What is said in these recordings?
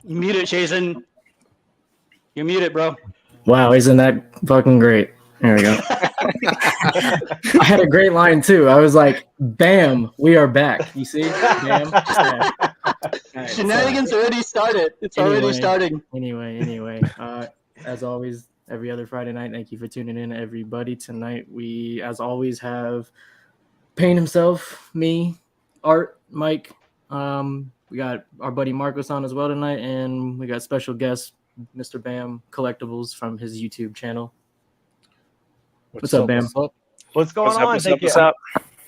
You muted, Chasen. You're muted, bro. Wow, isn't that fucking great? There we go. I had a great line too. I was like, "Bam, we are back." You see, bam. Yeah. Right, Shenanigans already started. It's already starting. Anyway. As always, every other Friday night. Thank you for tuning in, everybody. Tonight we, as always, have Payne himself, me, Art, Mike. We got our buddy Marcos on as well tonight, and we got special guest Mr. Bam Collectibles from his YouTube channel. What's up, Bam? What's going on? What's up?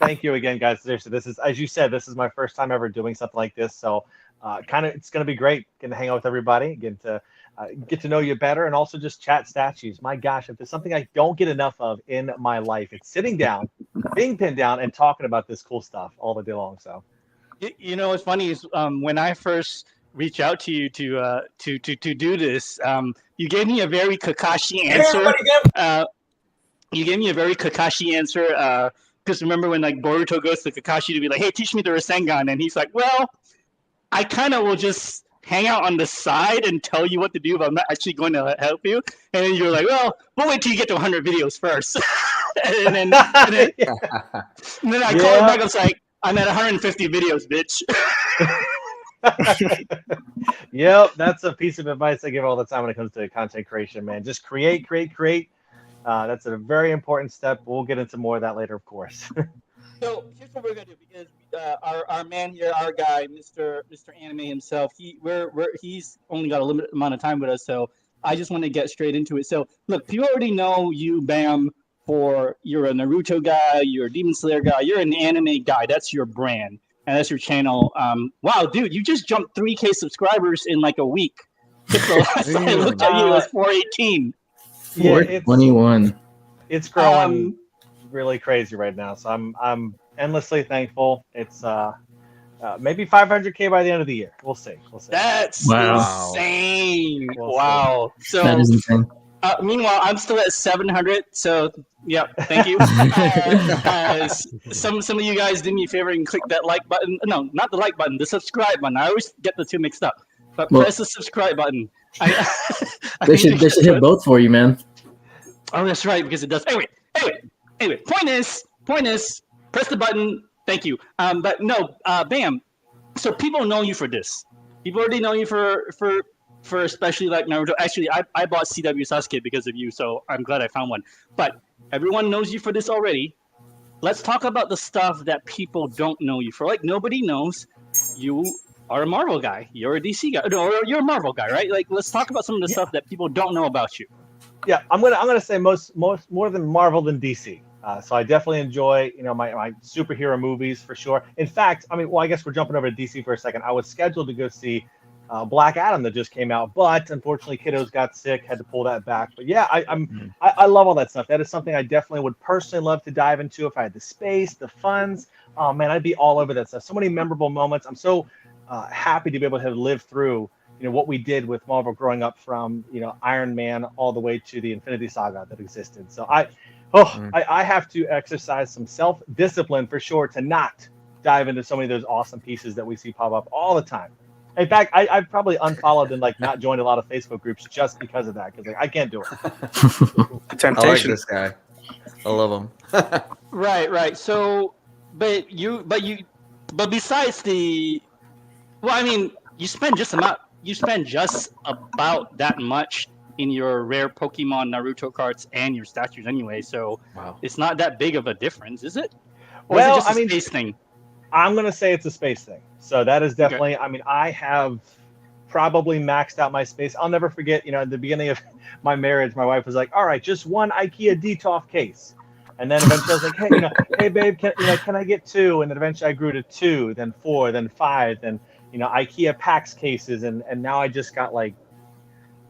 Thank you again, guys. Seriously, this is, as you said, this is my first time ever doing something like this. So it's going to be great getting to hang out with everybody, get to know you better, and also just chat statues. My gosh, if there's something I don't get enough of in my life, it's sitting down, being pinned down, and talking about this cool stuff all the day long. So, you know, what's funny is when I first reached out to you to do this, you gave me a very Kakashi answer. You gave me a very Kakashi answer. Because remember when like Boruto goes to Kakashi to be like, "Hey, teach me the Rasengan," and he's like, "Well, I kind of will just hang out on the side and tell you what to do, but I'm not actually going to help you." And then you're like, "Well, we'll wait till you get to 100 videos first." and then I call him back. I was like, "I'm at 150 videos, bitch." Yep, that's a piece of advice I give all the time when it comes to content creation, man. Just create. That's a very important step. We'll get into more of that later, of course. So here's what we're gonna do, because our man here, our guy, Mr. Anime himself, he's only got a limited amount of time with us, so I just want to get straight into it. So look, people already know you, Bam, for you're a Naruto guy, you're a Demon Slayer guy, you're an anime guy. That's your brand and that's your channel. Wow, dude, you just jumped 3K subscribers in like a week. The last time I looked at you, it was 418. Yeah, 21. It's growing really crazy right now, so I'm endlessly thankful. It's maybe 500K by the end of the year. We'll see. That's insane. Wow. So that is insane. Meanwhile, I'm still at 700. So yeah, thank you. Some of you guys did me a favor and click that like button. No, not the like button, the subscribe button. I always get the two mixed up. But press the subscribe button. They should hit both for you, man. Oh, that's right, because it does. Anyway. Point is, press the button. Thank you. But no, Bam. So people know you for this. People already know you for especially like Naruto. Actually, I bought CW Sasuke because of you, so I'm glad I found one. But everyone knows you for this already. Let's talk about the stuff that people don't know you for. Like nobody knows you are a Marvel guy. You're a DC guy. No, you're a Marvel guy, right? Like, let's talk about some of the stuff that people don't know about you. Yeah, I'm gonna say most more than Marvel than DC. So I definitely enjoy my superhero movies for sure. In fact, I guess we're jumping over to DC for a second. I was scheduled to go see Black Adam that just came out, but unfortunately kiddos got sick, had to pull that back. But yeah, I love all that stuff. That is something I definitely would personally love to dive into if I had the space, the funds. Oh man, I'd be all over that stuff. So many memorable moments. I'm so happy to be able to have lived through what we did with Marvel growing up from Iron Man all the way to the Infinity Saga that existed. So I have to exercise some self-discipline for sure to not dive into so many of those awesome pieces that we see pop up all the time. In fact, I've probably unfollowed and not joined a lot of Facebook groups just because of that, because I can't do it. Temptation. I like this guy. I love him. Right. So, but besides the, you spend just about that much in your rare Pokemon Naruto cards and your statues anyway. So It's not that big of a difference, is it? Or is it just a space thing? I'm going to say it's a space thing. So that is definitely, okay. I have probably maxed out my space. I'll never forget, at the beginning of my marriage, my wife was like, all right, just one IKEA DTOF case. And then eventually I was like, hey, hey babe, can I get two? And then eventually I grew to 2, then 4, then 5, then, IKEA PAX cases. And now I just got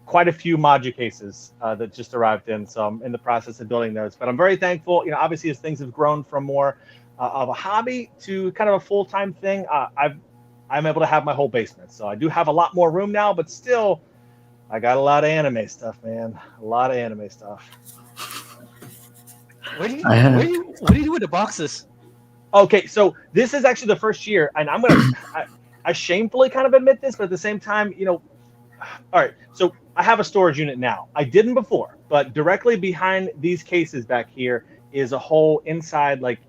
quite a few Maja cases that just arrived in. So I'm in the process of building those. But I'm very thankful, obviously as things have grown from more of a hobby to kind of a full-time thing, I'm able to have my whole basement. So I do have a lot more room now, but still, I got a lot of anime stuff, man. A lot of anime stuff. What do you do with the boxes? Okay, so this is actually the first year, and I shamefully kind of admit this, but at the same time, All right, so I have a storage unit now. I didn't before, but directly behind these cases back here is a whole inside, like,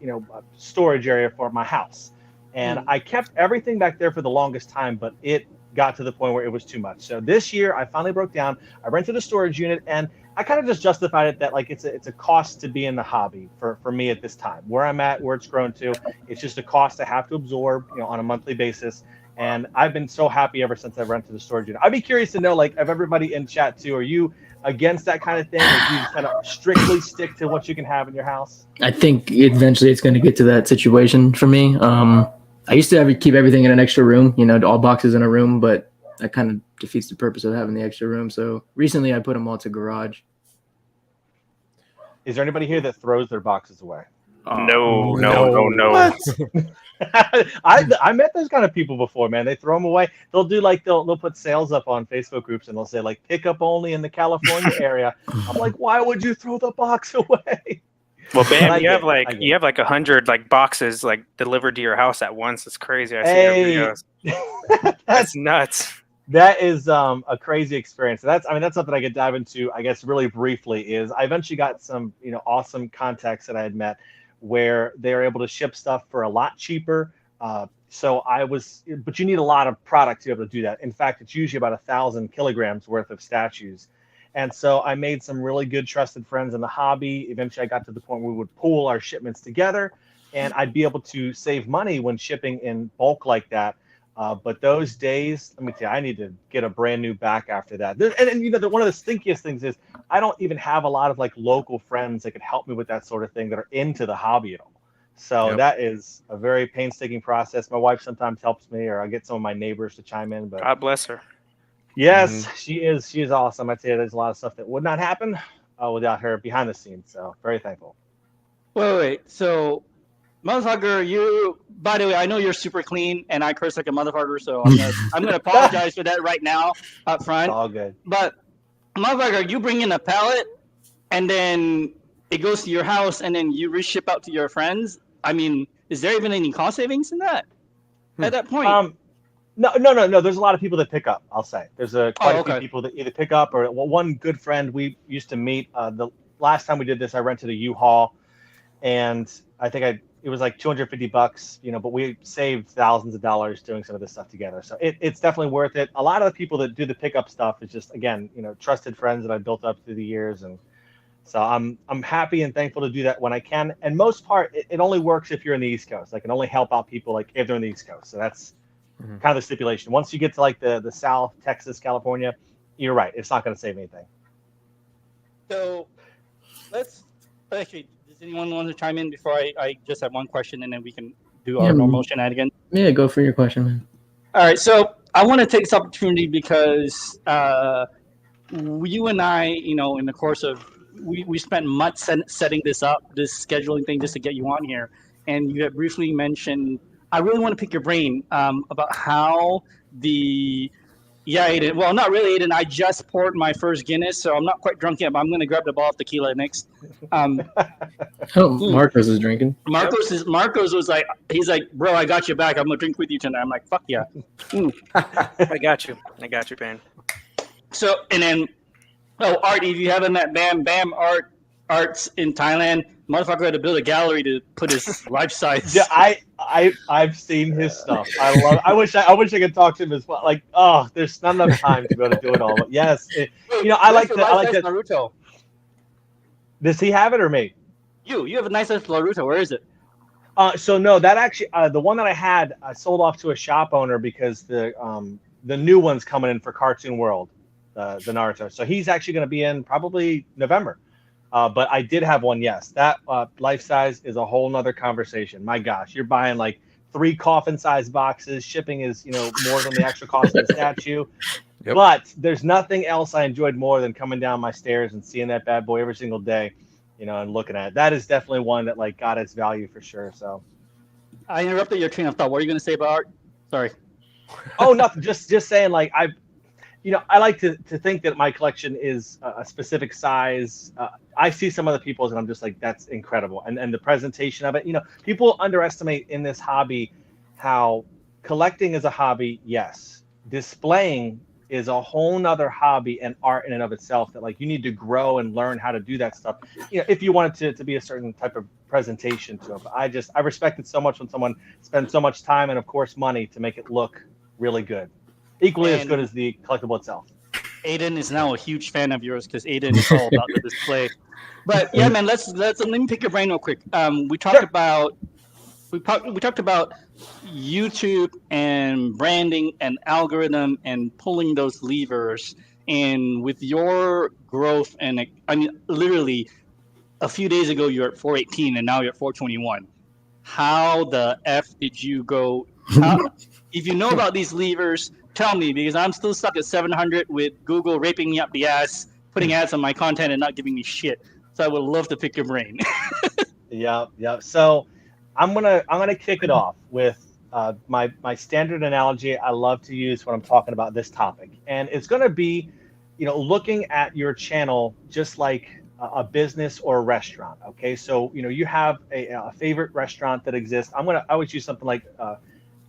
storage area for my house. And I kept everything back there for the longest time, but it got to the point where it was too much. So this year I finally broke down. I rented a storage unit, and I kind of just justified it that, like, it's a cost to be in the hobby for me at this time. Where I'm at, where it's grown to, it's just a cost I have to absorb, on a monthly basis. And I've been so happy ever since I rented the storage unit. I'd be curious to know, like, of everybody in chat too, are you against that kind of thing, or do you just kind of strictly stick to what you can have in your house? I think eventually it's going to get to that situation for me. I used to keep everything in an extra room, all boxes in a room, but that kind of defeats the purpose of having the extra room. So recently I put them all to garage. Is there anybody here that throws their boxes away? No. What? I met those kind of people before, man. They throw them away. They'll do they'll put sales up on Facebook groups, and they'll say, like, pick up only in the California area. I'm like, why would you throw the box away? Well, Bam, you have like 100 like boxes like delivered to your house at once. It's crazy. I see your videos. That's nuts. That is a crazy experience. That's something I could dive into, I guess, really briefly. Is I eventually got some awesome contacts that I had met where they were able to ship stuff for a lot cheaper. But you need a lot of product to be able to do that. In fact, it's usually about 1,000 kilograms worth of statues. And so I made some really good trusted friends in the hobby. Eventually I got to the point where we would pool our shipments together, and I'd be able to save money when shipping in bulk like that. But those days, let me tell you, I need to get a brand new back after that. And one of the stinkiest things is I don't even have a lot of like local friends that could help me with that sort of thing that are into the hobby at all. So That is a very painstaking process. My wife sometimes helps me, or I get some of my neighbors to chime in. But God bless her. Yes, she is awesome. I'd say there's a lot of stuff that would not happen without her behind the scenes. So very thankful. Wait. So, motherfucker, by the way, I know you're super clean, and I curse like a motherfucker, so I'm gonna apologize for that right now up front. It's all good. But, motherfucker, you bring in a pallet, and then it goes to your house, and then you reship out to your friends. I mean, is there even any cost savings in that at that point? No. There's a lot of people that pick up. I'll say there's quite a few people that either pick up, or one good friend we used to meet. The last time we did this, I rented a U-Haul, and I think it was like $250, but we saved thousands of dollars doing some of this stuff together. So it's definitely worth it. A lot of the people that do the pickup stuff is just, again, trusted friends that I built up through the years, and so I'm happy and thankful to do that when I can. And most part, it only works if you're in the East Coast. I can only help out people like if they're in the East Coast. So that's kind of the stipulation. Once you get to like the South, Texas, California, you're right. It's not going to save anything. So let's actually, does anyone want to chime in before I just have one question, and then we can do our normal shenanigans? Yeah, go for your question, man. All right. So I want to take this opportunity because you and I, in the course of, we spent months setting this up, this scheduling thing, just to get you on here. And you had briefly mentioned, I really want to pick your brain about how Aiden. Well, not really, Aiden. I just poured my first Guinness, so I'm not quite drunk yet, but I'm going to grab the ball of tequila next. Marcos is drinking. Marcos was like, he's like, bro, I got you back. I'm going to drink with you tonight. I'm like, fuck yeah. I got you, man. So, and then, Art, if you haven't met Bam Arts in Thailand, motherfucker had to build a gallery to put his life size. Yeah, I've seen his stuff. I wish I could talk to him as well. Like, there's not enough time to be able to do it all. But yes, I like that. Naruto. Does he have it or me? You have a nice size Naruto. Where is it? So no, that actually the one that I had, I sold off to a shop owner because the new one's coming in for Cartoon World, the Naruto. So he's actually going to be in probably November. But I did have one, yes. That life size is a whole nother conversation. My gosh, you're buying like 3 coffin-sized boxes. Shipping is, more than the extra cost of the statue. Yep. But there's nothing else I enjoyed more than coming down my stairs and seeing that bad boy every single day, and looking at it. That is definitely one that like got its value for sure. So I interrupted your train of thought. What are you going to say about Art? Sorry. Oh, nothing. Just saying, like I like to think that my collection is a specific size. I see some other people's and I'm just like, that's incredible. And the presentation of it, people underestimate in this hobby how collecting is a hobby. Yes. Displaying is a whole nother hobby and art in and of itself that like you need to grow and learn how to do that stuff. If you want it to be a certain type of presentation to it. But I respect it so much when someone spends so much time and of course money to make it look really good. Equally as good as the collectible itself. Aiden is now a huge fan of yours because Aiden is all about the display. But yeah, man, let me pick your brain real quick. We talked about YouTube and branding and algorithm and pulling those levers. And with your growth, and I mean, literally a few days ago you're at 418 and now you're at 421. How the F did you go? If you know about these levers, tell me, because I'm still stuck at 700 with Google raping me up the ass, putting ads on my content and not giving me shit. So I would love to pick your brain. Yeah. So I'm gonna kick it off with my standard analogy I love to use when I'm talking about this topic, and it's gonna be, looking at your channel just like a business or a restaurant. Okay, so you have a favorite restaurant that exists. I always use something like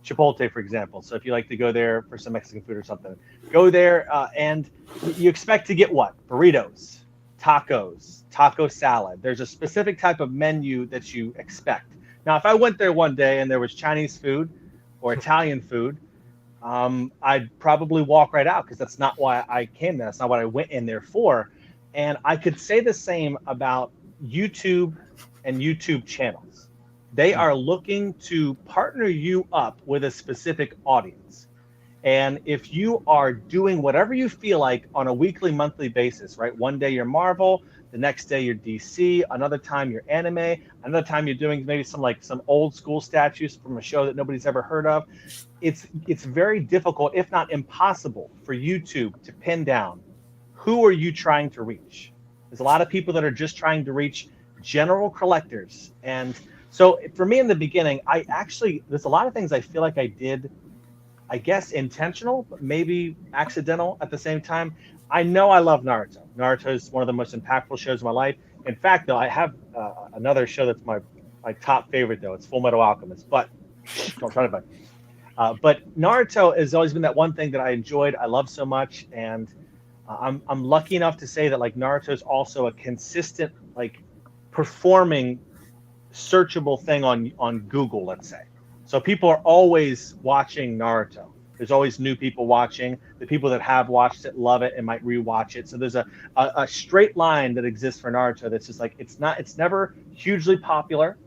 Chipotle, for example. So if you like to go there for some Mexican food or something, go there and you expect to get what? Burritos, tacos, taco salad. There's a specific type of menu that you expect. Now, if I went there one day and there was Chinese food or Italian food, I'd probably walk right out because that's not why I came there. That's not what I went in there for. And I could say the same about YouTube and YouTube channels. They are looking to partner you up with a specific audience. And if you are doing whatever you feel like on a weekly, monthly basis, right? One day you're Marvel, the next day you're DC, another time you're anime, another time you're doing maybe some old school statues from a show that nobody's ever heard of. It's very difficult, if not impossible, for YouTube to pin down who are you trying to reach. There's a lot of people that are just trying to reach general collectors. And so for me in the beginning, there's a lot of things I feel like I did, I guess intentional, but maybe accidental at the same time. I know I love Naruto. Naruto is one of the most impactful shows of my life. In fact, though, I have another show that's my top favorite, though. It's Full Metal Alchemist. But don't try to buy. But Naruto has always been that one thing that I enjoyed. I love so much, and I'm lucky enough to say that Naruto is also a consistent performing searchable thing on Google, let's say. So people are always watching Naruto. There's always new people watching. The people that have watched it love it and might rewatch it. So there's a straight line that exists for Naruto that's just it's never hugely popular,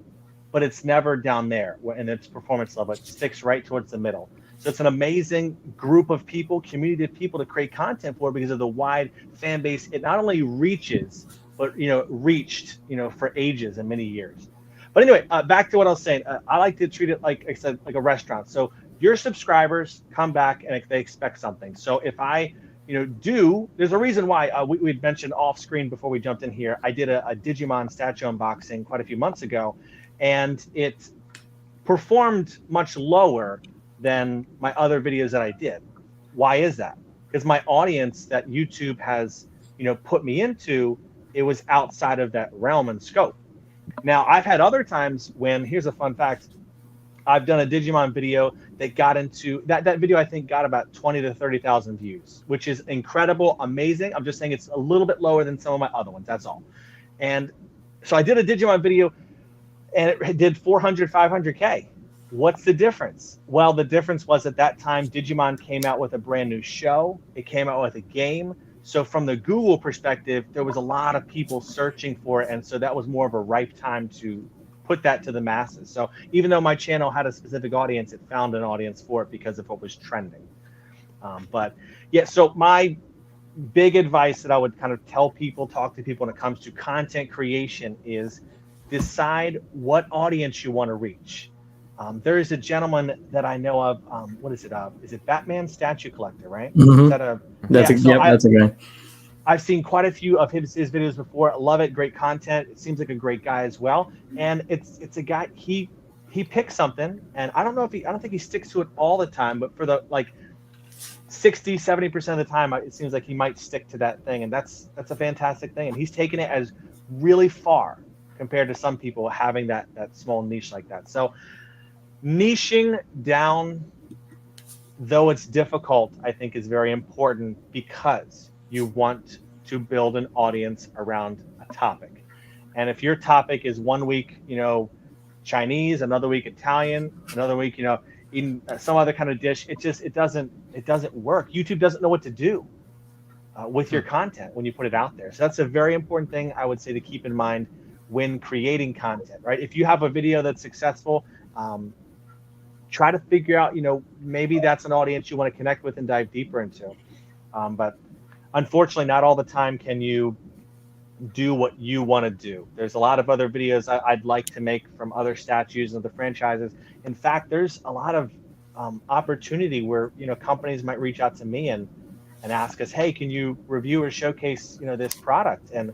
but it's never down there in its performance level. It sticks right towards the middle. So it's an amazing group of people, community of people to create content for because of the wide fan base it not only reaches, but reached for ages and many years. But anyway, back to what I was saying. I like to treat it like I said, like a restaurant. So your subscribers come back and they expect something. So if I, there's a reason why we'd mentioned off screen before we jumped in here. I did a Digimon statue unboxing quite a few months ago, and it performed much lower than my other videos that I did. Why is that? Because my audience that YouTube has, put me into, it was outside of that realm and scope. Now, I've had other times when, here's a fun fact, I've done a Digimon video that got into, that video I think got about 20 to 30,000 views, which is incredible, amazing. I'm just saying it's a little bit lower than some of my other ones, that's all. And so I did a Digimon video and it did 400, 500K. What's the difference? Well, the difference was at that time, Digimon came out with a brand new show. It came out with a game. So from the Google perspective, there was a lot of people searching for it. And so that was more of a ripe time to put that to the masses. So even though my channel had a specific audience, it found an audience for it because of what was trending. But yeah, so my big advice that I would kind of tell people, talk to people when it comes to content creation is decide what audience you want to reach. There is a gentleman that I know of. What is it? Is it Batman Statue Collector, right? Mm-hmm. Is that that's a guy. I've seen quite a few of his videos before. I love it. Great content. It seems like a great guy as well. And it's a guy. He picks something, and I don't think he sticks to it all the time, but for the 60-70% of the time, it seems like he might stick to that thing, and that's a fantastic thing. And he's taken it as really far compared to some people having that small niche like that. So niching down though it's difficult, I think is very important because you want to build an audience around a topic. And if your topic is one week, Chinese, another week Italian, another week, eating some other kind of dish, it doesn't work. YouTube doesn't know what to do with your content when you put it out there. So that's a very important thing I would say to keep in mind when creating content, right? If you have a video that's successful, try to figure out, maybe that's an audience you want to connect with and dive deeper into. But unfortunately, not all the time can you do what you want to do. There's a lot of other videos I'd like to make from other statues and other franchises. In fact, there's a lot of opportunity where companies might reach out to me and ask us, hey, can you review or showcase this product? And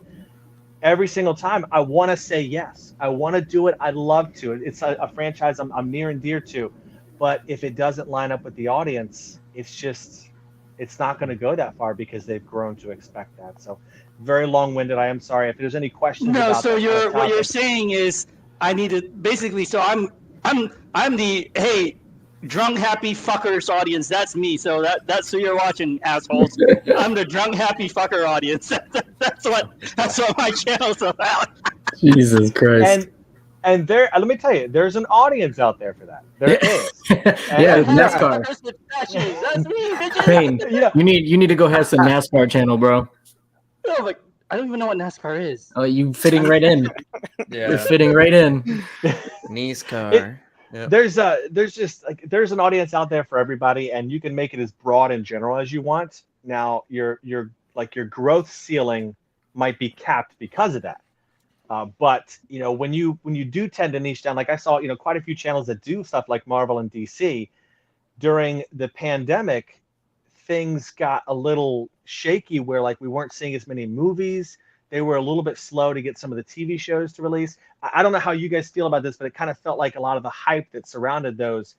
every single time I want to say yes. I want to do it. I'd love to. It's a franchise I'm near and dear to. But if it doesn't line up with the audience, it's not going to go that far because they've grown to expect that. So very long-winded. I am sorry if there's any questions. No, about so that what you're saying is I need to basically. So I'm the hey drunk happy fuckers audience. That's me. So that's who you're watching, assholes. I'm the drunk happy fucker audience. That's what my channel's about. Jesus Christ. And there, let me tell you, there's an audience out there for that. There is. Yeah, NASCAR. That's me, bitches. Payne, you need to go have some NASCAR channel, bro. Oh, like I don't even know what NASCAR is. Oh, you fitting right in. Yeah. You're fitting right in. NASCAR. Yep. There's an audience out there for everybody, and you can make it as broad and general as you want. Now your growth ceiling might be capped because of that. But when you do tend to niche down, like I saw quite a few channels that do stuff like Marvel and DC during the pandemic, things got a little shaky where like we weren't seeing as many movies. They were a little bit slow to get some of the TV shows to release. I don't know how you guys feel about this, but it kind of felt like a lot of the hype that surrounded those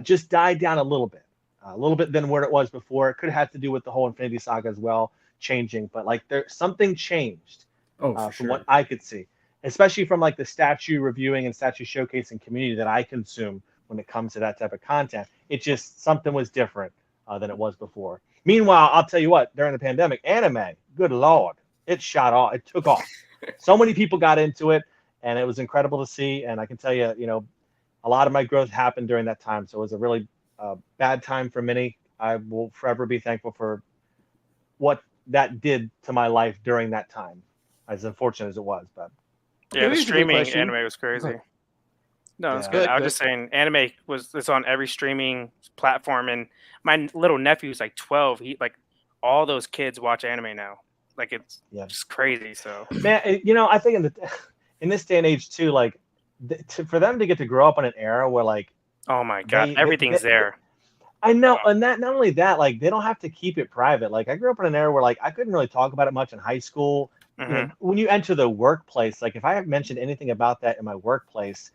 just died down a little bit than where it was before. It could have to do with the whole Infinity Saga as well changing, but like something changed from what I could see, especially from like the statue reviewing and statue showcasing community that I consume when it comes to that type of content. It just something was different than it was before. Meanwhile, I'll tell you what, during the pandemic, anime, good Lord, it shot off. It took off. So many people got into it, and it was incredible to see. And I can tell you, a lot of my growth happened during that time. So it was a really bad time for many. I will forever be thankful for what that did to my life during that time, as unfortunate as it was. But yeah, the streaming anime was crazy. No, it's good. I was just saying, anime it's on every streaming platform, and my little nephew's like 12. He all those kids watch anime now. Like it's just crazy. So man, I think in this day and age too, like for them to get to grow up in an era where like, oh my god, everything's there. I know, and that not only that, like they don't have to keep it private. Like I grew up in an era where like I couldn't really talk about it much in high school. Mm-hmm. When you enter the workplace, like if I have mentioned anything about that in my workplace,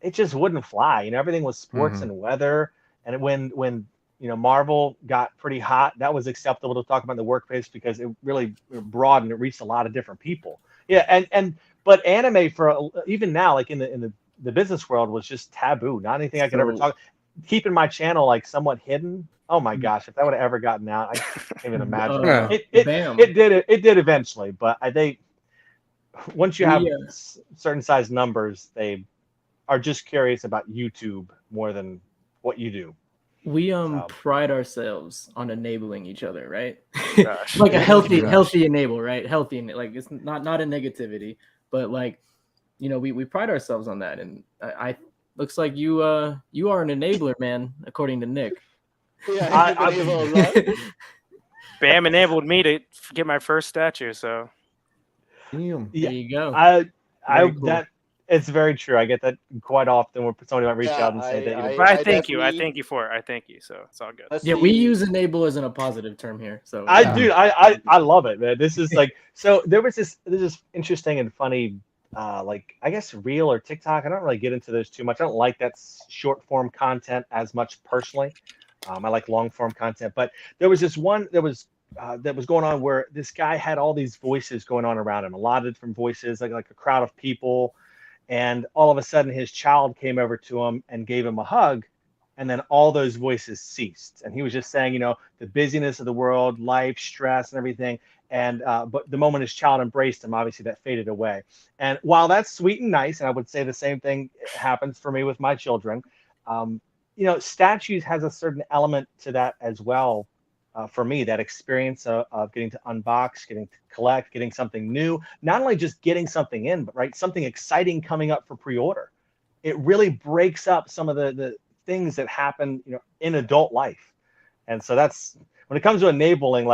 it just wouldn't fly. Everything was sports and weather. And when Marvel got pretty hot, that was acceptable to talk about in the workplace because it really broadened. It reached a lot of different people. Yeah, but anime for even now, like in the business world, was just taboo. Not anything I could ever talk. Keeping my channel like somewhat hidden. Oh my gosh, if that would have ever gotten out, I can't even imagine. It did eventually, but once you have certain size numbers, they are just curious about YouTube more than what you do. We pride ourselves on enabling each other, right? Like a healthy enable, right? Healthy, like it's not a negativity, but like we pride ourselves on that, and I looks like you are an enabler, man, according to Nick. Yeah, Bam enabled me to get my first statue, so there you go. Cool. It's very true. I get that quite often when somebody might reach out and say that. But I thank you. I thank you for it. I thank you. So it's all good. We use enable as in a positive term here. So I love it, man. This is like so. There was this interesting and funny, like I guess reel or TikTok. I don't really get into those too much. I don't like that short form content as much personally. I like long form content. But there was this one that was going on where this guy had all these voices going on around him, a lot of different voices, like a crowd of people. And all of a sudden, his child came over to him and gave him a hug. and then all those voices ceased. And he was just saying, the busyness of the world, life, stress, and everything. And but the moment his child embraced him, obviously that faded away. And while that's sweet and nice, and I would say the same thing happens for me with my children, statues has a certain element to that as well. For me, that experience of getting to unbox, getting to collect, getting something new, not only just getting something in, but something exciting coming up for pre-order. It really breaks up some of the things that happen, in adult life. And so that's when it comes to enabling,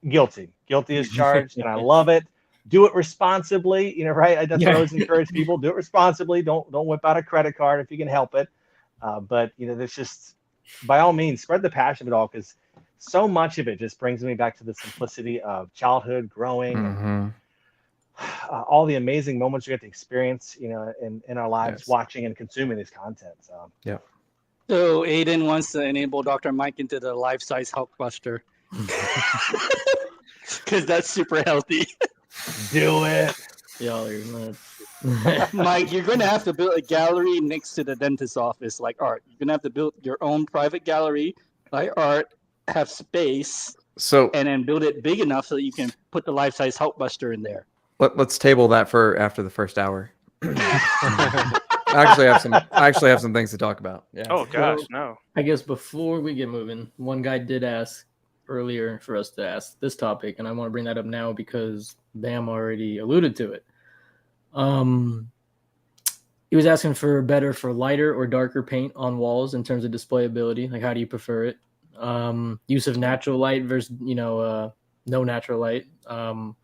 guilty as charged, and I love it. Do it responsibly, right? That's what I always encourage people. Do it responsibly. Don't whip out a credit card if you can help it. But there's just, by all means, spread the passion of it all, because so much of it just brings me back to the simplicity of childhood, growing, and all the amazing moments we get to experience, in our lives, watching and consuming this content. So So Aiden wants to enable Dr. Mike into the life-size Hulkbuster. Because that's super healthy. Do it. Y'all are nuts. Mike, you're going to have to build a gallery next to the dentist's office, like Art. You're going to have to build your own private gallery, like Art, have space, and then build it big enough so that you can put the life-size Hulkbuster in there. Let's table that for after the first hour. I actually have some things to talk about. Yeah. Oh gosh, no. I guess before we get moving, one guy did ask earlier for us to ask this topic, and I want to bring that up now because Bam already alluded to it. He was asking for lighter or darker paint on walls in terms of displayability. Like, how do you prefer it? Use of natural light versus no natural light.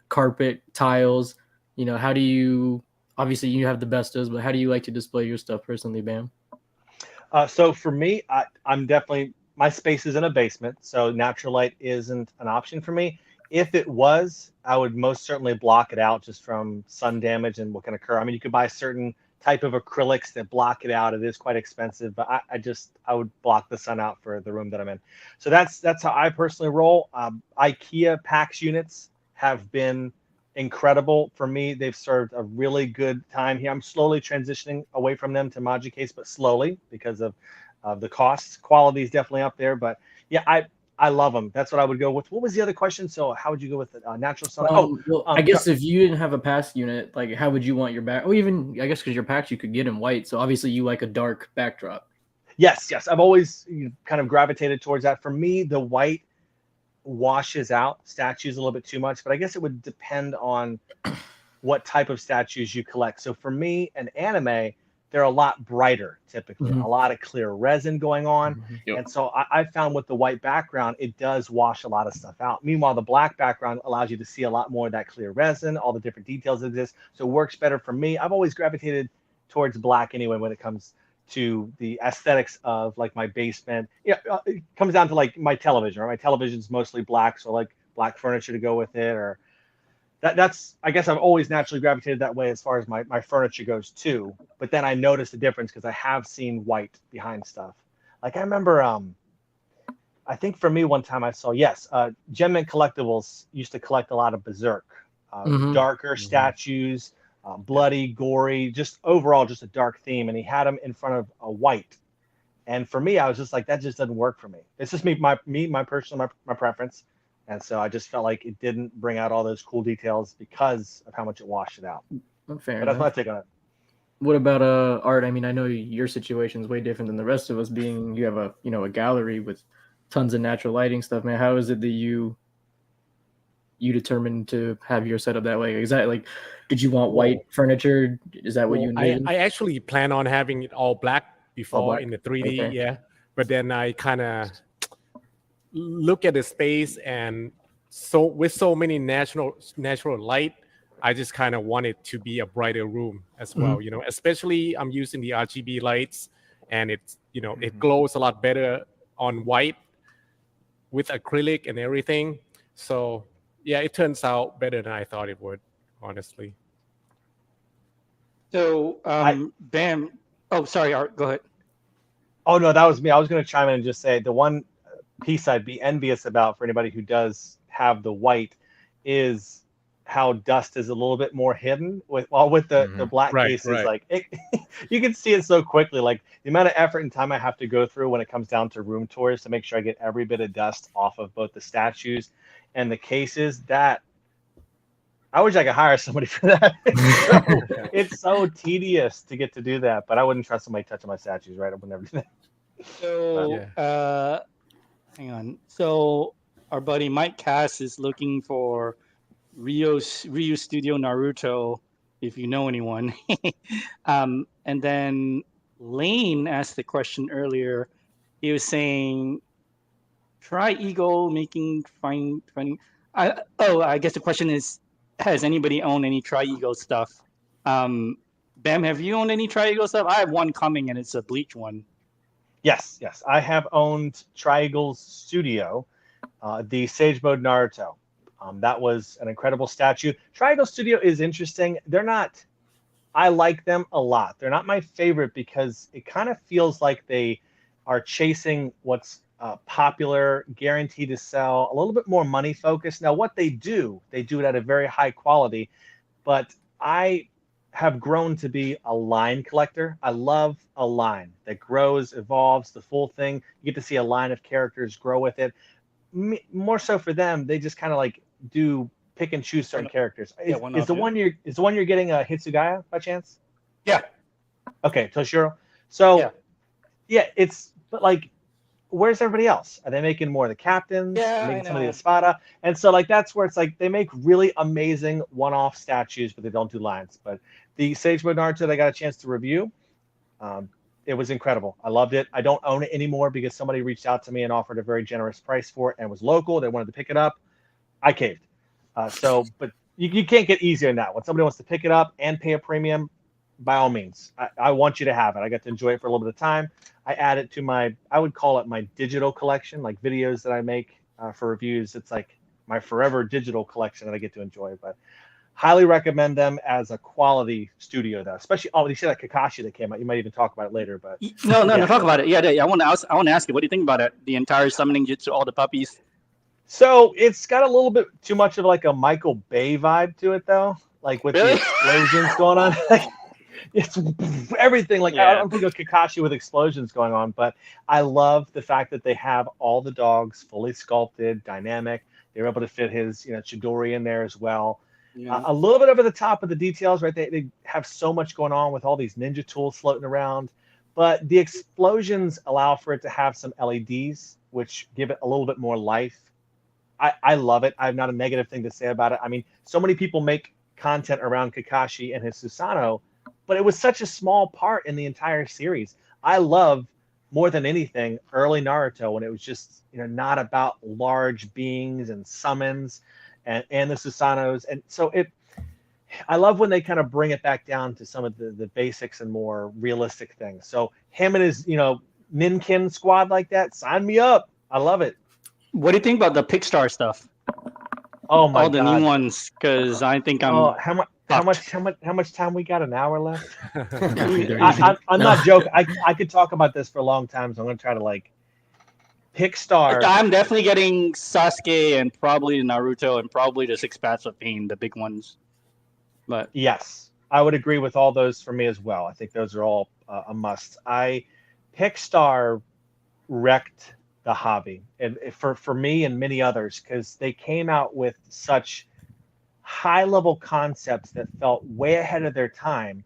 Carpet, tiles. How do you? Obviously, you have the bestos, but how do you like to display your stuff personally, Bam? So for me, I'm definitely, my space is in a basement, so natural light isn't an option for me. If it was, I would most certainly block it out just from sun damage and what can occur. I mean, you could buy certain type of acrylics that block it out. It is quite expensive, but I would block the sun out for the room that I'm in. So that's how I personally roll. IKEA PAX units have been incredible for me. They've served a really good time here. I'm slowly transitioning away from them to Magicase, but slowly because of the costs. Quality is definitely up there, but yeah, I love them. That's what I would go with. What was the other question? So how would you go with the natural sun? I guess if you didn't have a PAX unit, like how would you want your back? Or even, I guess, because your PAX you could get in white. So obviously you like a dark backdrop. Yes. I've always kind of gravitated towards that. For me, the white washes out statues a little bit too much, but I guess it would depend on what type of statues you collect. So for me, an anime, they're a lot brighter, typically, a lot of clear resin going on. And so I found with the white background, it does wash a lot of stuff out. Meanwhile, the black background allows you to see a lot more of that clear resin, all the different details exist. So it works better for me. I've always gravitated towards black anyway when it comes to the aesthetics of like my basement. It comes down to like my television, right? My television's mostly black, so like black furniture to go with it, or that's I guess I've always naturally gravitated that way as far as my furniture goes too. But then I noticed the difference because I have seen white behind stuff. Like I remember, I think for me one time I saw, Gem Mint Collectibles used to collect a lot of Berserk, darker statues, bloody, gory, just overall just a dark theme, and he had them in front of a white. And for me, I was just like, that just doesn't work for me. It's just my personal preference. And so I just felt like it didn't bring out all those cool details because of how much it washed it out. Fair but that's my take on it. What about Art? I mean, I know your situation is way different than the rest of us. Being you have a gallery with tons of natural lighting stuff, man. How is it that you determined to have your setup that way? Is that like, did you want white furniture? Is that what you envisioned? I actually plan on having it all black before in the 3D, But then I kind of look at the space, and so with so many natural light, I just kind of want it to be a brighter room as well. Especially I'm using the RGB lights, and it's it glows a lot better on white with acrylic and everything. So yeah, it turns out better than I thought it would, honestly. So Bam. Oh, sorry, Art. Go ahead. Oh no, that was me. I was going to chime in and just say the one piece I'd be envious about for anybody who does have the white is how dust is a little bit more hidden with the black cases. Like you can see it so quickly. Like the amount of effort and time I have to go through when it comes down to room tours to make sure I get every bit of dust off of both the statues and the cases. That I wish I could hire somebody for that. It's so tedious to get to do that, but I wouldn't trust somebody touching my statues, right? I would never do that. So, hang on. So, our buddy Mike Cass is looking for Ryu Studio Naruto, if you know anyone. And then Lane asked the question earlier. He was saying, try Eagle making finding. I guess the question is, has anybody owned any Tri-Eagle stuff? Bam, have you owned any Tri-Eagle stuff? I have one coming, and it's a Bleach one. Yes. I have owned Tri-Eagle's Studio, the Sage Mode Naruto. That was an incredible statue. Tri-Eagle Studio is interesting. I like them a lot. They're not my favorite because it kind of feels like they are chasing what's popular, guaranteed to sell, a little bit more money focused. Now, what they do it at a very high quality, but I have grown to be a line collector. I love a line that grows, evolves, the full thing. You get to see a line of characters grow with it. More so for them, they just kind of like do pick and choose certain characters. Is the one you're getting a Hitsugaya by chance? Yeah. Okay, Toshiro. So yeah, but like, where's everybody else? Are they making more of the captains? Making some of the Espada? And so like that's where it's like they make really amazing one-off statues, but they don't do lines. But the Sage Mode Naruto that I got a chance to review, it was incredible. I loved it. I don't own it anymore because somebody reached out to me and offered a very generous price for it and was local. They wanted to pick it up. I caved. But you can't get easier than that. When somebody wants to pick it up and pay a premium, by all means, I want you to have it. I got to enjoy it for a little bit of time. I add it to I would call it my digital collection, like videos that I make for reviews. It's like my forever digital collection that I get to enjoy. But highly recommend them as a quality studio, though. Especially, you see that Kakashi that came out. You might even talk about it later. But no, talk about it. Yeah. I want to ask you, what do you think about it? The entire summoning jutsu, all the puppies. So it's got a little bit too much of like a Michael Bay vibe to it, though. Like with the explosions going on. It's everything. Like I don't think of Kakashi with explosions going on, but I love the fact that they have all the dogs fully sculpted, dynamic. They were able to fit his, Chidori in there as well. Yeah. A little bit over the top of the details, right? They have so much going on with all these ninja tools floating around, but the explosions allow for it to have some LEDs, which give it a little bit more life. I love it. I have not a negative thing to say about it. I mean, so many people make content around Kakashi and his Susanoo, but it was such a small part in the entire series. I love more than anything early Naruto when it was just not about large beings and summons and the Susanos. And so I love when they kind of bring it back down to some of the basics and more realistic things. So him and his Ninkin squad like that, sign me up. I love it. What do you think about the Pixar stuff? Oh my God. All the new ones, because I think I'm. How much time we got? An hour left? I'm not joking. I could talk about this for a long time, so I'm gonna try to Pixar. I'm definitely getting Sasuke and probably Naruto and probably the Six Paths of Pain, the big ones. But yes, I would agree with all those for me as well. I think those are all a must. Pixar wrecked the hobby, and for me and many others, because they came out with such high-level concepts that felt way ahead of their time,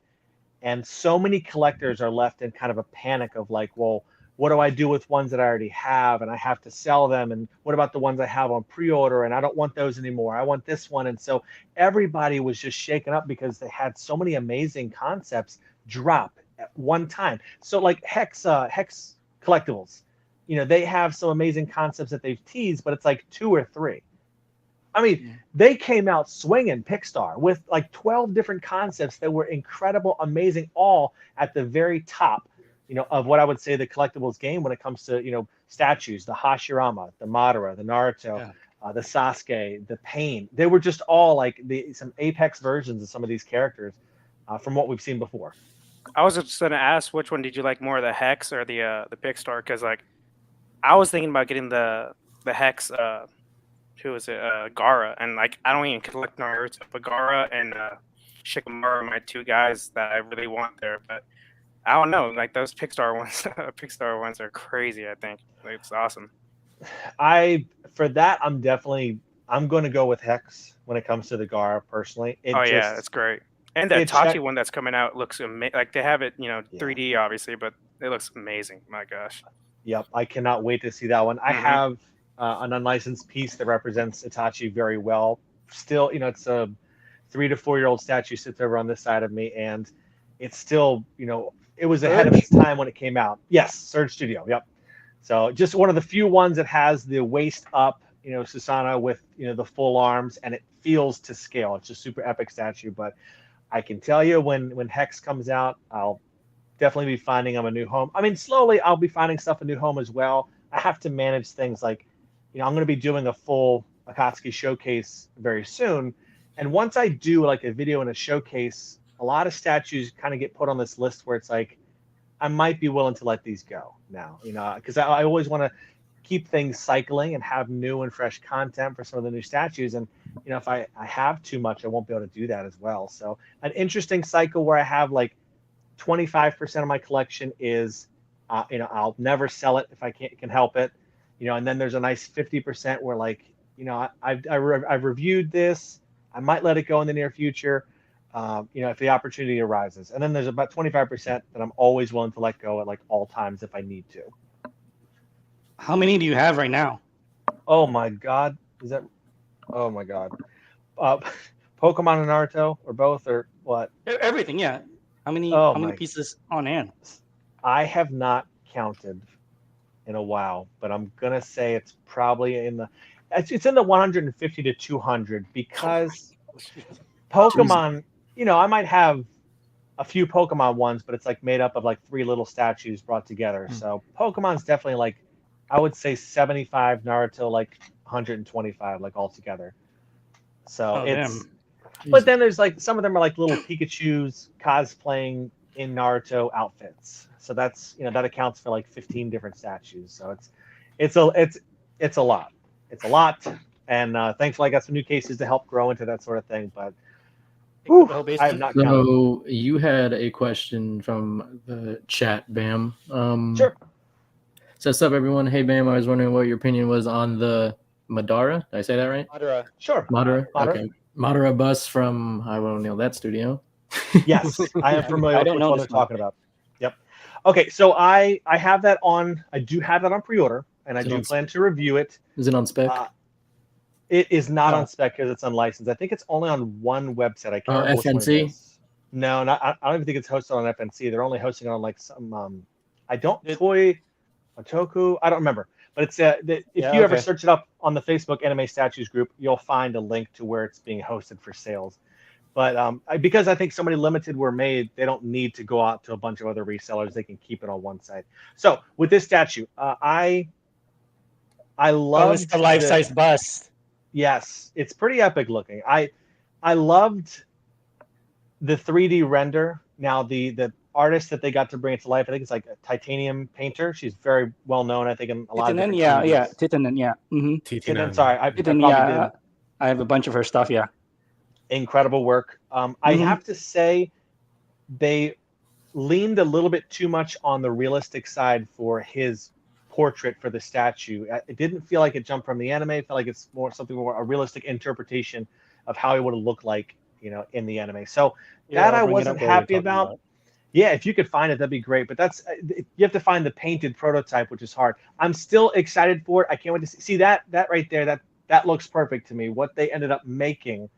and so many collectors are left in kind of a panic of like, well, what do I do with ones that I already have and I have to sell them, and what about the ones I have on pre-order and I don't want those anymore, I want this one. And so everybody was just shaken up because they had so many amazing concepts drop at one time. So like Hex Collectibles, they have some amazing concepts that they've teased, but it's like 2 or 3. I mean, they came out swinging, Pixar, with like 12 different concepts that were incredible, amazing, all at the very top, of what I would say the collectibles game when it comes to, statues, the Hashirama, the Madara, the Naruto, the Sasuke, the Pain. They were just all like some apex versions of some of these characters from what we've seen before. I was just going to ask, which one did you like more, the Hex or the Pixar? Because I was thinking about getting the Hex who is it? Gara, and like I don't even collect Naruto, but Gara and Shikamaru are my two guys that I really want there. But I don't know, like those Pixar ones are crazy. I think like, it's awesome. For that, I'm going to go with Hex when it comes to the Gara personally. Yeah, it's great. And the Itachi one that's coming out looks amazing. Like they have it, 3D obviously, but it looks amazing. My gosh. Yep, I cannot wait to see that one. I have an unlicensed piece that represents Itachi very well. Still, it's a 3 to 4 year old statue sits over on this side of me, and it's still, it was ahead of its time when it came out. Yes, Surge Studio. Yep. So just one of the few ones that has the waist up, Susanoo with the full arms, and it feels to scale. It's a super epic statue, but I can tell you when Hex comes out, I'll definitely be finding him a new home. I mean, slowly I'll be finding stuff a new home as well. I have to manage things like, I'm going to be doing a full Akatsuki showcase very soon. And once I do like a video and a showcase, a lot of statues kind of get put on this list where it's like, I might be willing to let these go now, because I always want to keep things cycling and have new and fresh content for some of the new statues. And, if I have too much, I won't be able to do that as well. So an interesting cycle where I have like 25% of my collection is, I'll never sell it if I can help it, and then there's a nice 50% where like, I've reviewed this, I might let it go in the near future, if the opportunity arises. And then there's about 25% that I'm always willing to let go at like all times if I need to. How many do you have right now? Oh my God. Oh my God. Pokemon and Naruto or both or what? Everything. Yeah. How many pieces on hand? I have not counted in a while, but I'm going to say it's probably in the 150 to 200 because Pokemon, I might have a few Pokemon ones, but it's like made up of like 3 little statues brought together. So Pokemon's definitely like, I would say 75, Naruto like 125 like all together. So but then there's like some of them are like little Pikachus cosplaying in Naruto outfits. So that's that accounts for like 15 different statues. So it's a lot. It's a lot. And thankfully I got some new cases to help grow into that sort of thing. But I have not counted. So you had a question from the chat, Bam. Sure. So what's up, everyone? Hey, Bam. I was wondering what your opinion was on the Madara. Did I say that right? Madara. Sure. Madara. Okay. Madara bus from I won't know that studio. Yes, I am familiar with which one they're talking about. Yep. Okay, so I have that on. I do have that on pre-order, and I do plan to review it. Is it on spec? It is not on spec because it's unlicensed. I think it's only on one website. I can't remember which one it is. No, I don't even think it's hosted on FNC. They're only hosting it on like some Otoku. I don't remember. But it's if you ever search it up on the Facebook Anime Statues group, you'll find a link to where it's being hosted for sales. But because I think so many limited were made, they don't need to go out to a bunch of other resellers. They can keep it on one site. So with this statue, I love it's the life-size bust. Yes, it's pretty epic looking. I loved the 3D render. Now the artist that they got to bring it to life, I think it's like a titanium painter. She's very well known, I think, in a lot of different Titanen, yeah. Titanen, sorry. I have a bunch of her stuff, yeah. Incredible work. I have to say they leaned a little bit too much on the realistic side for his portrait for the statue. It didn't feel like it jumped from the anime. It felt like it's more a realistic interpretation of how he would have looked like, in the anime. So that I wasn't happy about. Yeah, if you could find it, that'd be great. But you have to find the painted prototype, which is hard. I'm still excited for it. I can't wait to see that right there. That looks perfect to me. What they ended up making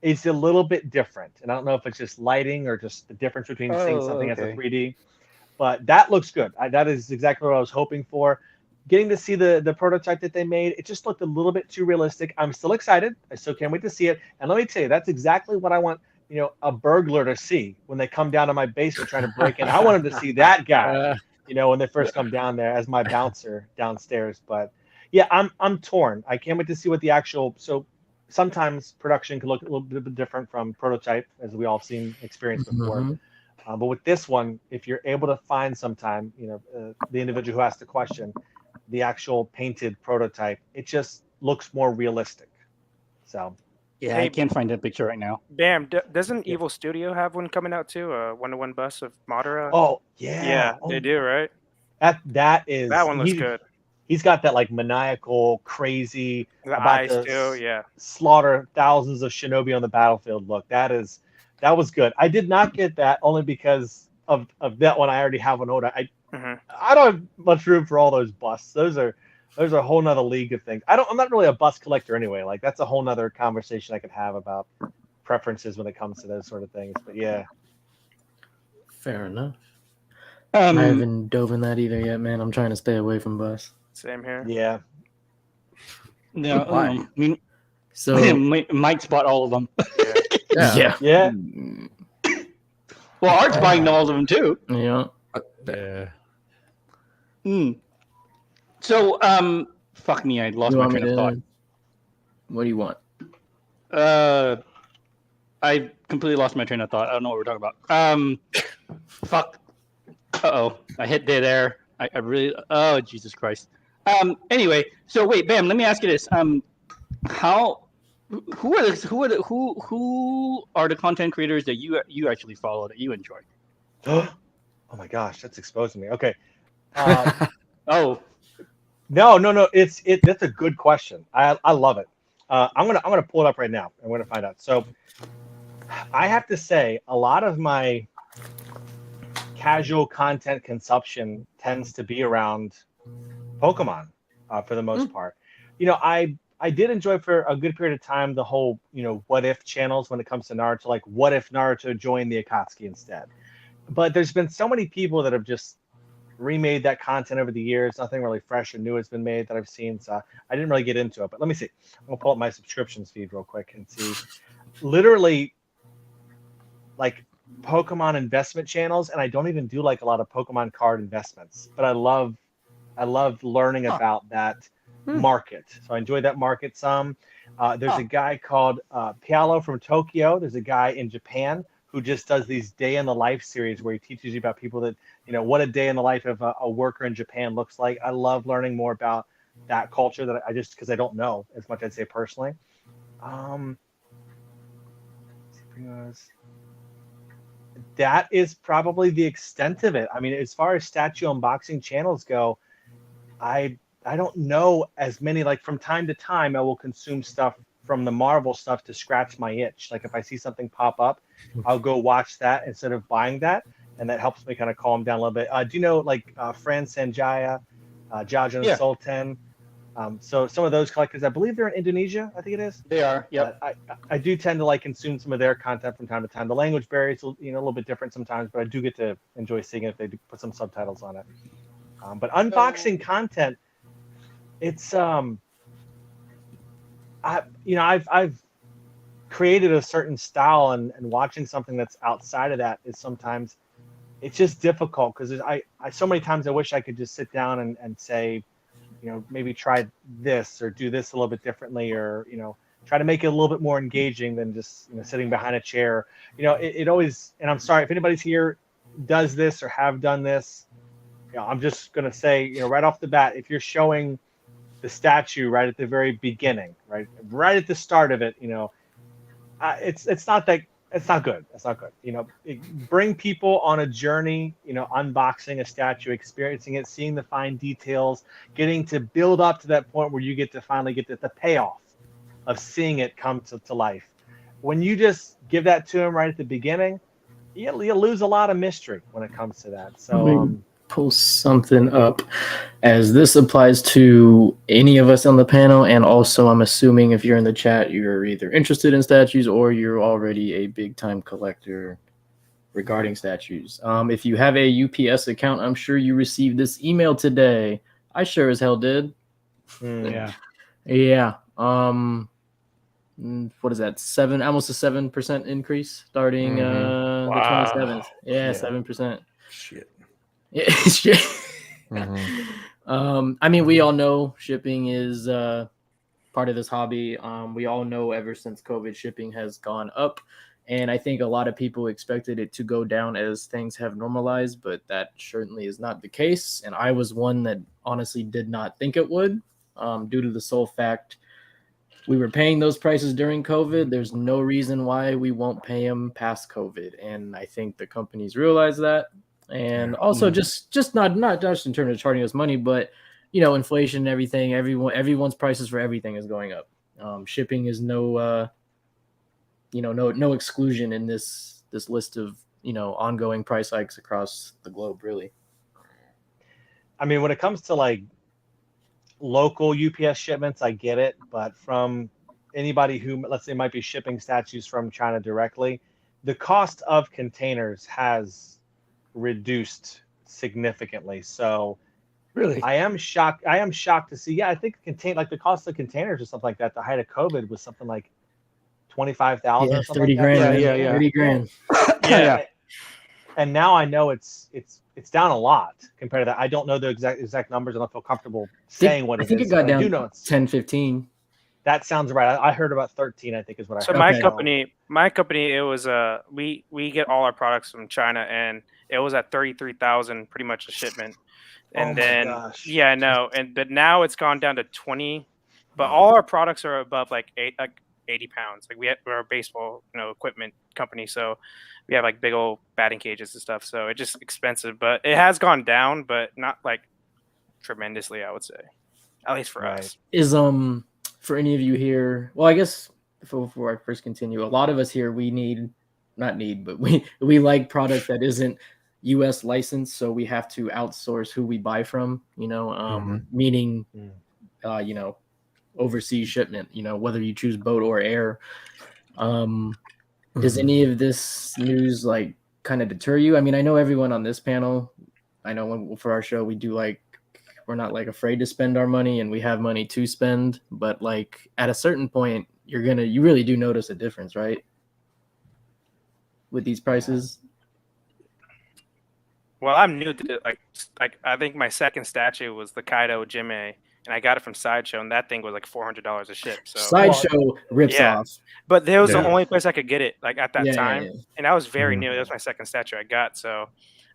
is a little bit different, and I don't know if it's just lighting or just the difference between seeing something as a 3D. But that looks good. That is exactly what I was hoping for. Getting to see the prototype that they made, it just looked a little bit too realistic. I'm still excited. I still can't wait to see it. And let me tell you, that's exactly what I want, a burglar to see when they come down to my basement trying to break in. I want them to see that guy, when they first come down there as my bouncer downstairs. But yeah, I'm torn. I can't wait to see what the actual. So sometimes production can look a little bit different from prototype, as we all experienced before. But with this one, if you're able to find sometime, the individual who asked the question, the actual painted prototype, it just looks more realistic. So yeah, I can't find that picture right now. Bam, doesn't Evil Studio have one coming out too? A 1-to-1 bust of Madara. Oh yeah, they do, right? That one looks good. He's got that like maniacal, crazy, The about eyes too, yeah. slaughter thousands of shinobi on the battlefield look. That was good. I did not get that only because of that one. I already have an order. I don't have much room for all those busts. Those are a whole nother league of things. I'm not really a bust collector anyway. Like that's a whole nother conversation I could have about preferences when it comes to those sort of things. But yeah. Fair enough. I haven't dove in that either yet, man. I'm trying to stay away from busts. Same here. Yeah. No, I mean, so Mike bought all of them. Yeah. Well, Art's buying all of them too. Yeah. So, fuck me, I lost my train of thought. What do you want? I completely lost my train of thought. I don't know what we're talking about. Fuck. Uh-oh. I hit dead air. I really... Oh, Jesus Christ. Anyway, so wait, Bam, let me ask you this. Who are the content creators that you actually follow that you enjoy? Oh my gosh, that's exposing me. Okay. Oh. No. That's a good question. I love it. I'm gonna pull it up right now. I'm gonna find out. So I have to say, a lot of my casual content consumption tends to be around Pokemon for the most part. I did enjoy for a good period of time the whole, what if channels when it comes to Naruto, like what if Naruto joined the Akatsuki instead. But there's been so many people that have just remade that content over the years. Nothing really fresh or new has been made that I've seen. So I didn't really get into it. But let me see. I'm going to pull up my subscriptions feed real quick and see. Literally, like Pokemon investment channels. And I don't even do like a lot of Pokemon card investments. But I love learning about that market. So I enjoy that market some. There's a guy called Pialo from Tokyo. There's a guy in Japan who just does these day in the life series where he teaches you about people that, what a day in the life of a worker in Japan looks like. I love learning more about that culture that because I don't know as much, I'd say personally. That is probably the extent of it. I mean, as far as statue unboxing channels go, I don't know as many. Like from time to time, I will consume stuff from the Marvel stuff to scratch my itch. Like if I see something pop up, I'll go watch that instead of buying that, and that helps me kind of calm down a little bit. Do you know like Fran Sanjaya, Jaja and Sultan? So some of those collectors, I believe they're in Indonesia. I think it is. They are. Yep. I do tend to like consume some of their content from time to time. The language varies, a little bit different sometimes, but I do get to enjoy seeing it if they do put some subtitles on it. But unboxing content, it's I've created a certain style, and watching something that's outside of that is sometimes it's just difficult because I so many times I wish I could just sit down and say, maybe try this or do this a little bit differently, or try to make it a little bit more engaging than just sitting behind a chair. It always, and I'm sorry if anybody's here does this or have done this. I'm just gonna say, right off the bat, if you're showing the statue right at the very beginning, right at the start of it, it's not good. It's not good. Bring people on a journey, unboxing a statue, experiencing it, seeing the fine details, getting to build up to that point where you get to finally get the payoff of seeing it come to life. When you just give that to them right at the beginning, you'll lose a lot of mystery when it comes to that. So pull something up, as this applies to any of us on the panel, and also I'm assuming if you're in the chat, you're either interested in statues or you're already a big time collector regarding statues. If you have a UPS account, I'm sure you received this email today. I sure as hell did. Yeah. What is that? Almost a 7% increase starting the 27th. Yeah, 7%. Shit. I mean, we all know shipping is part of this hobby. We all know ever since COVID, shipping has gone up, and I think a lot of people expected it to go down as things have normalized, but that certainly is not the case. And I was one that honestly did not think it would, due to the sole fact we were paying those prices during COVID. There's no reason why we won't pay them past COVID. And I think the companies realize that. And also just not just in terms of charging us money, but inflation and everything, everyone's prices for everything is going up. Shipping is no exclusion in this list of ongoing price hikes across the globe, really. I mean, when it comes to like local UPS shipments, I get it, but from anybody who, let's say, might be shipping statues from China directly, the cost of containers has reduced significantly. So really, I am shocked to see. Yeah, I think the cost of containers or something like that, the height of COVID was something like 25,000 or something 30 like grand. that. Yeah. 30 grand. Yeah. And now I know it's down a lot compared to that. I don't know the exact numbers. I don't feel comfortable saying what it is. I think it got down I do know it's 10, 15. That sounds right. I heard about 13, I think is what I heard. So my company, it was we get all our products from China, and it was at 33,000 pretty much a shipment. And I know. But now it's gone down to 20. But all our products are above like 80 pounds. Like we're a baseball equipment company, so we have like big old batting cages and stuff. So it's just expensive, but it has gone down, but not like tremendously, I would say, at least for us. Is for any of you here, well, I guess before I first continue, a lot of us here we like product that isn't U.S. licensed, so we have to outsource who we buy from. Meaning, overseas shipment. Whether you choose boat or air. Does any of this news like kind of deter you? I mean, I know everyone on this panel. I know for our show we do we're not like afraid to spend our money, and we have money to spend. But like at a certain point, you really do notice a difference, right? With these prices. Well, I'm new to it. Like I think my second statue was the Kaido Jime, and I got it from Sideshow, and that thing was like $400 a ship. So Sideshow rips off. But there was the only place I could get it, like at that time, yeah. And I was very new. That was my second statue I got, so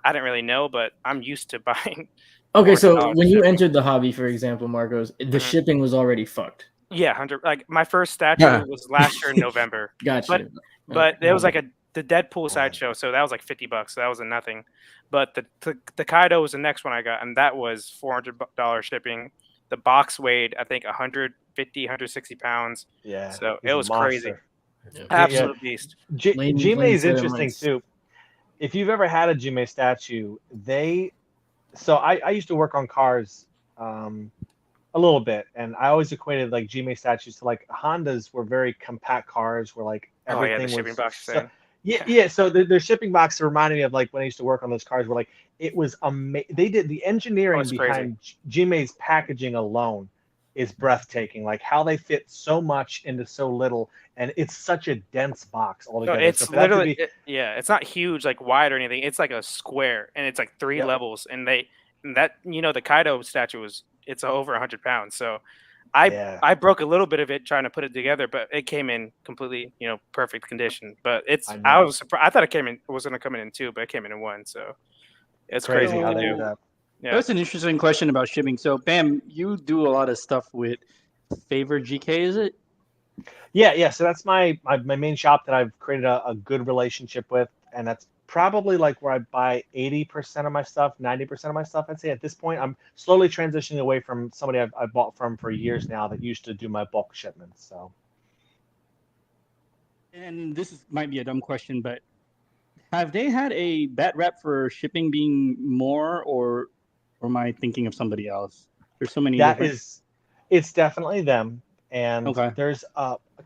I didn't really know, but I'm used to buying. Okay, so when you entered the hobby, for example, Marcos, the shipping was already fucked. Yeah, 100. Like my first statue was last year in November. Gotcha. But it was like the Deadpool Sideshow, so that was like $50. So that was nothing. But the Kaido was the next one I got, and that was $400 shipping. The box weighed, I think, 150, 160 pounds. Yeah. So it was crazy. Yeah. Absolute beast. Jime is interesting too. If you've ever had a Jime statue, so I used to work on cars a little bit, and I always equated like Jime statues to like Hondas were very compact cars where like everything the was shipping box. So their shipping box reminded me of like when I used to work on those cars where like it was amazing. They did the engineering behind Jime's packaging alone is breathtaking. Like how they fit so much into so little, and it's such a dense box altogether. No, it's literally it's not huge like wide or anything. It's like a square, and it's like 3 levels. And the Kaido statue it's over 100 pounds. So I broke a little bit of it trying to put it together, but it came in completely perfect condition. But I was surprised. I thought it was going to come in 2, but it came in 1. So it's crazy how they do that. Yeah. That's an interesting question about shipping. So, Bam, you do a lot of stuff with Favor GK, is it? Yeah. So that's my main shop that I've created a good relationship with, and that's probably like where I buy 80% of my stuff, 90% of my stuff. I'd say at this point, I'm slowly transitioning away from somebody I've bought from for years now that used to do my bulk shipments. So, and might be a dumb question, but have they had a bad rep for shipping being more, or am I thinking of somebody else? There's so many. It's definitely them. And there's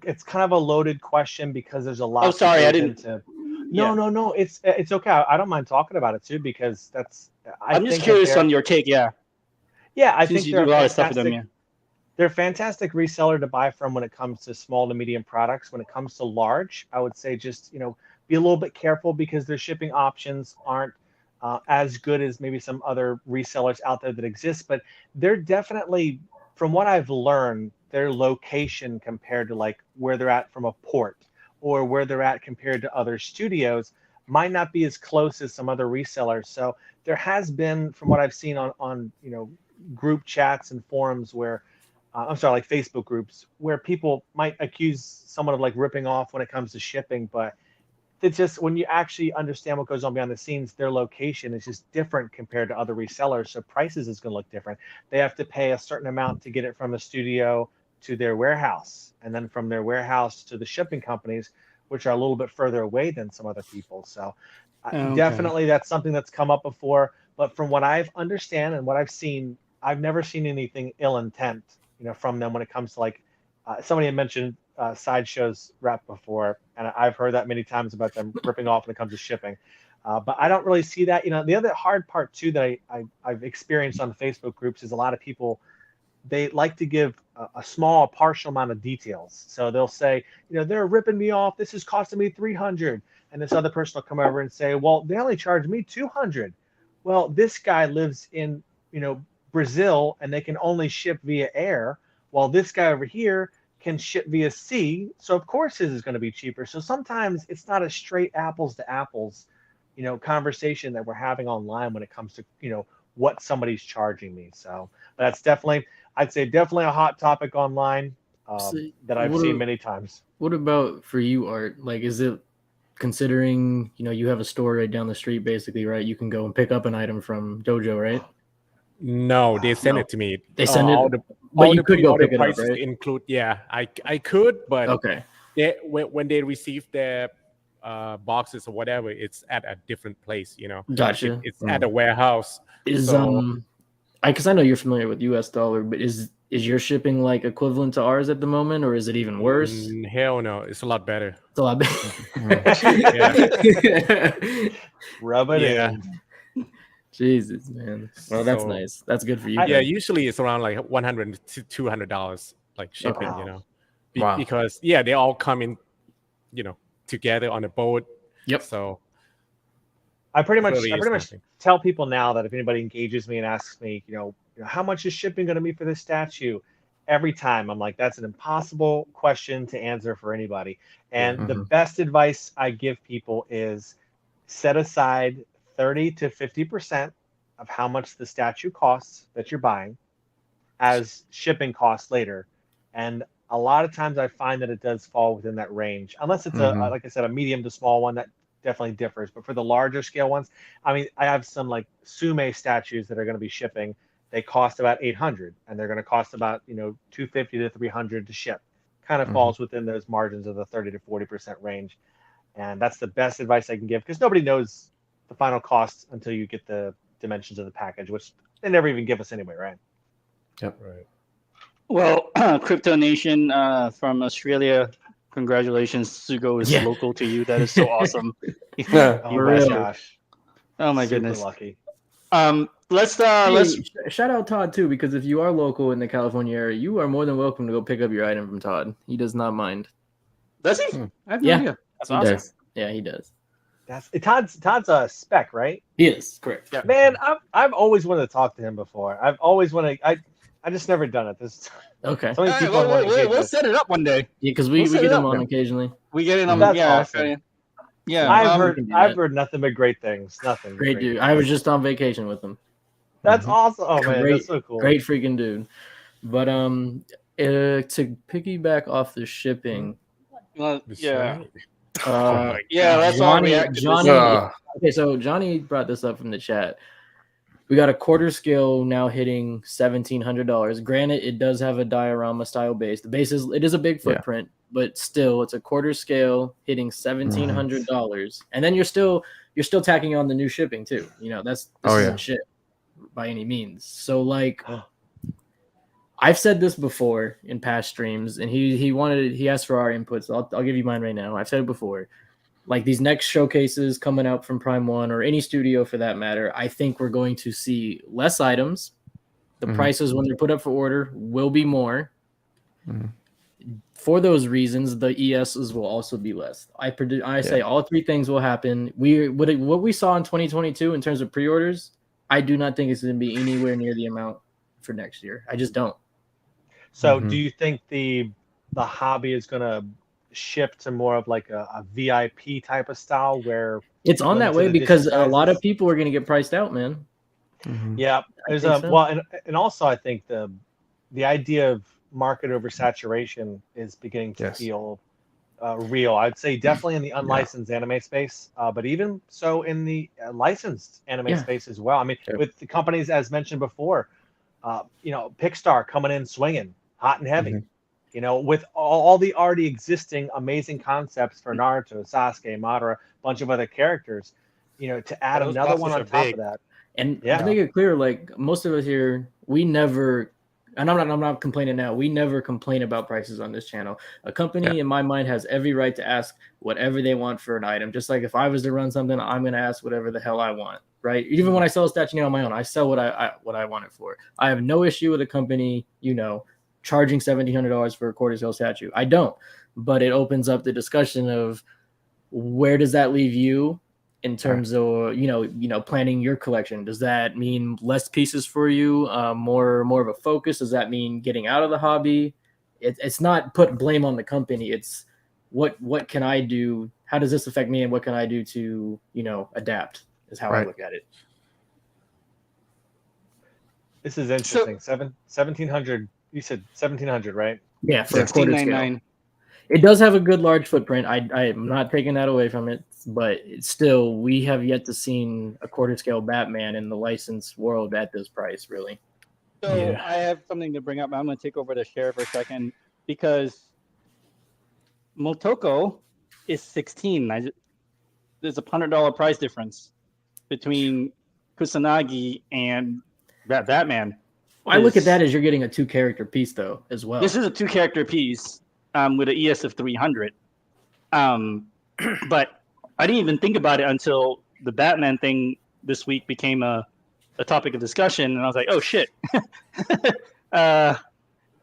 it's kind of a loaded question because there's a lot. Oh, sorry, I didn't. No. It's okay. I don't mind talking about it too because I'm just curious on your take. Yeah. Yeah, I think you do a lot of stuff with them. Yeah. They're a fantastic reseller to buy from when it comes to small to medium products. When it comes to large, I would say just be a little bit careful because their shipping options aren't as good as maybe some other resellers out there that exist. But they're definitely, from what I've learned, their location compared to like where they're at from a port or where they're at compared to other studios might not be as close as some other resellers. So there has been, from what I've seen on group chats and forums, where I'm sorry, like Facebook groups where people might accuse someone of like ripping off when it comes to shipping, but it's just when you actually understand what goes on behind the scenes, their location is just different compared to other resellers. So prices is going to look different. They have to pay a certain amount to get it from the studio to their warehouse, and then from their warehouse to the shipping companies, which are a little bit further away than some other people. So definitely that's something that's come up before. But from what I've understand and what I've seen, I've never seen anything ill intent, from them when it comes to like somebody had mentioned Sideshow's rep before, and I've heard that many times about them ripping off when it comes to shipping. But I don't really see that. The other hard part too that I've experienced on the Facebook groups is a lot of people, they like to give a small partial amount of details. So they'll say, they're ripping me off. This is costing me $300. And this other person will come over and say, well, they only charge me $200. Well, this guy lives in, Brazil, and they can only ship via air, while this guy over here can ship via sea. So of course his is going to be cheaper. So sometimes it's not a straight apples to apples, conversation that we're having online when it comes to, what somebody's charging me. So that's definitely, I'd say definitely a hot topic online that I've seen many times. What about for you, Art? Like, is it considering, you have a store right down the street, basically, right? You can go and pick up an item from Dojo, right? No, they send it to me. They send it. But you could go pick it up, right? Include, yeah, I could, but okay. When they receive their boxes or whatever, it's at a different place, Gotcha. It's at a warehouse. Because I know you're familiar with US dollar, but is your shipping like equivalent to ours at the moment, or is it even worse? Hell no, it's a lot better. It's a lot better. Rub it in. Jesus, man. Well, that's nice. That's good for you. Yeah, usually it's around like $100 to $200, like shipping, because they all come in, together on a boat. Yep. So I pretty much tell people now that if anybody engages me and asks me, how much is shipping going to be for this statue? Every time I'm like, that's an impossible question to answer for anybody. And the best advice I give people is set aside 30 to 50% of how much the statue costs that you're buying as shipping costs later. And a lot of times I find that it does fall within that range, unless it's like I said, a medium to small one that definitely differs. But for the larger scale ones, I have some like Sume statues that are going to be shipping. They cost about $800, and they're going to cost about $250 to $300 to ship. Kind of falls within those margins of the 30 to 40% range, and that's the best advice I can give, because nobody knows the final cost until you get the dimensions of the package, which they never even give us anyway, right? Yep. Right. Well, Crypto Nation from Australia, congratulations. Sugo is local to you. That is so awesome. Oh my gosh. Oh my Super goodness. Lucky. Let's shout out Todd too, because if you are local in the California area, you are more than welcome to go pick up your item from Todd. He does not mind. Does he? I have no idea. That's awesome. Does. Yeah, he does. Todd's a spec, right? He is, correct. Yeah. Man, I've always wanted to talk to him before. I've always wanted. I just never done it. Okay. So many people we'll set it up one day. Yeah, because we get him on occasionally. We get him on. That's yeah, awesome. Yeah, I've heard nothing but great things. Nothing. Great dude. I was just on vacation with him. That's awesome. Oh man, that's so cool. Great freaking dude. But to piggyback off the shipping. That's Johnny. Okay, so Johnny brought this up from the chat. We got a quarter scale now hitting $1,700. Granted, it does have a diorama style base. The base is a big footprint, but still, it's a quarter scale hitting $1,700. And then you're still tacking on the new shipping too. This isn't shit by any means. So like, I've said this before in past streams, and he asked for our input. So I'll give you mine right now. I've said it before. Like these next showcases coming out from Prime One or any studio for that matter, I think we're going to see less items. The prices when they're put up for order will be more. For those reasons, the ESs will also be less. I say all three things will happen. What we saw in 2022 in terms of pre-orders, I do not think it's going to be anywhere near the amount for next year. I just don't. So do you think the hobby is going to shift to more of like a VIP type of style where it's on that way because a lot of people are going to get priced out, man. Yeah, there's and also I think the idea of market oversaturation is beginning to feel real. I'd say definitely in the unlicensed anime space, but even so in the licensed anime space as well. I mean, with the companies, as mentioned before, Pixar coming in swinging, hot and heavy. With all the already existing amazing concepts for Naruto, Sasuke, Madara, a bunch of other characters, to add another one on top of that. And to make it clear, like most of us here, we never, and I'm not complaining now, we never complain about prices on this channel. A company in my mind has every right to ask whatever they want for an item. Just like if I was to run something, I'm going to ask whatever the hell I want, right? Even when I sell a statue on my own, I sell what I want it for. I have no issue with a company, charging $1,700 for a quarter scale statue. I don't, but it opens up the discussion of where does that leave you in terms of planning your collection? Does that mean less pieces for you, more of a focus? Does that mean getting out of the hobby? It's not put blame on the company. It's what can I do? How does this affect me, and what can I do to adapt? Is how I look at it. This is interesting. 1,700. You said 1,700, right? Yeah, for a quarter scale. It does have a good large footprint. I am not taking that away from it, but still, we have yet to see a quarter scale Batman in the licensed world at this price, really. So I have something to bring up. I'm going to take over the share for a second because Motoko is 16. There's a $100 price difference between Kusanagi and Batman. I look at that as you're getting a 2-character piece, though, as well. This is a 2-character piece with an ES of 300. But I didn't even think about it until the Batman thing this week became a topic of discussion, and I was like, oh, shit.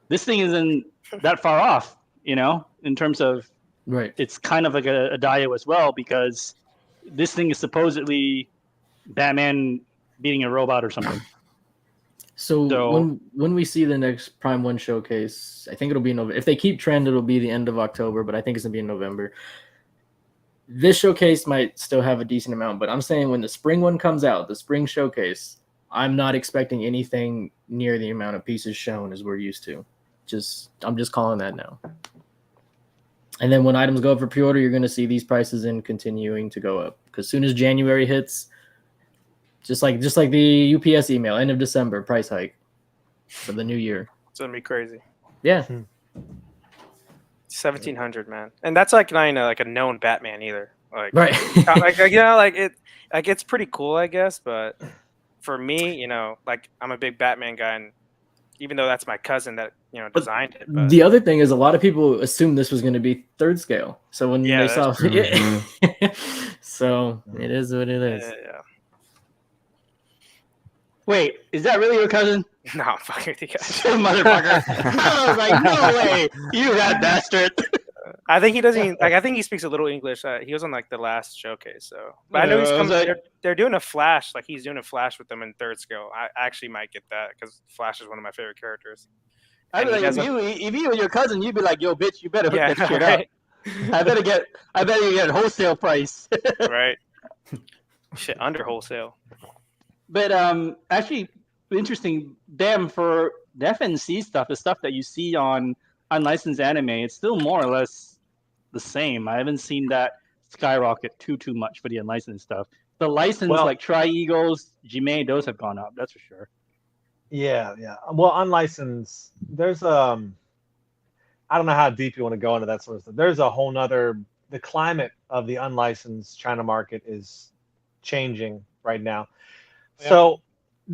This thing isn't that far off, in terms of it's kind of like a Dio as well, because this thing is supposedly Batman beating a robot or something. So when we see the next Prime 1 showcase, I think it'll be in November. If they keep trend, it'll be the end of October, but I think it's going to be in November. This showcase might still have a decent amount, but I'm saying when the spring one comes out, the spring showcase, I'm not expecting anything near the amount of pieces shown as we're used to. I'm just calling that now. And then when items go up for pre-order, you're going to see these prices continuing to go up. Because as soon as January hits, just like the UPS email, end of December, price hike for the new year. It's gonna be crazy. Yeah. 1,700, man, and that's like not like a known Batman either. Like, right? It's pretty cool, I guess. But for me, like I'm a big Batman guy, and even though that's my cousin that designed it. But the other thing is, a lot of people assumed this was going to be 3rd scale. So when they saw, so it is what it is. Yeah. Wait, is that really your cousin? No, I'm fucking with you guys. Motherfucker. I was like, no way. You rat bastard. I think he doesn't I think he speaks a little English. He was on like the last showcase, so. But I know he's coming. They're doing a Flash. Like he's doing a Flash with them in 3rd scale. I actually might get that because Flash is one of my favorite characters. I'd be like, if you and your cousin, you'd be like, yo, bitch, you better hook that shit up. I better get wholesale price. Right. Shit, under wholesale. But actually, interesting. Damn, for the FNC stuff, the stuff that you see on unlicensed anime, it's still more or less the same. I haven't seen that skyrocket too much for the unlicensed stuff. The licensed, like Tri-Eagles, Jime, those have gone up. That's for sure. Yeah. Well, unlicensed, there's I don't know how deep you want to go into that sort of stuff. There's a whole nother. The climate of the unlicensed China market is changing right now. Yeah. So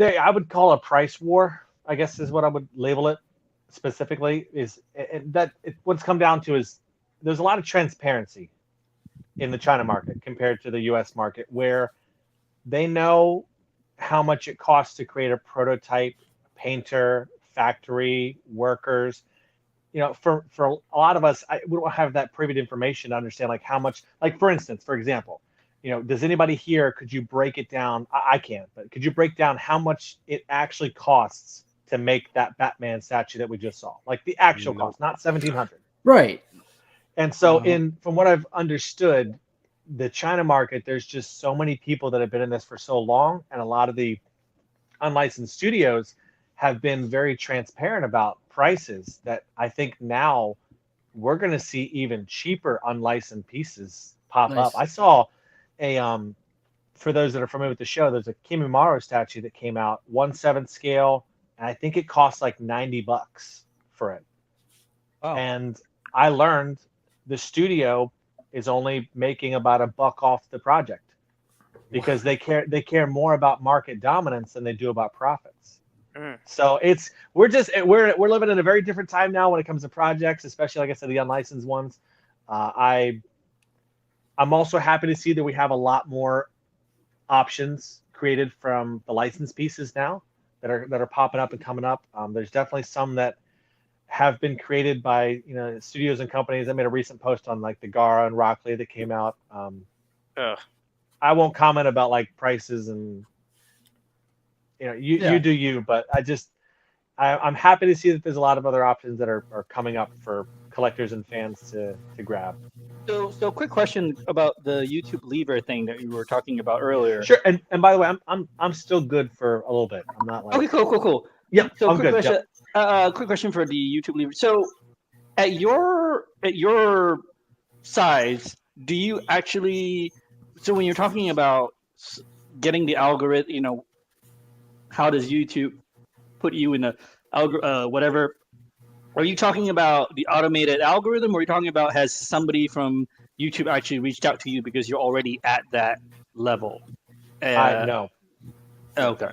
I would call a price war, I guess is what I would label it specifically, what's come down to is there's a lot of transparency in the China market compared to the US market, where they know how much it costs to create a prototype, painter, factory, workers. For a lot of us, we don't have that private information to understand like how much, like for instance, for example, does anybody here, could you break it down? I can't, but could you break down how much it actually costs to make that Batman statue that we just saw? Like the actual cost, not 1,700. Right. And so from what I've understood, the China market, there's just so many people that have been in this for so long, and a lot of the unlicensed studios have been very transparent about prices that I think now we're going to see even cheaper unlicensed pieces pop up. I saw a for those that are familiar with the show, there's a Kimimaro statue that came out 1/7 scale, and I think it costs like $90 for it. Oh. And I learned the studio is only making about $1 off the project because they care more about market dominance than they do about profits. So we're living in a very different time now when it comes to projects, especially like I said, the unlicensed ones. I'm also happy to see that we have a lot more options created from the licensed pieces now that are popping up and coming up. There's definitely some that have been created by studios and companies. I made a recent post on like the Gara and Rockley that came out. I won't comment about like prices and you do you, but I'm happy to see that there's a lot of other options that are coming up for collectors and fans to grab. So quick question about the YouTube lever thing that you were talking about earlier. Sure, and by the way, I'm still good for a little bit. I'm not like okay, cool. Yeah, so I'm quick good. Question, quick question for the YouTube lever. So at your size, do you actually? So when you're talking about getting the algorithm, how does YouTube put you in the whatever? Are you talking about the automated algorithm, or are you talking about has somebody from YouTube actually reached out to you because you're already at that level? No. Okay.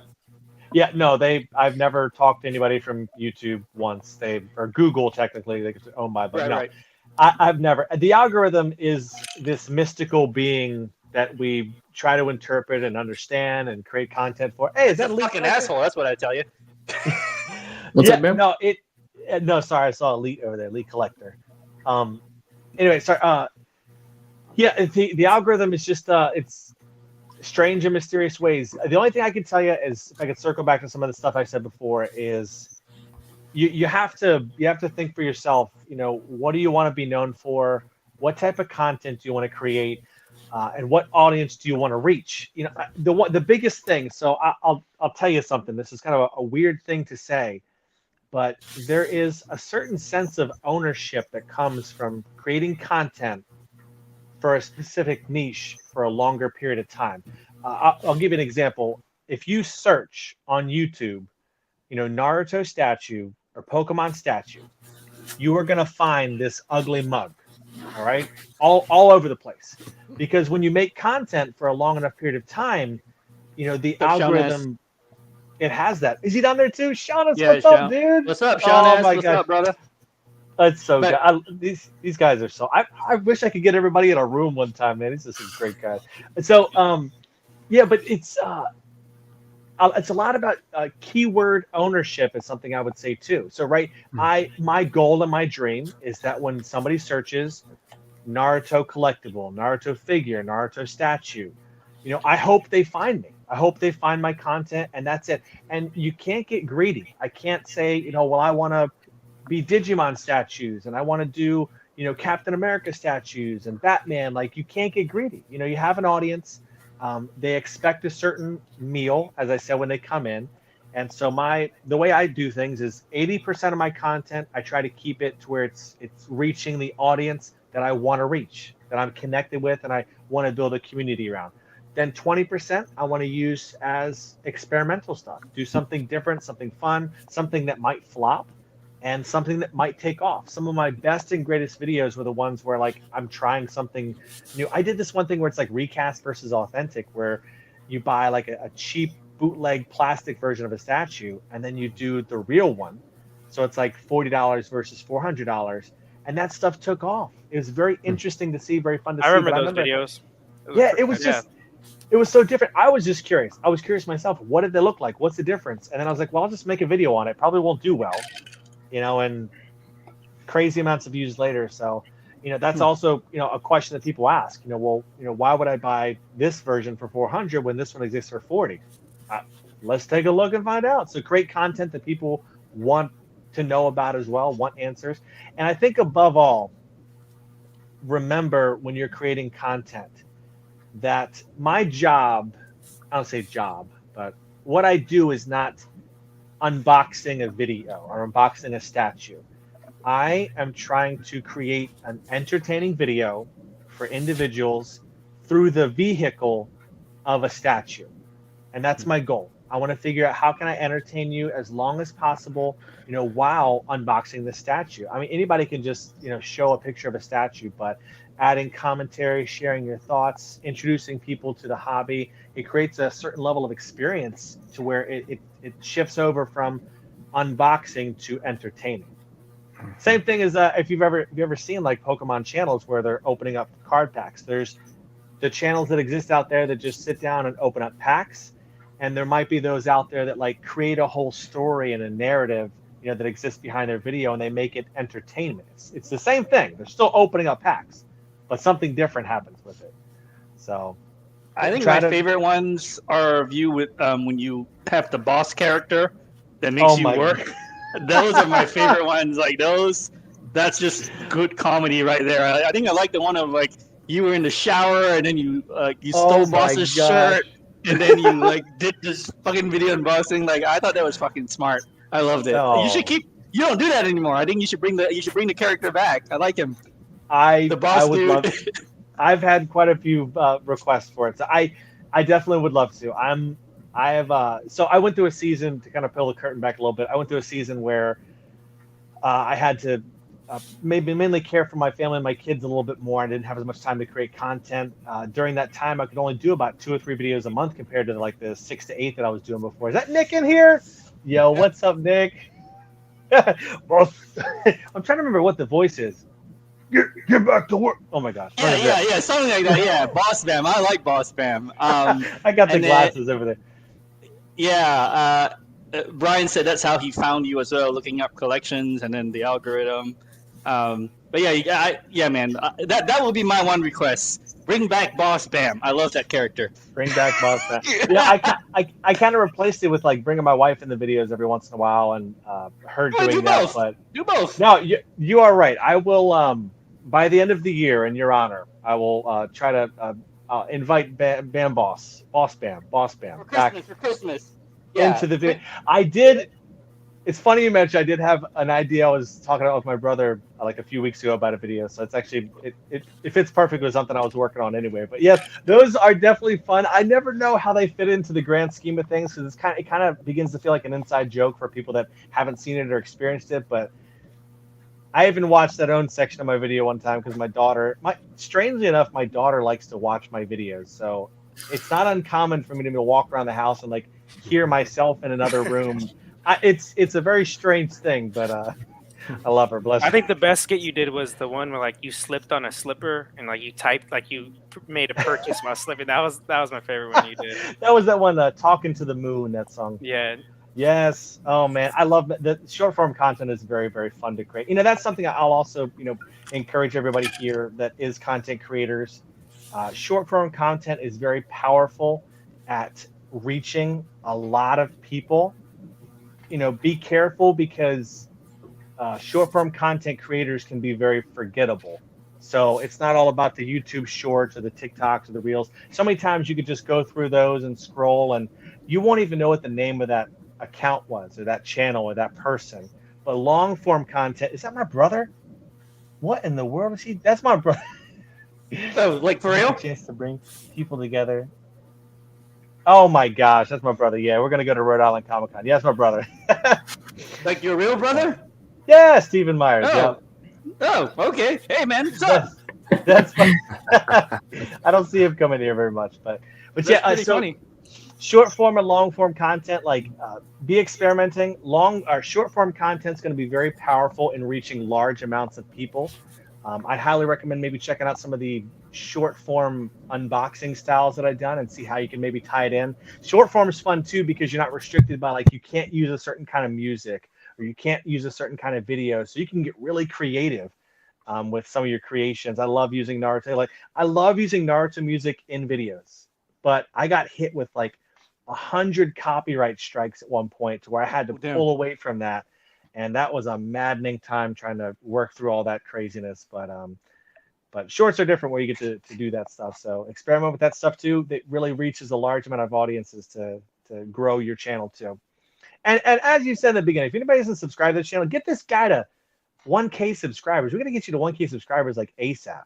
Yeah, no, I've never talked to anybody from YouTube once. Or Google technically, they get owned by, but right. I've never. The algorithm is this mystical being that we try to interpret and understand and create content for. Hey, is that a fucking asshole? That's what I tell you. What's up, man? No, sorry, I saw Elite over there, Elite Collector. Anyway, sorry. The algorithm is just it's strange and mysterious ways. The only thing I can tell you is, if I could circle back to some of the stuff I said before, is you have to think for yourself. What do you want to be known for? What type of content do you want to create? And what audience do you want to reach? The biggest thing. So I'll tell you something. This is kind of a weird thing to say, but there is a certain sense of ownership that comes from creating content for a specific niche for a longer period of time. I'll give you an example. If you search on YouTube, Naruto statue or Pokemon statue, you are going to find this ugly mug. All right, all over the place, because when you make content for a long enough period of time, the algorithm, it has that. Is he down there too? Shaunus, what's up, dude? What's up, Shaunus? What's up, brother? That's so good. These guys are so. I wish I could get everybody in a room one time, man. These are some great guys. And so, but it's a lot about keyword ownership is something I would say too. So, right, my goal and my dream is that when somebody searches Naruto collectible, Naruto figure, Naruto statue, I hope they find me. I hope they find my content, and that's it. And you can't get greedy. I can't say, I want to be Digimon statues and I want to do, Captain America statues and Batman. Like, you can't get greedy. You have an audience. They expect a certain meal, as I said, when they come in. And so the way I do things is 80% of my content, I try to keep it to where it's reaching the audience that I want to reach, that I'm connected with, and I want to build a community around. Then 20% I want to use as experimental stuff. Do something different, something fun, something that might flop, and something that might take off. Some of my best and greatest videos were the ones where like I'm trying something new. I did this one thing where it's like recast versus authentic, where you buy like a cheap bootleg plastic version of a statue, and then you do the real one. So it's like $40 versus $400. And that stuff took off. It was very interesting to see, very fun to see. I remember those videos. It was so different. I was just curious. I was curious myself. What did they look like? What's the difference? And then I was like, well, I'll just make a video on it. Probably won't do well, and crazy amounts of views later. So, that's also, a question that people ask, why would I buy this version for $400 when this one exists for $40? Let's take a look and find out. So create content that people want to know about as well, want answers. And I think above all, remember when you're creating content that my job, I don't say job, but what I do is not unboxing a video or unboxing a statue. I am trying to create an entertaining video for individuals through the vehicle of a statue. And that's my goal. I want to figure out how can I entertain you as long as possible, while unboxing the statue. I mean, anybody can just, show a picture of a statue, but adding commentary, sharing your thoughts, introducing people to the hobby, it creates a certain level of experience to where it shifts over from unboxing to entertaining. Same thing as if you've ever seen like Pokemon channels where they're opening up card packs. There's the channels that exist out there that just sit down and open up packs, and there might be those out there that like create a whole story and a narrative, that exists behind their video, and they make it entertainment. It's the same thing. They're still opening up packs, but something different happens with it. So I think my favorite ones are of you with when you have the boss character that makes you work. Those are my favorite ones. Like those, that's just good comedy right there. I think I like the one of like you were in the shower and then you stole boss's shirt and then you like did this fucking video unboxing. Like I thought that was fucking smart. I loved it. You should keep. You don't do that anymore. I think you should bring the character back. I like him. The boss I would dude. love. I've had quite a few requests for it. So I definitely would love to. So I went through a season, to kind of pull the curtain back a little bit. I went through a season where I had to mainly care for my family and my kids a little bit more. I didn't have as much time to create content. During that time, I could only do about 2 or 3 videos a month compared to like the 6 to 8 that I was doing before. Is that Nick in here? Yo, what's up, Nick? Bro, I'm trying to remember what the voice is. Get back to work. Oh my gosh. Yeah, something like that. Yeah, Boss Bam. I like Boss Bam. I got the glasses over there. Yeah, Brian said that's how he found you as well, looking up collections and then the algorithm. But yeah, man, that will be my one request. Bring back Boss Bam. I love that character. Bring back Boss Bam. Yeah, I kind of replaced it with like bringing my wife in the videos every once in a while and her doing that. Both. But do both. No, you are right. I will by the end of the year, in your honor, I will try to invite Bam back for Christmas. Into the video. I did. It's funny you mentioned. I did have an idea. I was talking about with my brother like a few weeks ago about a video. So it's actually it fits perfect with something I was working on anyway. But yes, those are definitely fun. I never know how they fit into the grand scheme of things because it kind of begins to feel like an inside joke for people that haven't seen it or experienced it. But I even watched that own section of my video one time because strangely enough, my daughter likes to watch my videos. So it's not uncommon for me to walk around the house and like hear myself in another room. It's a very strange thing, but I love her. Bless her. I think the best skit you did was the one where like you slipped on a slipper and like you typed like you made a purchase while slipping. That was my favorite one you did. that one, Talking to the Moon. That song. Yeah. Yes. Oh man, I love the short form content is very, very fun to create. That's something I'll also encourage everybody here that is content creators. Short form content is very powerful at reaching a lot of people. Be careful because short form content creators can be very forgettable. So it's not all about the YouTube shorts or the TikToks or the Reels. So many times you could just go through those and scroll and you won't even know what the name of that account was or that channel or that person. But long form content, is that my brother? What in the world is he? That's my brother. Oh, like for real? A chance to bring people together. Oh my gosh, that's my brother. Yeah, we're gonna go to Rhode Island Comic Con. Yeah, that's my brother. Like your real brother? Yeah, Stephen Myers. Oh. Yeah. Oh, okay. Hey man, what's up? That's fun. I don't see him coming here very much, but yeah, so funny. Short form and long form content, like be experimenting. Short form content is going to be very powerful in reaching large amounts of people. I highly recommend maybe checking out some of the short form unboxing styles that I've done and see how you can maybe tie it in. Short form is fun too because you're not restricted by like you can't use a certain kind of music or you can't use a certain kind of video, so you can get really creative with some of your creations. I love using Naruto. I love using Naruto music in videos, but I got hit with like 100 copyright strikes at one point to where I had to pull away from that. And that was a maddening time trying to work through all that craziness. But shorts are different where you get to do that stuff. So experiment with that stuff too. That really reaches a large amount of audiences to grow your channel too. And as you said in the beginning, if anybody hasn't subscribed to the channel, get this guy to 1K subscribers. We're gonna get you to 1K subscribers like ASAP.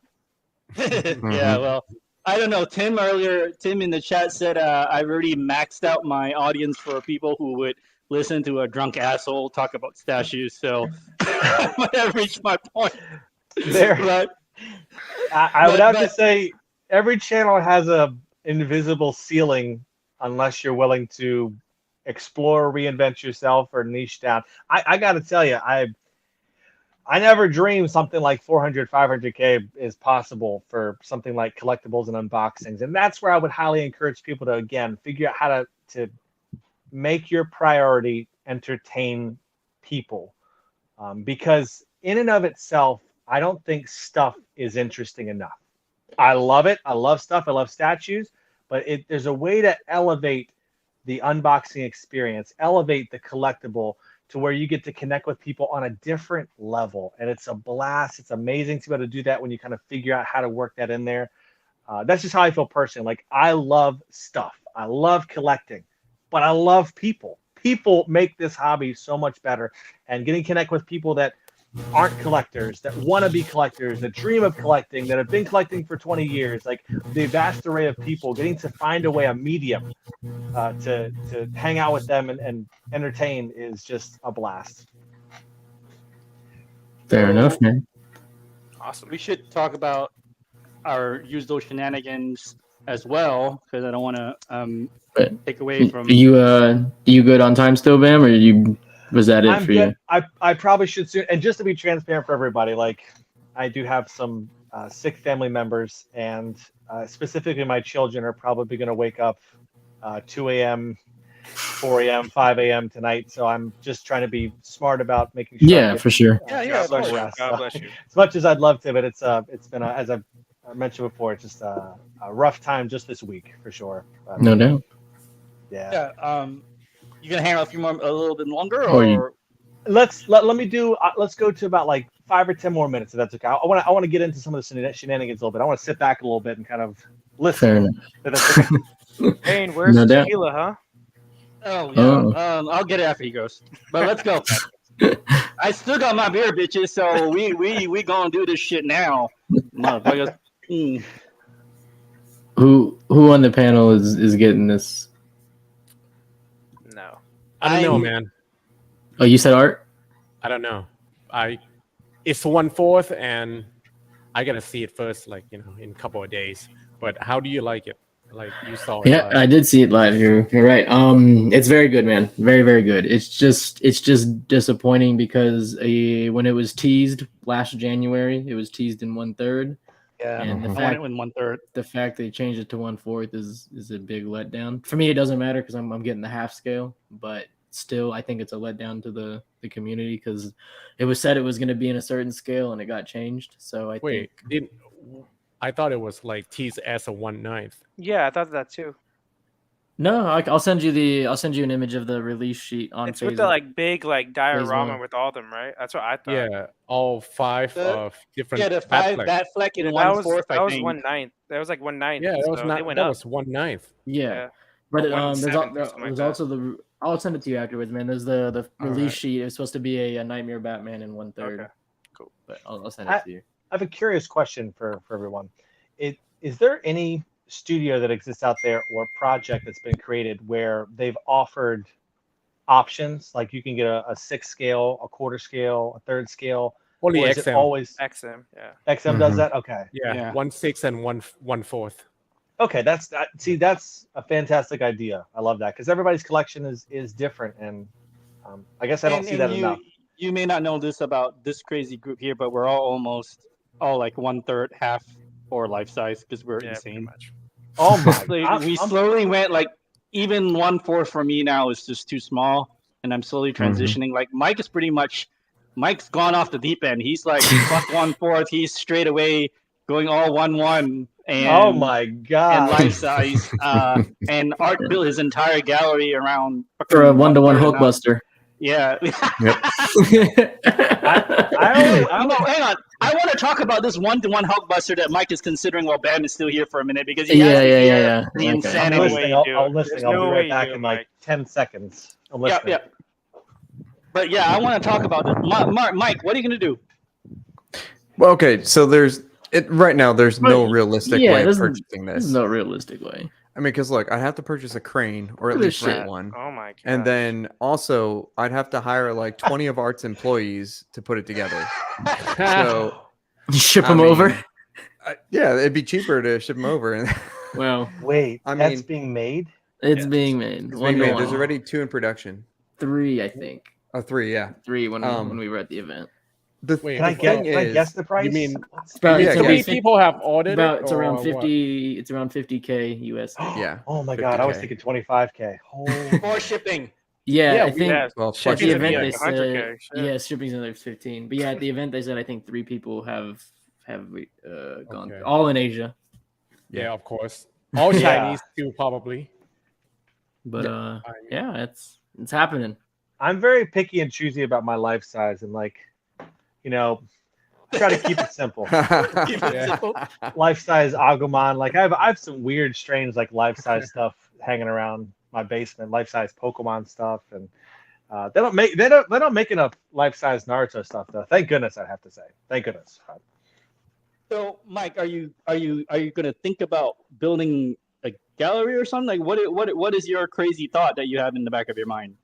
Yeah, well, I don't know. Tim in the chat said I've already maxed out my audience for people who would listen to a drunk asshole talk about statues. So I might have reached my point there. But I would have to say every channel has a invisible ceiling unless you're willing to explore, reinvent yourself, or niche down. I got to tell you, I never dreamed something like 400, 500K is possible for something like collectibles and unboxings. And that's where I would highly encourage people to, again, figure out how to make your priority entertain people. Because in and of itself, I don't think stuff is interesting enough. I love it. I love stuff. I love statues. But there's a way to elevate the unboxing experience, elevate the collectible to where you get to connect with people on a different level. And it's a blast. It's amazing to be able to do that when you kind of figure out how to work that in there. That's just how I feel personally. Like, I love stuff. I love collecting, but I love people. People make this hobby so much better. And getting connect with people that aren't collectors, that want to be collectors, that dream of collecting, that have been collecting for 20 years, like the vast array of people, getting to find a way, a medium to hang out with them and entertain is just a blast. Fair enough, man. Awesome. We should talk about our use those shenanigans as well, because I don't want to take away from you good on time still, Bam, or was that it for you? I probably should soon. And just to be transparent for everybody, like, I do have some sick family members, and specifically my children are probably going to wake up 2 a.m., 4 a.m., 5 a.m. tonight. So I'm just trying to be smart about making sure. Yeah, for sure. God bless you. As much as I'd love to, but it's been as I've mentioned before, it's just a rough time just this week for sure. No doubt. Yeah. You gonna hang out a little bit longer, or let's go to about like 5 or 10 more minutes if that's okay. I want to get into some of the shenanigans a little bit. I want to sit back a little bit and kind of listen. Fair enough. Hey, where's the tequila, huh? Oh yeah, I'll get it after he goes. But let's go. I still got my beer, bitches. So we gonna do this shit now, motherfuckers. Who on the panel is getting this? No, I don't know, man. Oh, you said Art? I don't know. It's 1/4, and I gotta see it first, like, in a couple of days. But how do you like it? Like, you saw it. Yeah, I did see it live here. You're right. It's very good, man. Very, very good. It's just disappointing because when it was teased last January, it was teased in 1/3. Yeah, and the fact they changed it to 1/4 is a big letdown. For me, it doesn't matter because I'm getting the half scale, but still, I think it's a letdown to the community because it was said it was going to be in a certain scale and it got changed. So I thought it was like teased as a 1/9. Yeah, I thought that too. No, I'll send you an image of the release sheet on. It's with the big diorama with all of them, right? That's what I thought. Yeah, all 5 of different. Yeah, the 5 Batfleck in 1/4. That was 1/9. That was like 1/9. Yeah, that was not. That was 1/9. Yeah. But there's also I'll send it to you afterwards, man. There's the release sheet. It's supposed to be a Nightmare Batman in 1/3. Okay, cool. But I'll send it to you. I have a curious question for everyone. Is there any studio that exists out there or project that's been created where they've offered options, like you can get a 6 scale, a 1/4 scale, a 1/3 scale? Only XM. Is it always XM, yeah. XM does that? Okay. Yeah. 1/6 and 1/4. Okay, that's a fantastic idea. I love that because everybody's collection is different, and I guess I don't see that enough. You may not know this about this crazy group here, but we're all like 1/3, half, or life size because we're insane. Much. Oh my! We slowly went like even 1/4 for me now is just too small, and I'm slowly transitioning. Like Mike is Mike's gone off the deep end. He's like fuck 1/4. He's straight away going all 1/1. And, oh my god! And life size. And Art built his entire gallery around for a 1-to-1 Hulkbuster. Yeah. Hang on. I want to talk about this 1-to-1 Hulkbuster that Mike is considering while Bam is still here for a minute because he has the insanity. I'll listen. I'll be right back in like 10 seconds. I'm listening. Yeah. But yeah, I want to talk about this. Mike, what are you gonna do? Well, okay, so right now. There's no realistic way of purchasing this. There's no realistic way. I mean, because look, I have to purchase a crane or at least rent one. Oh my god! And then also, I'd have to hire like 20 of Art's employees to put it together. So you ship them over. Yeah, it'd be cheaper to ship them over. Well, wait, that's being made. It's being made. There's already 2 in production. 3, I think. Oh, 3, yeah. 3 when we were at the event. Can I guess the price? You mean how many people have ordered it? It's around 50. It's around 50K USD. Yeah. Oh my god, I was thinking 25K. For shipping. Yeah, I think well, at the event they 100K, said shipping's another 15. But yeah, at the event they said I think 3 people have gone all in Asia. Yeah, of course. All Chinese too, probably. But yeah, it's happening. I'm very picky and choosy about my life size, and like, try to keep it simple. Life size Agumon. Like I have some weird, strange like life size stuff hanging around my basement. Life size Pokemon stuff, and they don't make enough life size Naruto stuff though. Thank goodness, I have to say. Thank goodness. So, Mike, are you gonna think about building a gallery or something? Like, what is your crazy thought that you have in the back of your mind?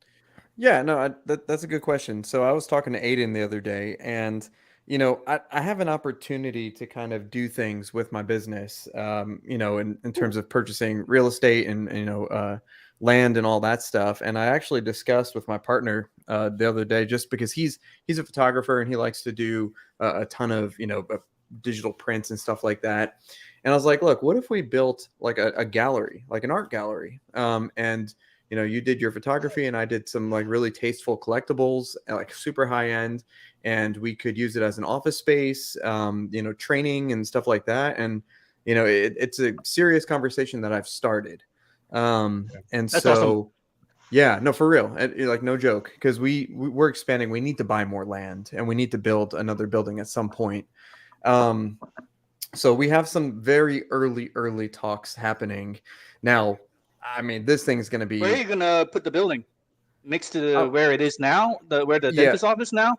Yeah, no, that's a good question. So I was talking to Aiden the other day, and I have an opportunity to kind of do things with my business, in terms of purchasing real estate and land and all that stuff. And I actually discussed with my partner the other day, just because he's a photographer and he likes to do a ton of digital prints and stuff like that. And I was like, look, what if we built like a gallery, like an art gallery, and you did your photography and I did some like really tasteful collectibles, like super high end, and we could use it as an office space, training and stuff like that. And, it's a serious conversation that I've started. And That's so, awesome. Yeah, no, for real. Like no joke, because we're expanding. We need to buy more land and we need to build another building at some point. So we have some very early talks happening now. I mean, this thing's going to be... Where are you going to put the building? Next to where it is now? Where the dentist office now?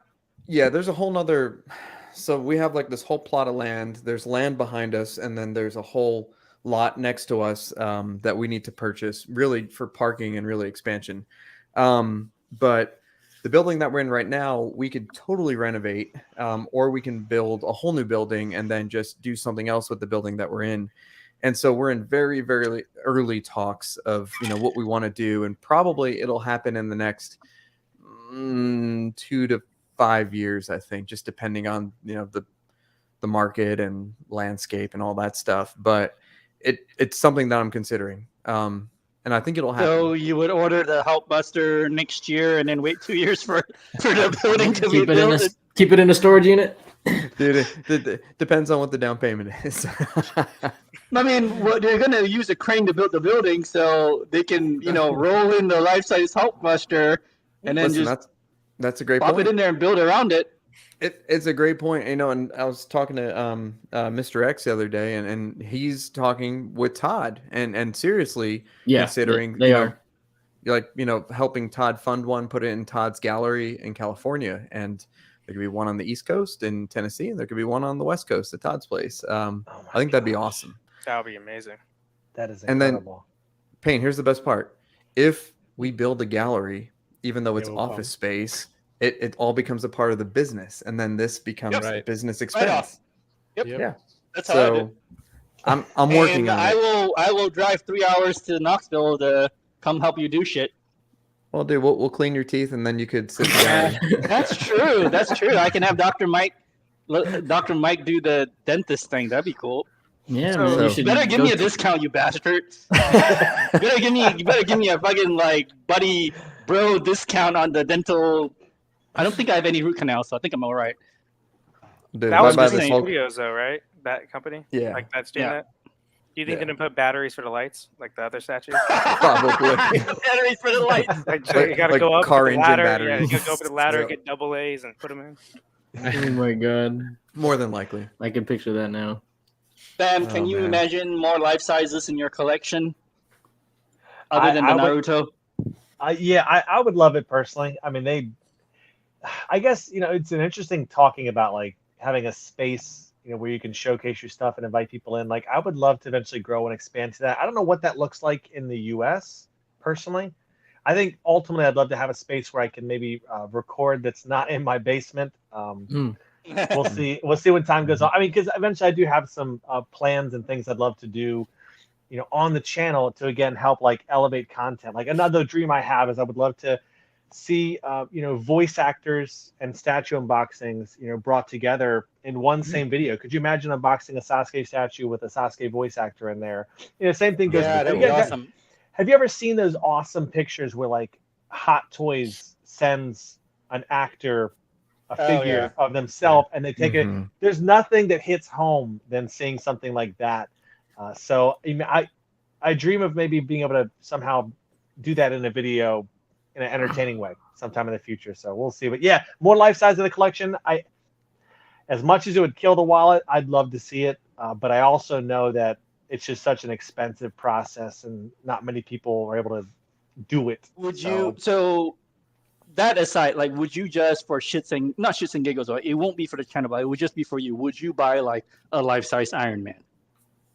Yeah, there's a whole nother... So we have like this whole plot of land. There's land behind us, and then there's a whole lot next to us that we need to purchase, really for parking and really expansion. But the building that we're in right now, we could totally renovate, or we can build a whole new building and then just do something else with the building that we're in. And so we're in very, very early talks of, what we want to do. And probably it'll happen in the next 2 to 5 years, I think, just depending on, the market and landscape and all that stuff. But it's something that I'm considering. And I think it'll happen. So you would order the Hulkbuster next year and then wait 2 years for the building to be built? Keep it in a storage unit? Dude, it depends on what the down payment is. I mean, they're going to use a crane to build the building, so they can, roll in the life-size Hulkbuster and then that's a great pop point. it in there and build around it. It's a great point, and I was talking to Mr. X the other day, and he's talking with Todd, and seriously considering they are helping Todd fund one, put it in Todd's gallery in California, and there could be one on the East Coast in Tennessee, and there could be one on the West Coast at Todd's place. I think that'd be awesome. That would be amazing. That is And incredible. then, Payne, here's the best part: if we build a gallery, even though it's office space, it all becomes a part of the business, and then this becomes a business expense. Yep. Yeah. That's how I do. I'm working on it. I will drive 3 hours to Knoxville to come help you do shit. Well, dude, we'll clean your teeth, and then you could sit down. That's true. That's true. I can have Dr. Mike do the dentist thing. That'd be cool. Yeah, so, you better give me a discount, you bastard. You better give me a fucking like buddy bro discount on the dental. I don't think I have any root canals, so I think I'm all right. Dude, that was Disney Studios, though, right? That company? Yeah. Like that's doing that? Do you think they're going to put batteries for the lights, like the other statues? Probably. Batteries for the lights. You got to go up car the engine ladder. batteries. Yeah, you got to go up the ladder, get double A's, and put them in. Oh my god. More than likely. I can picture that now. Bam, can you imagine more life sizes in your collection? Other than the Naruto? I would love it personally. I mean, I guess, it's an interesting talking about like having a space, where you can showcase your stuff and invite people in. Like, I would love to eventually grow and expand to that. I don't know what that looks like in the US personally. I think ultimately I'd love to have a space where I can maybe record that's not in my basement. We'll see. We'll see when time goes on. I mean, because eventually I do have some plans and things I'd love to do, on the channel to again help like elevate content. Like another dream I have is I would love to see voice actors and statue unboxings brought together in one same video. Could you imagine unboxing a Sasuke statue with a Sasuke voice actor in there? Same thing goes. Yeah, that'd be awesome. Have you ever seen those awesome pictures where like Hot Toys sends an actor a figure of themselves and they take it? There's nothing that hits home than seeing something like that. So I dream of maybe being able to somehow do that in a video in an entertaining way sometime in the future. So we'll see. But yeah, more life size of the collection. As much as it would kill the wallet, I'd love to see it. But I also know that it's just such an expensive process and not many people are able to do it. So that aside, like, would you just for not shits and giggles, it won't be for the channel, but it would just be for you. Would you buy like a life-size Iron Man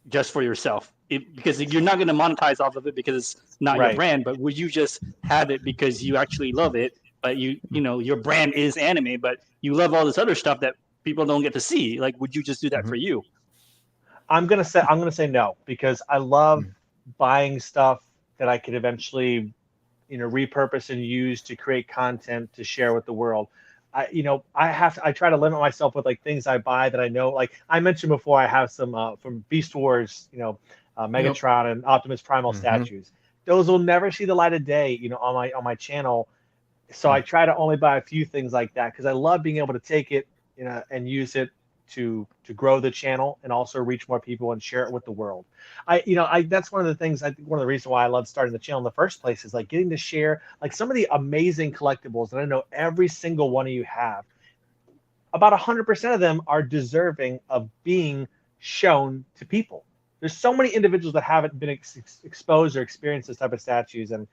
just for yourself? Because you're not going to monetize off of it because it's not your brand, but would you just have it because you actually love it, but your brand is anime, but you love all this other stuff that people don't get to see? Like, would you just do that for you? I'm gonna say no, because I love buying stuff that I could eventually, repurpose and use to create content to share with the world. I try to limit myself with like things I buy that I know. Like I mentioned before, I have some from Beast Wars, Megatron and Optimus Primal statues. Those will never see the light of day, on my channel. So I try to only buy a few things like that because I love being able to take it, and use it to grow the channel and also reach more people and share it with the world. That's one of the things, I think one of the reasons why I love starting the channel in the first place is like getting to share like some of the amazing collectibles that I know every single one of you have. About 100% of them are deserving of being shown to people. There's so many individuals that haven't been exposed or experienced this type of statues, and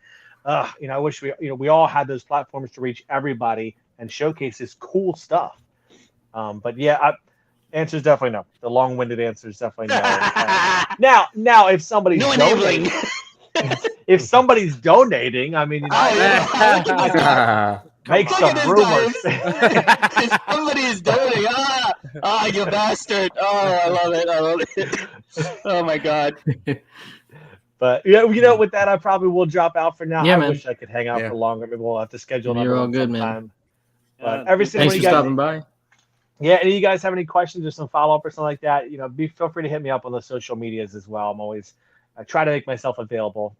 I wish we all had those platforms to reach everybody and showcase this cool stuff. But yeah, answer is definitely no. The long-winded answer is definitely no. Now, if somebody's donating, if somebody's donating, I mean, make some rumors. If somebody's donating, you bastard! Oh, I love it. Oh my god. But with that, I probably will drop out for now. I wish I could hang out for longer. Maybe we'll have to schedule another one sometime. But every single thanks for stopping by. Yeah, and you guys have any questions or some follow-up or something like that, feel free to hit me up on the social medias as well. I try to make myself available.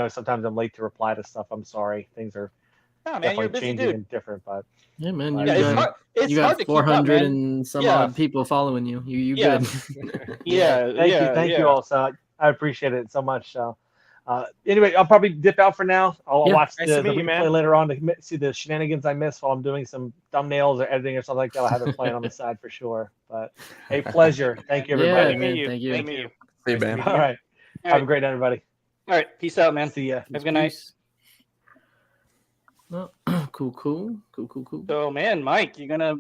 Sometimes I'm late to reply to stuff. I'm sorry. Things are definitely changing and different, but yeah, man, you got 400 and some odd people following you. You good? Thank you all. So I appreciate it so much. So anyway, I'll probably dip out for now. I'll watch the replay later on to see the shenanigans I missed while I'm doing some thumbnails or editing or something like that. I'll have it playing on the side for sure. But hey, pleasure. Thank you, everybody. Thank you. See you, man. All right. Have a great night, everybody. All right. Peace out, man. See ya. Have a good night. Well, cool. So, man, Mike, you're gonna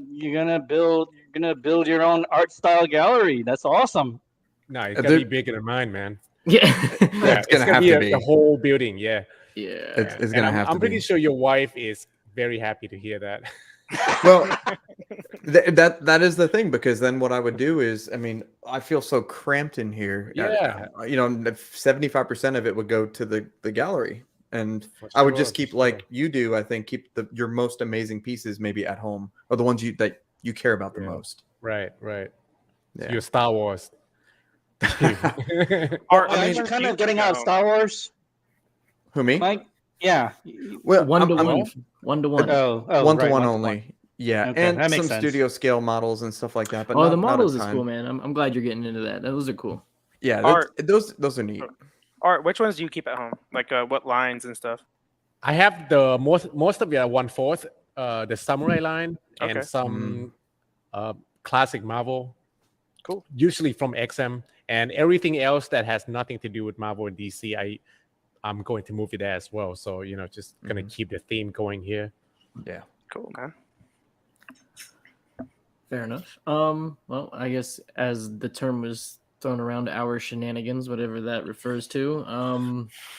build your own art style gallery. That's awesome. No, it's gonna be bigger than mine, man. Yeah, it's gonna have to be the whole building. Yeah. It's gonna have to be. I'm pretty sure your wife is very happy to hear that. Well, that is the thing, because then what I would do is, I mean, I feel so cramped in here. Yeah. 75% of it would go to the gallery, and I would just keep like you do. I think keep your most amazing pieces maybe at home, or the ones that you care about the most. Right. Yeah. Your Star Wars. Are you kind of getting out of Star Wars? Who, me? Mike? Yeah. Well, one to one. Oh, one to right, one only. Yeah, okay, and some studio scale models and stuff like that. But the models is cool, man. I'm glad you're getting into that. Those are cool. Yeah, those are neat. Art, which ones do you keep at home? Like what lines and stuff? I have the most of it 1/4, the Samurai line, and some classic Marvel. Cool. Usually from XM, and everything else that has nothing to do with Marvel and DC, I'm going to move it there as well. So just gonna keep the theme going here. Yeah. Cool, man. Fair enough. Well, I guess as the term was thrown around, our shenanigans, whatever that refers to.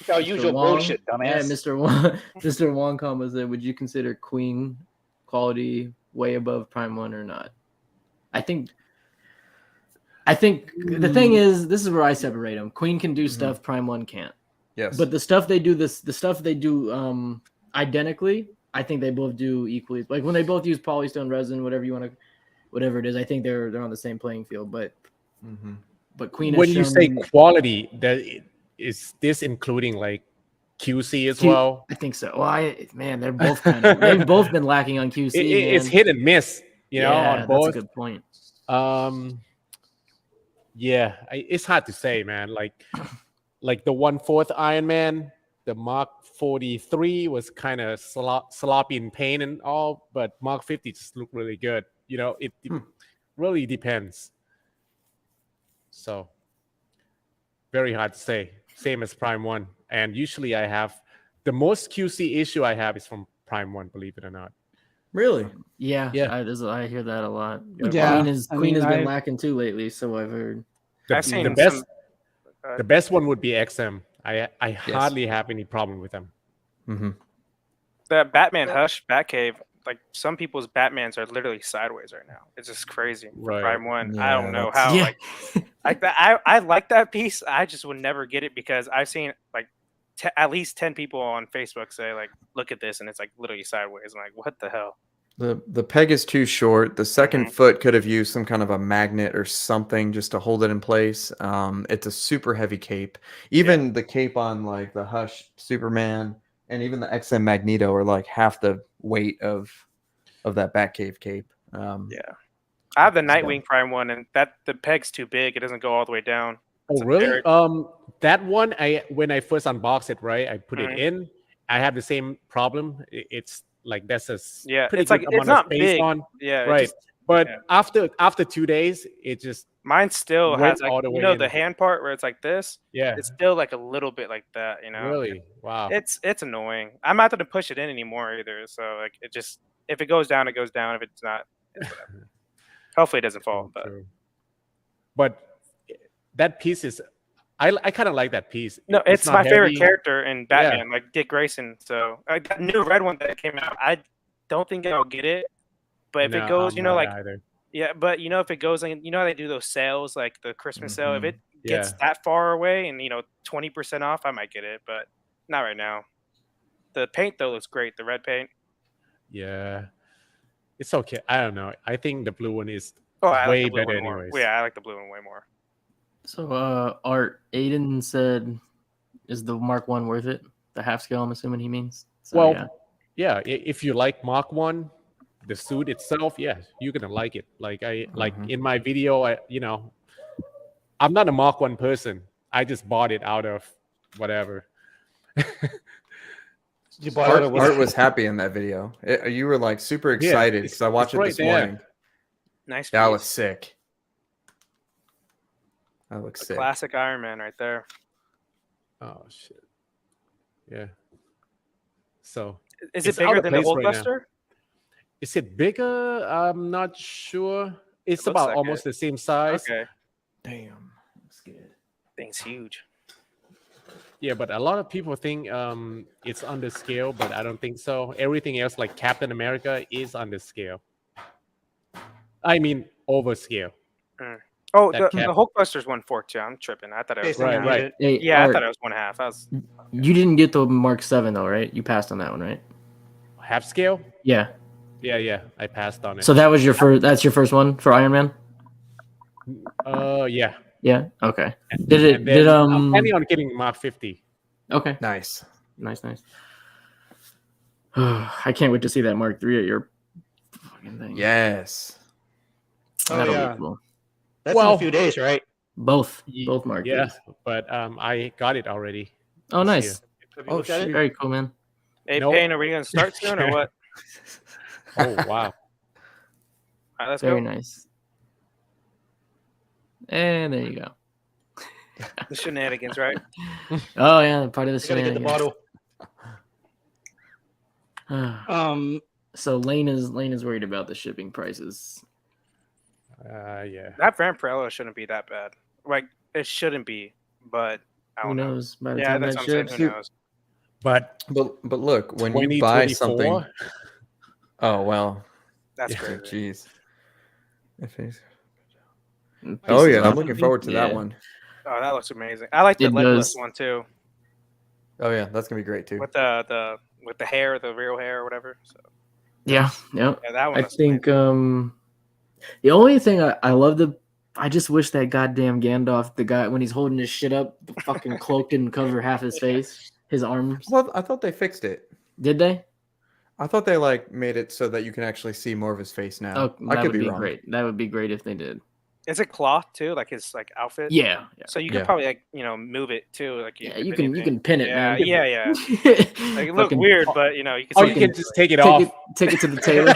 It's our usual bullshit, dumbass. Yeah, Mr. Wong, Mr. Wong was there. Would you consider Queen quality way above Prime 1 or not? I think the thing is, this is where I separate them. Queen can do stuff Prime 1 can't. Yes. But the stuff they do identically, I think they both do equally. Like when they both use polystone resin, whatever it is, I think they're on the same playing field. But Queen, when you say quality, is this including like QC as well? I think so. Well, they're both they've both been lacking on QC. It's hit and miss, you know, on both. That's a good point. Yeah, it's hard to say, man. Like the 1/4 Iron Man, the Mark 43 was kind of sloppy in paint and all, but Mark 50 just looked really good. You know, it really depends. So very hard to say. Same as Prime 1. And usually I have the most QC issue I have is from Prime 1, believe it or not. Really? Yeah. I hear that a lot. Yeah. Queen has been lacking too lately, so I've heard. The best one would be XM. I hardly have any problem with them. The Batman Hush Batcave, like some people's Batmans are literally sideways right now. It's just crazy. Right. Prime 1. Yeah, I don't know how. Yeah. Like that. I like that piece. I just would never get it because I've seen like at least 10 people on Facebook say like, "Look at this," and it's like literally sideways. I'm like, what the hell? The peg is too short. The second foot could have used some kind of a magnet or something just to hold it in place. It's a super heavy cape. Even the cape on like the Hush Superman and even the XM Magneto are like half the weight of that Batcave cape. I have the Nightwing Prime 1, and the peg's too big. It doesn't go all the way down. Oh, really? That one, when I first unboxed it, right, I put it in. I have the same problem. It's like that's a pretty it's like good it's amount not of space big. on. Yeah, right. But after 2 days, it just mine still has like all the way the hand part where it's like this. Yeah, it's still like a little bit like that. You know. Really? Wow. It's annoying. I'm not going to push it in anymore either. So like it just if it goes down, it goes down. If it's not, it's whatever. Hopefully it doesn't fall. But that piece is. I kind of like that piece. No, it's my favorite character in Batman, like Dick Grayson. So that new red one that came out, I don't think I'll get it. But if it goes, but if it goes, and how they do those sales, like the Christmas sale, if it gets that far away and 20% off, I might get it, but not right now. The paint though looks great, the red paint. Yeah, it's okay. I don't know. I think the blue one is way better, anyways. Yeah, I like the blue one way more. So, Art, Aiden said, is the Mark 1 worth it? The half scale, I'm assuming he means. So, yeah. If you like Mark 1, the suit itself, you're gonna like it. Like in my video, I'm not a Mark 1 person. I just bought it out of whatever. Art was happy in that video. You were like super excited because I watched it this morning. Nice. That was sick. That looks sick. Classic Iron Man right there. Oh shit! Yeah. So is it bigger than the Old Buster? Is it bigger? I'm not sure. It's about almost the same size. Okay. Damn, that's good. Thing's huge. Yeah, but a lot of people think it's under scale, but I don't think so. Everything else, like Captain America, is under scale. I mean, over scale. Oh, the Hulkbuster's 1/4 too. I'm tripping. I thought it was right. Hey, I Art, thought it was 1/2. You didn't get the Mark 7 though, right? You passed on that one, right? Half scale? Yeah. Yeah. I passed on it. So that was your first. That's your first one for Iron Man. Yeah. Yeah. Okay. I'm planning on getting Mark 50. Okay. Nice. I can't wait to see that Mark 3 at your fucking thing. Yes. That'll be cool. That's in a few days, right? Both Mark. Yeah, but I got it already. Oh, nice. Oh, shit. Very cool, man. Hey, Payne, are we gonna start soon or what? Oh wow! All right, let's Very go. nice. And there you go. The shenanigans, right? Oh yeah, part of the Gotta get the shenanigans. bottle. So Lane is worried about the shipping prices. Yeah. That Vampirella shouldn't be that bad. Like it shouldn't be, but I don't Who knows? know. By the Yeah, time that's that what I'm saying. ships, Who knows? But look, when you buy something, oh well, that's Yeah. crazy. Jeez. Oh yeah, I'm looking forward to that Yeah. one. Oh, that looks amazing. I like the It legless does. one too, Oh yeah, that's gonna be great too. with the hair, the real hair or whatever. So Yeah. yeah, that one. I think the only thing I love I just wish that goddamn Gandalf, the guy when he's holding his shit up, the fucking cloak didn't cover half his face, his arms. Well, I thought they fixed it. Did they? I thought they like made it so that you can actually see more of his face now. Oh, I that could would be wrong. great. That would be great if they did. Is it cloth too, like his like outfit? Yeah. So you could probably like move it too, like Yeah, you can pin it, yeah, man. Yeah. Like it look weird, but you can. You can just take it off. Take it to the tailor.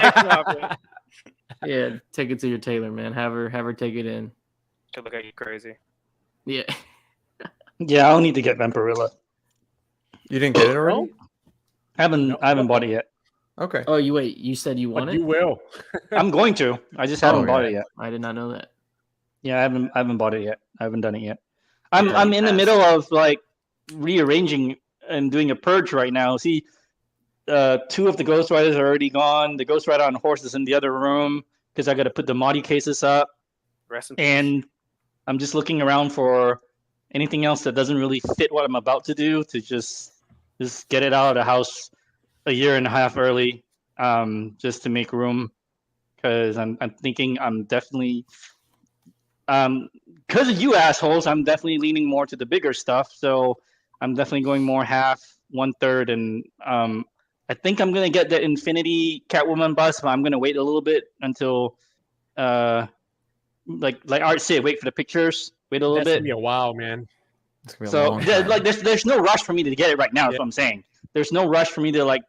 Yeah, take it to your tailor, man. Have her take it in. Could look like you crazy. Yeah. Yeah, I'll need to get Vampirella. You didn't get it already? I haven't bought it yet. Okay. Oh, you said you want But it? you will. I'm going to. I just haven't bought it yet. I did not know that. Yeah, I haven't bought it yet. I haven't done it yet. I'm in the middle of like rearranging and doing a purge right now. See, 2 of the Ghost Riders are already gone. The Ghost Rider on horse is in the other room because I got to put the Modi cases up. And I'm just looking around for anything else that doesn't really fit what I'm about to do to just get it out of the house a year and a half early, just to make room. Because I'm thinking I'm definitely because of you assholes, I'm definitely leaning more to the bigger stuff. So I'm definitely going more half, 1/3, and I think I'm gonna get the Infinity Catwoman bust, but I'm gonna wait a little bit until like Art said, wait for the pictures, wait a little bit. That's gonna be a while, man. So there's no rush for me to get it right now. That's what I'm saying. There's no rush for me to like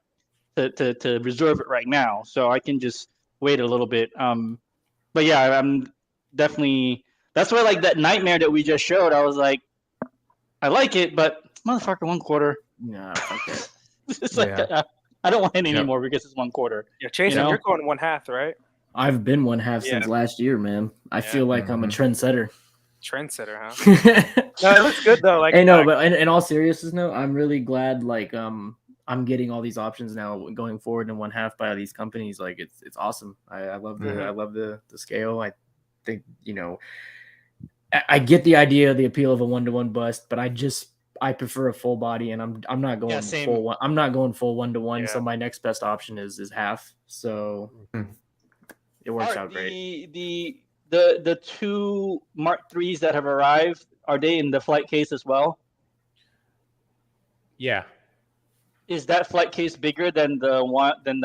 to reserve it right now. So I can just wait a little bit. But yeah, I'm definitely. That's why like that Nightmare that we just showed. I was like, I like it, but motherfucker, 1/4. Nah, fuck that. It's like I don't want it anymore because it's 1/4. Yeah, Chasen, you're going 1/2, right? I've been 1/2 since last year, man. I feel like I'm a trendsetter. Trendsetter, huh? No, it looks good though. Like, I know, but in all seriousness, no, I'm really glad. Like, I'm getting all these options now going forward in 1/2 by these companies. Like, it's awesome. I love the scale. I think I get the idea, the appeal of a 1-to-1 bust, but I prefer a full body, and I'm not going full one. I'm not going full 1-to-1. Yeah. So my next best option is half. So it works out great. The 2 Mark IIIs that have arrived, are they in the flight case as well? Yeah. Is that flight case bigger than the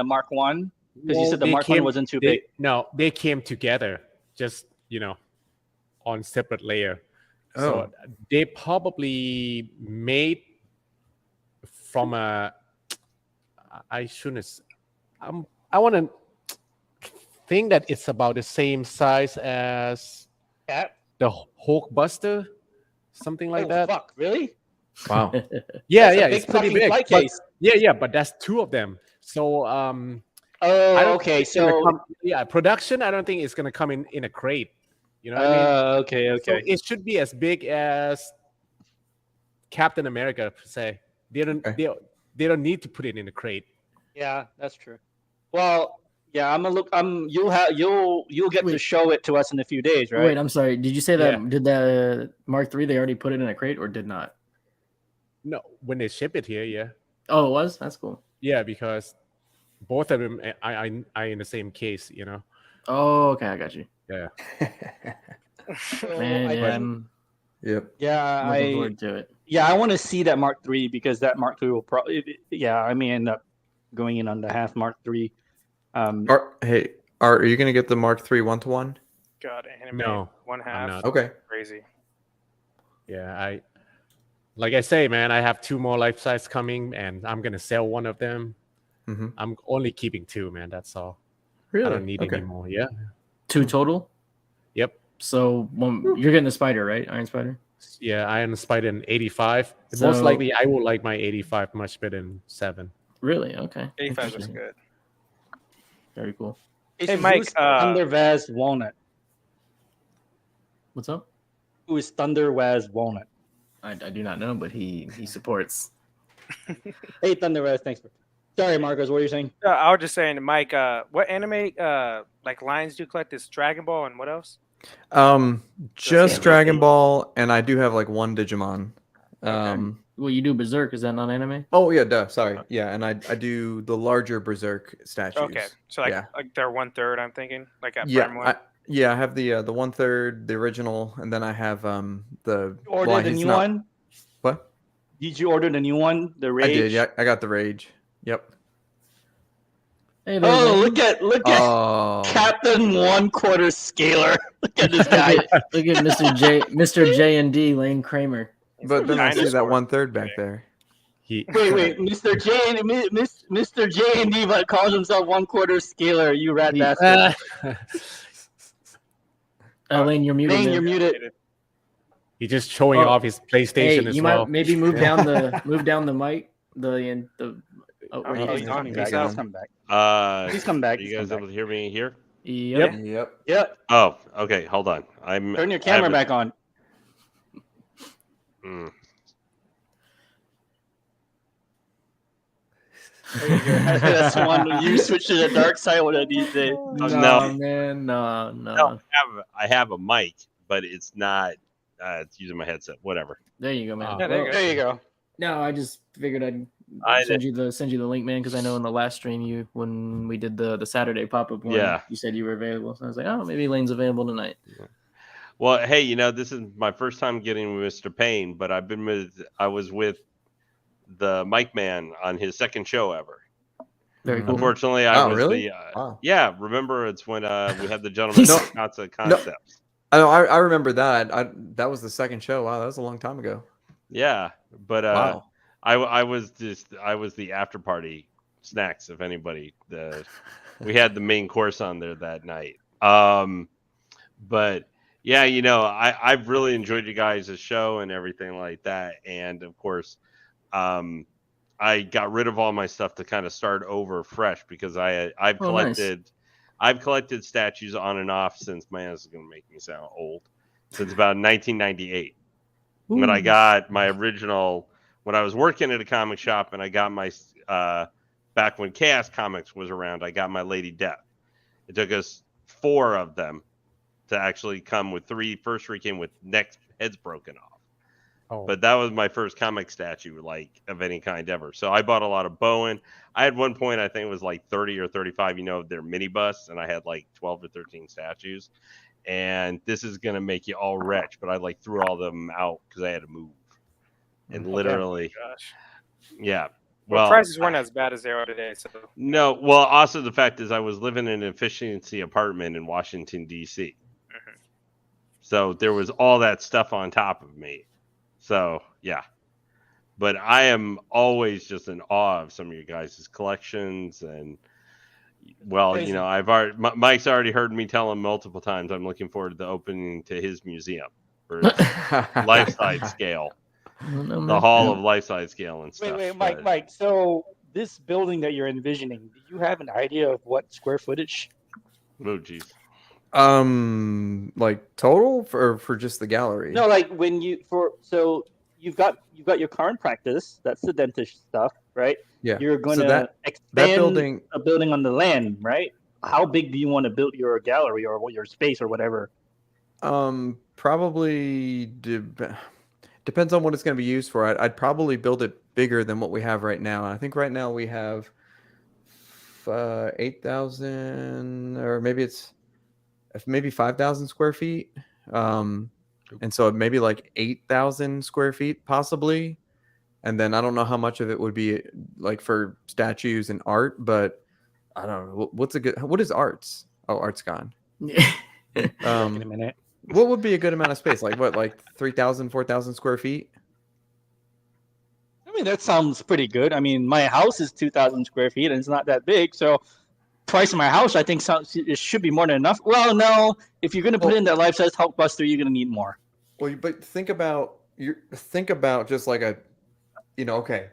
Mark I? Because you said the Mark I wasn't too big. No, they came together, just on separate layer. Oh. So they probably made from a. I shouldn't. I want to think that it's about the same size as the Hulkbuster, something like that. Fuck, really? Wow. Yeah, it's pretty big. Flight case. But that's 2 of them. So okay. So production. I don't think it's gonna come in a crate. You know what I mean? Okay. So it should be as big as Captain America per se. They don't need to put it in a crate. Yeah, that's true. Well, yeah, I'm gonna look. You'll get to show it to us in a few days, right? Wait, I'm sorry. Did you say that? Did the Mark III they already put it in a crate or did not? No, when they ship it here, yeah. Oh, it was? That's cool. Yeah, because both of them are in the same case, Oh, okay, I got you. Yeah. Man, yep. Yeah, looking forward to it. Yeah, I want to see that Mark III because that Mark III will probably. Yeah, I may end up going in on the half Mark III. Art, are you gonna get the Mark III 1-to-1? God, anime. No, 1/2. Okay. Crazy. Yeah, like I say, man, I have 2 more life size coming, and I'm gonna sell one of them. Mm-hmm. I'm only keeping 2, man. That's all. Really? I don't need any more. Yeah. 2 total. Yep. So you're getting the Spider, right? Iron Spider. Yeah, Iron Spider in 85. So, most likely, I will like my 85 much better than 7. Really? Okay. 85 is good. Very cool. Hey, Mike. Thunder Vaz Walnut. What's up? Who is Thunder Vaz Walnut? I do not know, but he supports. Hey, Thunder Vaz, thanks for. Sorry, Marcos. What are you saying? I was just saying, Mike. What anime like lines do you collect? Is Dragon Ball and what else? Just Dragon Ball, and I do have like one Digimon. Okay. Well, you do Berserk. Is that not anime? Oh yeah, duh. Sorry. Yeah, and I do the larger Berserk statues. Okay, so like they're 1/3. I'm thinking like at yeah, Prime 1. I have the 1/3, the original, and then I have the. You ordered the new one. What? Did you order the new one? The Rage. I did. Yeah, I got the Rage. Yep. Hey there, look at Captain 1/4 Scaler. Look at this guy. look at Mr. J and D Lane Kramer. But then I see that 1/3 back there. Wait, Mr. J and D, but calls himself 1/4 Scaler. You rat bastard. Lane, you're muted. Lane, you're muted. He's just showing off his PlayStation as you well. Might maybe move down the mic. He's coming back. He's coming back. Are you guys able to hear me here? Yep. Oh, okay. Hold on. Turn your camera back on. That's one you switch to the dark side one of these days. No, man, no. I have a mic, but it's not. It's using my headset. Whatever. There you go, man. There you go. No, I just figured I'd send you the link, man, because I know in the last stream when we did the Saturday pop-up one, you said you were available. So I was like, oh, maybe Lane's available tonight. Yeah. Well, hey, this is my first time getting with Mr. Payne, but I was with the Mike Man on his second show ever. Very cool. Unfortunately, I was really? Yeah, remember it's when we had the gentleman concepts. I remember that. That was the second show. Wow, that was a long time ago. Yeah, but wow. I was the after party snacks. If anybody, we had the main course on there that night. But yeah, I've really enjoyed you guys' show and everything like that. And of course, I got rid of all my stuff to kind of start over fresh because I've collected statues on and off since, man, this is going to make me sound old, since about 1998. When I got my original, when I was working at a comic shop and I got my, back when Chaos Comics was around, I got my Lady Death. It took us 4 of them to actually come with 3. First 3 came with heads broken off. Oh. But that was my first comic statue, like, of any kind ever. So I bought a lot of Bowen. I had one point, I think it was like 30 or 35, their mini busts, and I had like 12 to 13 statues. And this is going to make you all wretch, but I threw all of them out because I had to move. And literally, yeah. Well, prices weren't as bad as they are today. So no, well, also the fact is I was living in an efficiency apartment in Washington, D.C. Mm-hmm. So there was all that stuff on top of me. So, yeah. But I am always just in awe of some of your guys' collections. And, well, Mike's already heard me tell him multiple times I'm looking forward to the opening to his museum for life-size scale. The Hall of Life-Size Scale and stuff. Wait, Mike. So this building that you're envisioning, do you have an idea of what square footage? Oh, geez. Like total for just the gallery? No, like so you've got your current practice. That's the dentist stuff, right? Yeah. You're going to expand a building on the land, right? How big do you want to build your gallery or your space or whatever? Probably depends on what it's going to be used for. I'd probably build it bigger than what we have right now. And I think right now we have 8,000, or maybe it's 5,000 square feet. And so maybe like 8,000 square feet possibly. And then I don't know how much of it would be like for statues and art, but I don't know. What is arts? Oh, art's gone. In a minute. What would be a good amount of space? Like 3,000, 4,000 square feet? I mean, that sounds pretty good. I mean, my house is 2,000 square feet and it's not that big. So twice my house, I think it should be more than enough. Well, no, if you're going to put in that life-size Hulkbuster, you're going to need more. Well, but think about just like okay,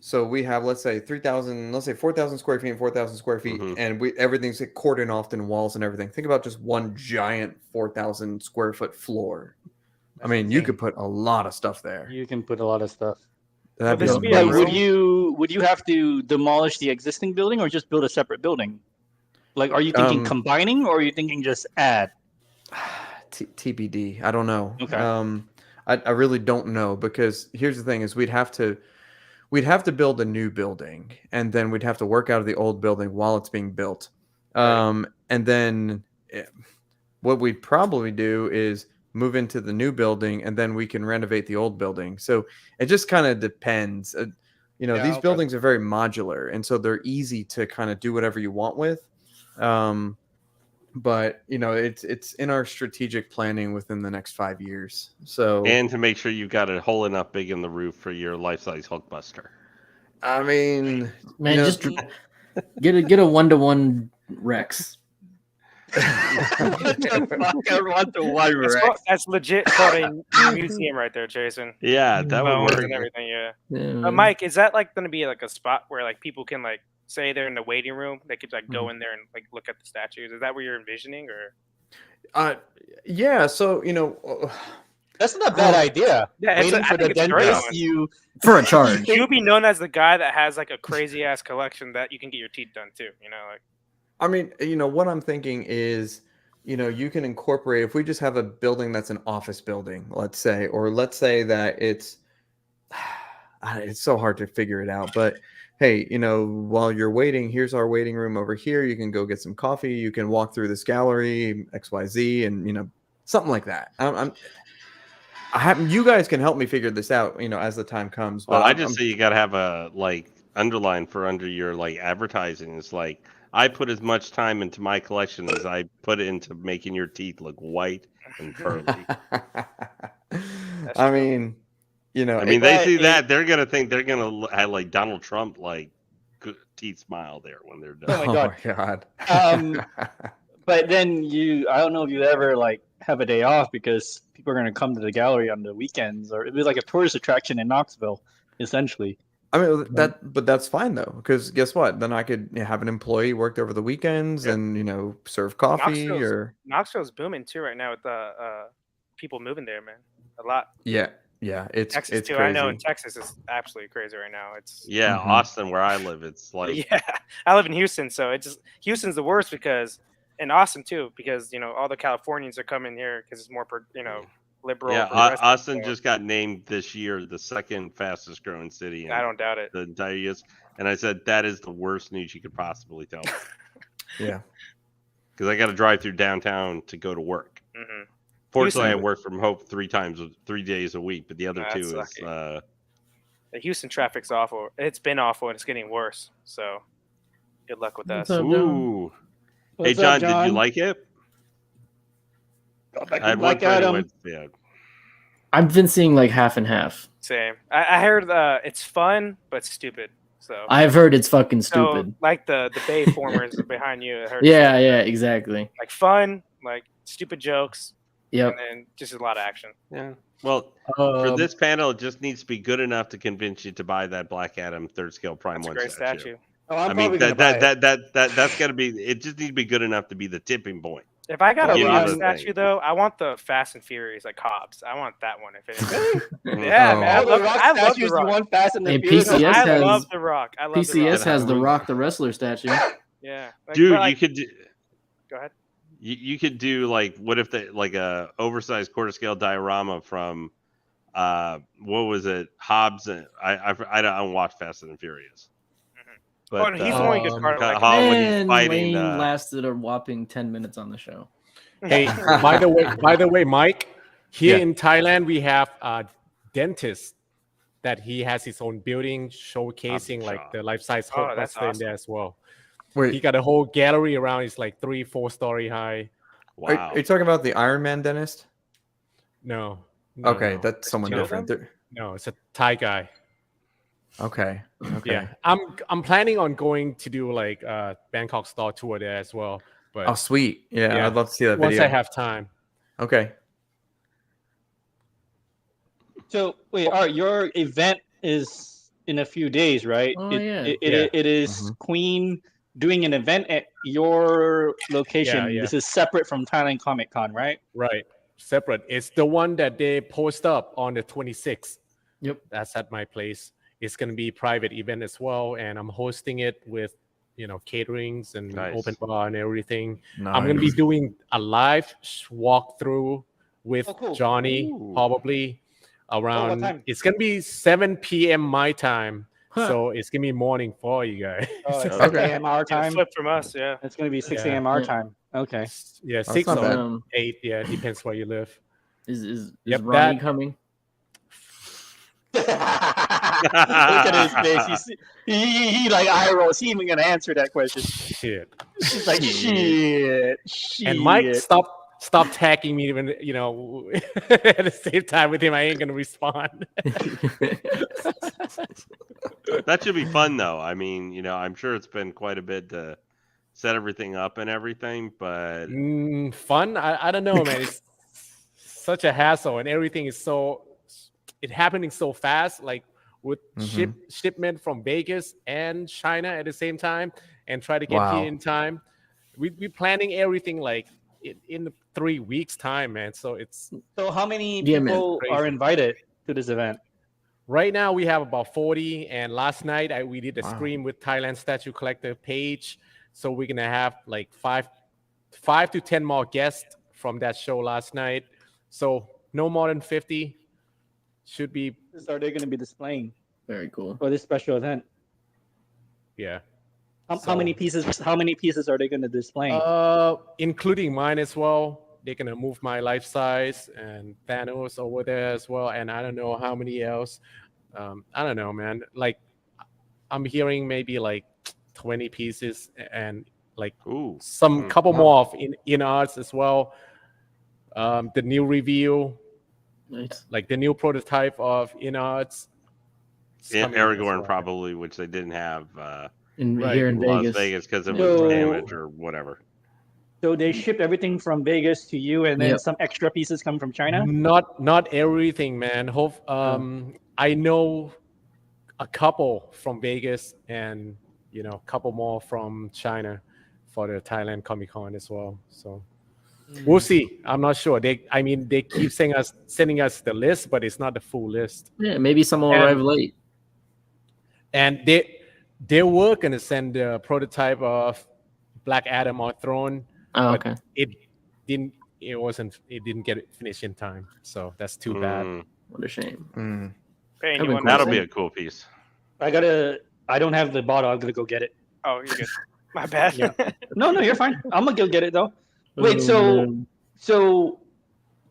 So we have, let's say 3,000, let's say 4,000 square feet and 4,000 square feet, and everything's cordoned off in walls and everything. Think about just one giant 4,000 square foot floor. I mean, you could put a lot of stuff there. You can put a lot of stuff. That'd be would you have to demolish the existing building or just build a separate building? Like, are you thinking combining or are you thinking just add? TBD. I don't know. Okay. I really don't know, because here's the thing: is we'd have to build a new building, and then we'd have to work out of the old building while it's being built. And then what we'd probably do is move into the new building, and then we can renovate the old building. So it just kind of depends. These buildings are very modular, and so they're easy to kind of do whatever you want with. But it's in our strategic planning within the next 5 years. So, and to make sure you've got a hole enough big in the roof for your life-size Hulkbuster. I mean, man, just get a 1-to-1 Rex. That's legit called a museum right there, Jason. Yeah, that would work. And everything. Yeah. Mike, is that like going to be like a spot where like people can like say they're in the waiting room, they could like go in there and like look at the statues? Is that what you're envisioning, or? Yeah. So that's not a bad idea. Yeah, waiting for the dentist, for a charge. You'll be known as the guy that has like a crazy ass collection that you can get your teeth done too. Like. I mean, what I'm thinking is, you can incorporate, if we just have a building that's an office building, let's say that it's so hard to figure it out, but hey, while you're waiting, here's our waiting room over here. You can go get some coffee. You can walk through this gallery, XYZ, and, something like that. You guys can help me figure this out, as the time comes. Well, I just say you got to have a underline for under your advertising. It's like, I put as much time into my collection as I put into making your teeth look white and curly. I mean, they see that, they're gonna think they're gonna have like Donald Trump teeth smile there when they're done. Oh my god. But then I don't know if you ever have a day off, because people are gonna come to the gallery on the weekends, or it'd be like a tourist attraction in Knoxville, essentially. I mean but that's fine though, because guess what? Then I could have an employee worked over the weekends and serve coffee. Knoxville's booming too right now with people moving there, man. A lot. Yeah, it's Texas too. Crazy. I know in Texas is absolutely crazy right now. It's Austin, where I live, it's like I live in Houston, so Houston's the worst, because in Austin too, because all the Californians are coming here because it's more liberal. Yeah, Austin just got named this year the second fastest growing city. I don't doubt it. The entire years, and I said that is the worst news you could possibly tell me. Yeah, because I got to drive through downtown to go to work. Mm-hmm. Fortunately, I work from home 3 days a week, but the other two is the Houston traffic's awful. It's been awful, and it's getting worse. So, good luck with us. Ooh, hey John, did you like it? I've been seeing half and half. Same. I heard it's fun but stupid. So I've heard it's fucking stupid. Like the Bay Formers behind you. I heard yeah, exactly. Fun, stupid jokes. Yep. And then just a lot of action. Yeah. Well, for this panel, it just needs to be good enough to convince you to buy that Black Adam 3rd scale Prime 1 great statue. Oh, I mean that's got to be. It just needs to be good enough to be the tipping point. If I got a rock statue, though, I want the Fast and Furious, like Hobbs. I want that one. Yeah, man. I love the Rock. One Fast and the Furious. I love the Rock. PCS has the Rock, the wrestler statue. Yeah, dude, you could do. Go ahead. You could do what if a oversized quarter scale diorama from what was it, Hobbs? And I don't watch Fast and Furious. But he's the one who gets part of Wayne lasted a whopping 10 minutes on the show. Hey, by the way, Mike, here in Thailand we have a dentist that he has his own building showcasing the life-size Hulk in there as well. Wait. He got a whole gallery around. It's 3-4 story high. Wow. Are you talking about the Iron Man dentist? No. Okay, that's someone different. No, it's a Thai guy. Okay. Yeah, I'm planning on going to do Bangkok store tour there as well. But sweet. Yeah, I'd love to see that video once I have time. Okay. So wait, all right, your event is in a few days, right? Oh, It is Queen doing an event at your location. Yeah. This is separate from Thailand Comic Con, right? Right. Separate. It's the one that they post up on the 26th. Yep. That's at my place. It's going to be private event as well, and I'm hosting it with, caterings and open bar and everything. Nice. I'm going to be doing a live walkthrough with Johnny, probably around. It's going to be 7 p.m. my time. So it's gonna be morning for you guys. 6 a.m. our time. Flip from us, yeah. It's gonna be 6 a.m. our time. Okay. Yeah, 6 or 8. Yeah, depends where you live. Is Ronnie coming? Look at his face. He like eye rolls. He even gonna answer that question. Shit. He's like shit. And Mike, stop tagging me when at the same time with him. I ain't gonna respond. That should be fun though. I mean, I'm sure it's been quite a bit to set everything up and everything, but fun. I don't know, man. It's such a hassle, and everything is it happening so fast. Like with shipment from Vegas and China at the same time, and try to get here in time. We're planning everything like in 3 weeks time, man. So how many people are invited to this event? Right now we have about 40, and last night we did a stream with Thailand Statue Collector page, so we're gonna have like 5 to 10 more guests from that show last night. So no more than 50 should be. Are they gonna be displaying? Very cool For this special event. Yeah. How many pieces? How many pieces are they gonna display? Including mine as well. They're gonna move my life size and Thanos over there as well, and I don't know how many else. I don't know, man. Like I'm hearing maybe like 20 pieces and like couple more of in arts as well. The new reveal, nice. Like the new prototype of in arts. Aragorn probably, which they didn't have here in Las Vegas because it was damaged or whatever. So they shipped everything from Vegas to you, and then some extra pieces come from China? Not everything, man. I know a couple from Vegas and, a couple more from China for the Thailand Comic Con as well. So we'll see. I'm not sure. They keep sending us the list, but it's not the full list. Yeah, maybe some will arrive late. And they were going to send the prototype of Black Adam or Throne. Oh, okay. It didn't get it finished in time, so that's too bad. What a shame. That'll be a cool piece. I don't have the bottle. I'm gonna go get it. Oh, you're good. My bad. Yeah. No, you're fine. I'm gonna go get it though. Wait, so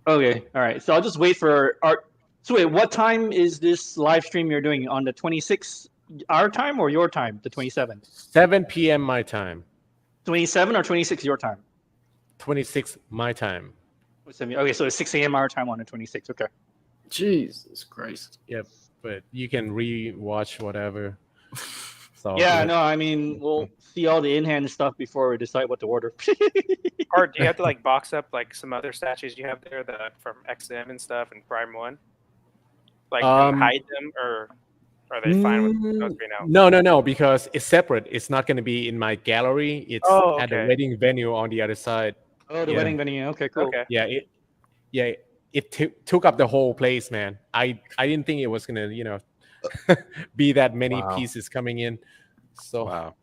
okay, all right. So I'll just wait for Art. So wait, what time is this live stream you're doing on the 26th? Our time or your time? The 27th. 7 p.m. my time. 27 or 26 your time? 26 my time. Okay, so it's 6 a.m. our time on the 26th. Okay. Jesus Christ. Yep, but you can re-watch whatever. So yeah, no, I mean, we'll see all the in-hand stuff before we decide what to order. Or do you have to like box up like some other statues you have there from XM and stuff and Prime 1? Like hide them, or are they fine with those being out? No, because it's separate. It's not going to be in my gallery. It's at the wedding venue on the other side. Oh, the wedding venue. Okay, cool. Okay. Yeah, it took up the whole place, man. I didn't think it was going to, be that many pieces coming in. So wow.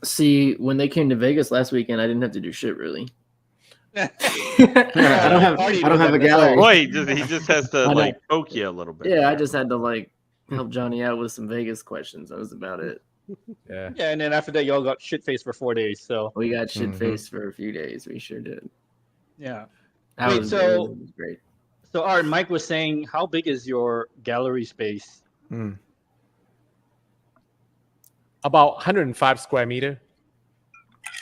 See, when they came to Vegas last weekend, I didn't have to do shit really. I don't have a gallery. Boy, he just has to like poke you a little bit. Yeah, I just had to like help Johnny out with some Vegas questions. That was about it. Yeah, and then after that, y'all got shit faced for 4 days. So we got shit faced for a few days. We sure did. Yeah. That was great. So, Art, Mike was saying, how big is your gallery space? About 105 square meter.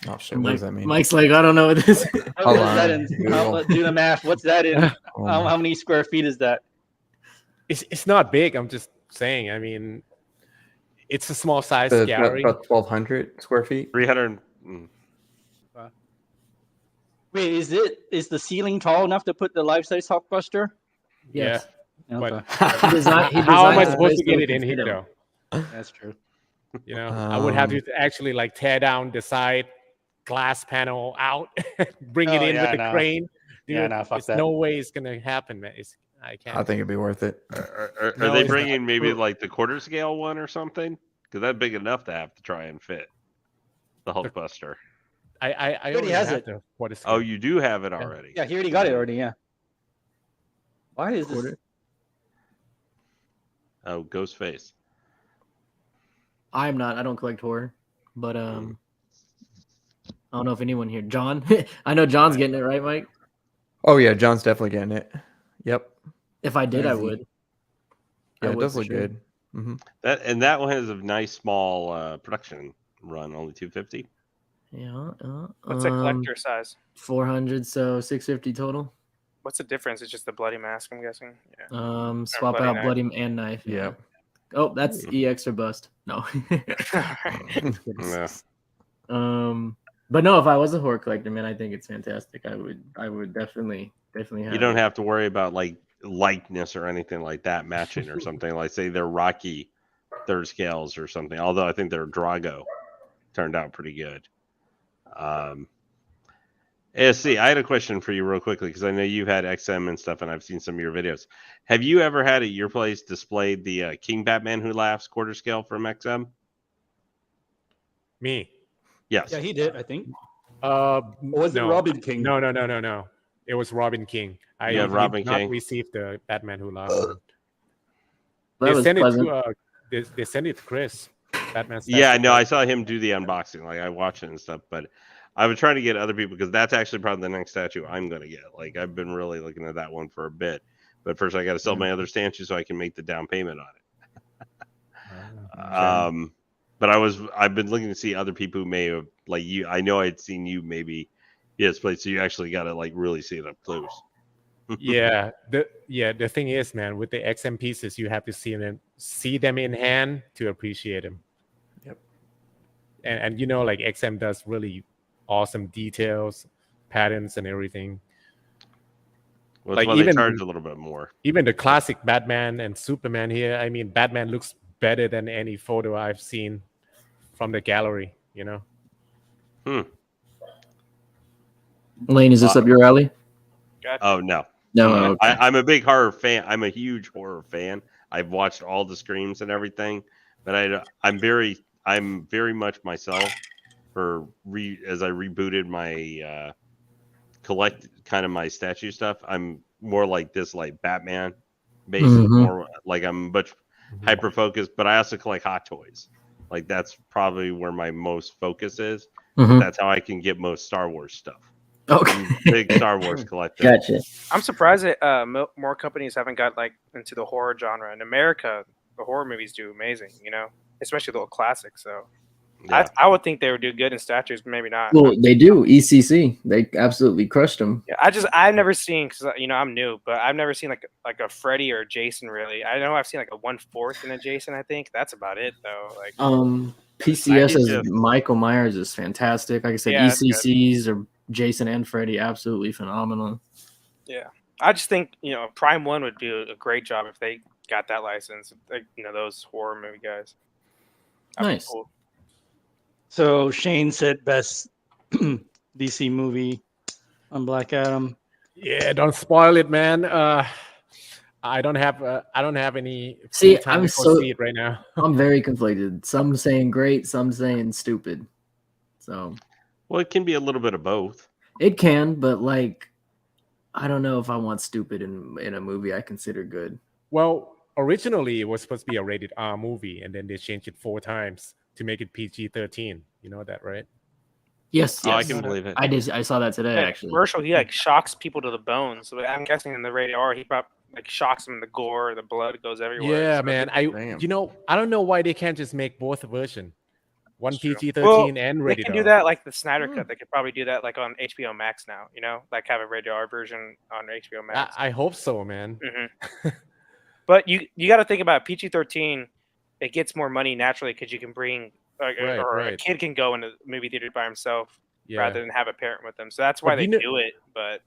Oh shit! What does that mean? Mike's like, I don't know what this is. Do the math. What's that in? How many square feet is that? It's not big. I'm just saying. I mean, it's a small size gallery. About 1,200 square feet. 300. Wait, is the ceiling tall enough to put the life-size Hulkbuster? Yes. Yeah. Okay. But how am I supposed to get it in here though? That's true. You know, I would have to actually like tear down the side glass panel out, bring it in with the crane. Dude, fuck that. No way it's gonna happen, man. I can't. I think it'd be worth it. Are they bringing maybe like the quarter scale one or something? Because that's big enough to have to try and fit the Hulkbuster. I already has have it. Oh, you do have it already. Yeah, he already got it already. Yeah. Why is this? Oh, ghost face. I'm not. I don't collect horror, but I don't know if anyone here. John, I know John's getting it, right, Mike? Oh yeah, John's definitely getting it. Yep. If I did, I would. Yeah, it does look good. Mm-hmm. That one has a nice small production run, only 250. Yeah. What's a collector size? 400, so 650 total. What's the difference? It's just the bloody mask, I'm guessing. Yeah. Swap out bloody and knife. Yeah. Oh, that's EX or bust. No. Yeah. But no, if I was a horror collector, man, I think it's fantastic. I would definitely have. You don't have to worry about like likeness or anything like that matching or something. Like say they're Rocky third scales or something. Although I think their Drago turned out pretty good. ASC, I had a question for you real quickly because I know you've had XM and stuff, and I've seen some of your videos. Have you ever had at your place displayed the King Batman Who Laughs quarter scale from XM? Me? Yes. Yeah, he did. I think. Was it Robin King? No. It was Robin King. I have Robin not King. received the Batman Who Laughs. That was pleasant. They sent it to Chris. Batman. Yeah, no, I saw him do the unboxing. Like I watched it and stuff, but I was trying to get other people because that's actually probably the next statue I'm going to get. Like I've been really looking at that one for a bit, but first I got to sell my other statue so I can make the down payment on it. But I've been looking to see other people who may have like you. I know I'd seen you maybe displayed, so you actually got to like really see it up close. Yeah, the thing is, man, with the XM pieces, you have to see them in hand to appreciate them. Yep. And you know, like XM does really awesome details, patterns, and everything. Well, like even they charge a little bit more. Even the classic Batman and Superman here. I mean, Batman looks better than any photo I've seen from the gallery. You know. Lane, is this up your alley? Oh no. No, okay. I'm a big horror fan. I'm a huge horror fan. I've watched all the Screams and everything, but I'm very much myself as I rebooted my my statue stuff. I'm more like this, like Batman based, more like I'm much hyper focused. But I also collect Hot Toys. Like that's probably where my most focus is. That's how I can get most Star Wars stuff. Okay. I'm a big Star Wars collector. Gotcha. I'm surprised that more companies haven't got like into the horror genre. In America, the horror movies do amazing, you know, especially the old classics. So yeah. I would think they would do good in statues, but maybe not. Well, they do. ECC, they absolutely crushed them. Yeah, I've never seen, because you know I'm new, but I've never seen like a Freddy or a Jason really. I know I've seen like a 1/4 in a Jason. I think that's about it though. Like PCS as Michael Myers is fantastic. Like I said, ECCs or Jason and Freddy, absolutely phenomenal. Yeah, I just think Prime One would do a great job if they got that license. Like, those horror movie guys. Nice. Cool. So Shane said best DC movie on Black Adam. Yeah, don't spoil it, man. I don't have any. See, time to see it right now. I'm very conflicted. Some saying great, some saying stupid. So. Well, it can be a little bit of both. It can, but like, I don't know if I want stupid in a movie I consider good. Well, originally it was supposed to be a rated R movie, and then they changed it 4 times to make it PG-13. You know that, right? Yes. I can believe it. I saw that today, actually. Commercial, he like shocks people to the bones. So I'm guessing in the rated R, he probably like shocks them in the gore, the blood goes everywhere. Yeah, so man. I don't know why they can't just make both version. One PG-13 and rated R. They can do that like the Snyder Cut. They could probably do that like on HBO Max now. Like have a rated R version on HBO Max. I hope so, man. Mm-hmm. But you got to think about PG-13. It gets more money naturally because you can bring a kid can go into the movie theater by himself rather than have a parent with them. So that's why they do it. But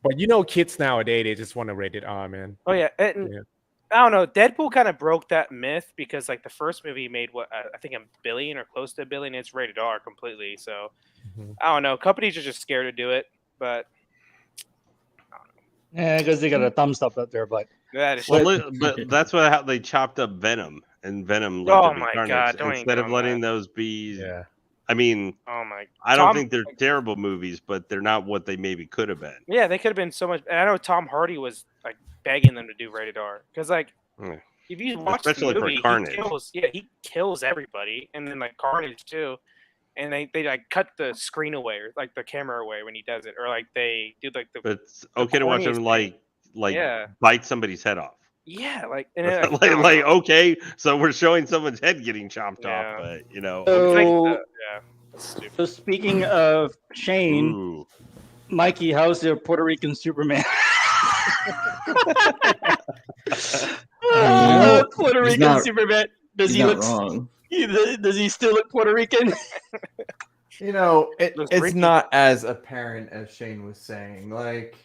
kids nowadays, they just want to rate it R, man. Oh yeah, and I don't know. Deadpool kind of broke that myth because like the first movie made what I think $1 billion or close to $1 billion. It's rated R completely. So I don't know. Companies are just scared to do it, but I don't know. Yeah, because they got a thumbs up there, but that is. But that's how they chopped up Venom, and Venom looked to be Carnage God! instead of letting those be. Yeah. I mean, I don't think they're terrible movies, but they're not what they maybe could have been. Yeah, they could have been so much. And I know Tom Hardy was like begging them to do rated R because, like, if you watch especially the movie, for Carnage, he kills everybody, and then like Carnage too. And they like cut the screen away or like the camera away when he does it, or like they do like the. But it's okay to watch him like bite somebody's head off. Yeah, like and like okay, so we're showing someone's head getting chopped off, but you know. So speaking of Shane, Mikey, how's the Puerto Rican Superman? Puerto Rican Superman. Does he look wrong? Does he still look Puerto Rican? You know, it's not as apparent as Shane was saying. Like,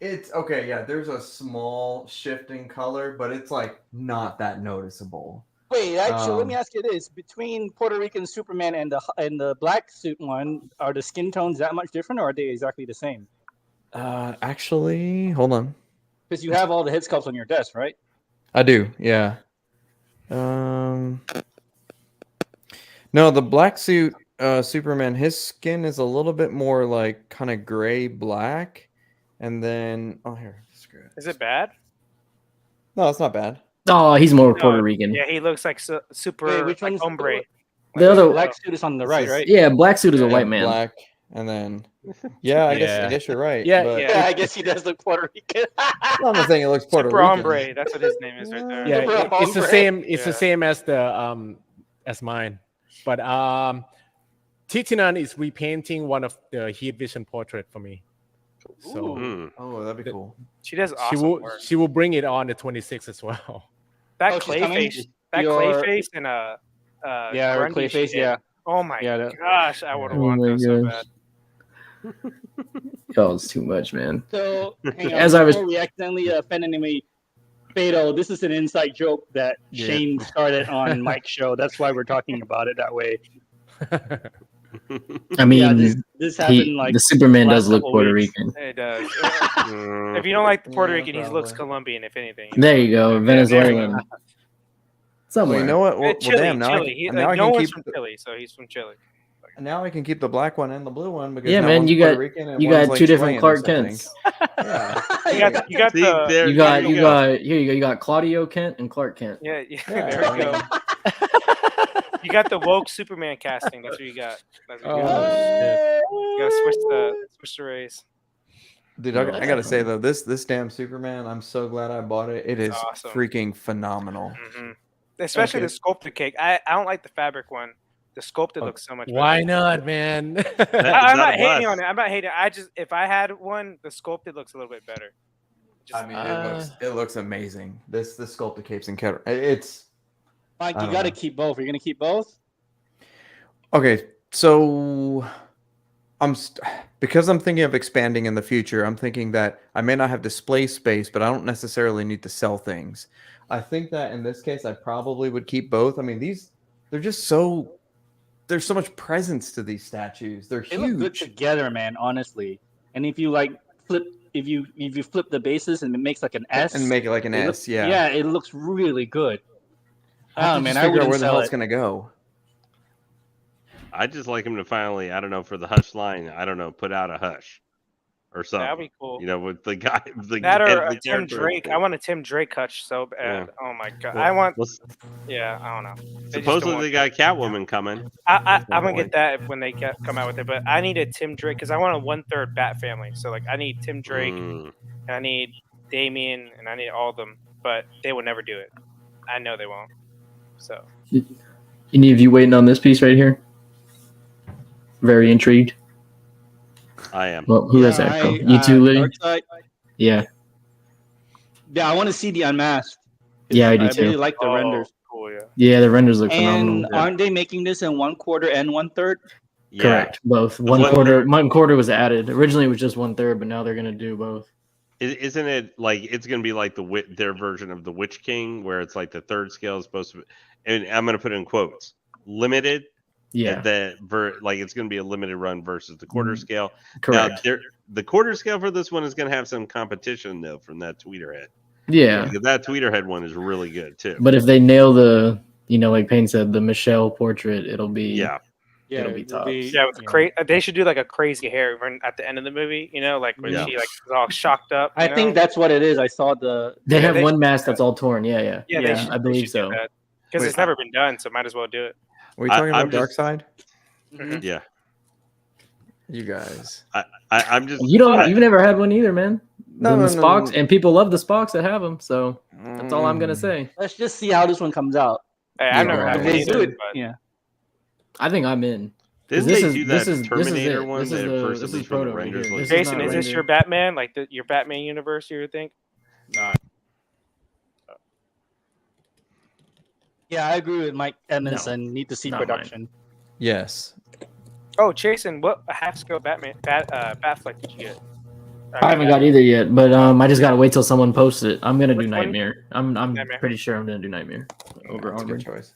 it's okay. Yeah, there's a small shift in color, but it's like not that noticeable. Wait, actually, let me ask you this: between Puerto Rican Superman and the black suit one, are the skin tones that much different, or are they exactly the same? Actually, hold on. Because you have all the head sculpts on your desk, right? I do, yeah. No, the black suit Superman, his skin is a little bit more like kind of gray black, and then here, screw it. Is it bad? No, it's not bad. Oh, he's more Puerto Rican. Yeah, he looks like super which one's hombre. The other black suit is on the right, right? Yeah, black suit is a white man. Black, and then I guess you're right. Yeah, I guess he does look Puerto Rican. I'm not saying it looks Puerto Super Rican. Hombre, that's what his name is right there. Yeah, it's the same. It's the same as the as mine, but Titian is repainting one of the Heat Vision portrait for me. So that'd be cool. She does awesome work. She will bring it on the 26th as well. That Clayface and her Clayface, yeah. Oh my gosh, I would have wanted those so bad. Oh, it's too much, man. So, we accidentally offended anyway. Beto, this is an inside joke that Shane started on Mike's show. That's why we're talking about it that way. I mean, this happened like the Superman does look Puerto Rican. It does. If you don't like the Puerto Rican, he looks Colombian, if anything. There you go, Venezuelan. Somewhere. Well, you know what? Well, Chile, damn, now Chile. I no can one's keep from Chile, so he's from Chile. Now I can keep the black one and the blue one because yeah, man, you got two different Clark Kents. Yeah. You got Claudio Kent and Clark Kent. Yeah, there we go. You got the woke Superman casting. That's what you got. You gotta switch the race. Dude, I gotta say though, this damn Superman, I'm so glad I bought it. It is awesome. Freaking phenomenal. Mm-hmm. Especially the sculpted cake. I don't like the fabric one. The sculpted looks so much better. Why not, man? I'm not hating on it. I'm not hating. If I had one, the sculpted looks a little bit better. It looks amazing. The sculpted capes and kettle. It's Mike, you got to keep both. Are you gonna keep both? Okay, so because I'm thinking of expanding in the future. I'm thinking that I may not have display space, but I don't necessarily need to sell things. I think that in this case, I probably would keep both. I mean, they're just so. There's so much presence to these statues. They're huge. They look good together, man. Honestly, and if you flip the bases and it makes like an S and make it like an S, yeah, it looks really good. Oh man, I wouldn't where the hell it's gonna go. I just like him to finally, I don't know, for the Hush line, I don't know, put out a Hush or something. That'd be cool. You know, with the guy, Tim Drake. I want a Tim Drake Hush so bad. Yeah. Oh my god, I don't know. Supposedly they got Catwoman coming. I'm gonna get that when they come out with it, but I need a Tim Drake because I want a 1/3 Bat family. So like, I need Tim Drake, and I need Damian, and I need all of them, but they will never do it. I know they won't. So, any of you waiting on this piece right here? Very intrigued. I am. Well, who is that from? You too, Lee? Yeah. Yeah, I want to see the unmasked. Yeah, I do too. I really like the renders. Cool, yeah. Yeah, the renders look phenomenal. And aren't they making this in 1/4 and 1/3? Yeah. Correct. Both. One quarter was added. Originally it was just 1/3, but now they're gonna do both. Isn't it like it's going to be like their version of the Witch King, where it's like the third scale is supposed to, and I'm going to put it in quotes, limited. Yeah. Like it's going to be a limited run versus the quarter scale. Correct. Now, the quarter scale for this one is going to have some competition though from that Tweeterhead. Yeah. Because that Tweeterhead one is really good too. But if they nail the, like Payne said, the Michelle portrait, it'll be it'll be tops. They should do like a crazy hair at the end of the movie. Like when she like is all shocked up. I think that's what it is. I saw They have one mask that's all torn. Yeah. I believe so. Because it's never been done, so might as well do it. Are we talking about Dark Side? Mm-hmm. Yeah. You guys. I'm just. You've never had one either, man. No, Spocks, and people love the Spocks that have them. So that's all I'm gonna say. Let's just see how this one comes out. Hey, I've never had one either, yeah. I think I'm in. Didn't they do that Terminator one that first at least from the renders? Jason, is this your Batman? Like your Batman universe? You would think? No. Yeah, I agree with Mike Edmondson. Need to see production. Yes. Oh, Chasen, what half-scale Batfleck did you get? I haven't got either yet, but I just gotta wait till someone posts it. I'm gonna do Nightmare. I'm pretty sure I'm gonna do Nightmare over Armor. Good choice.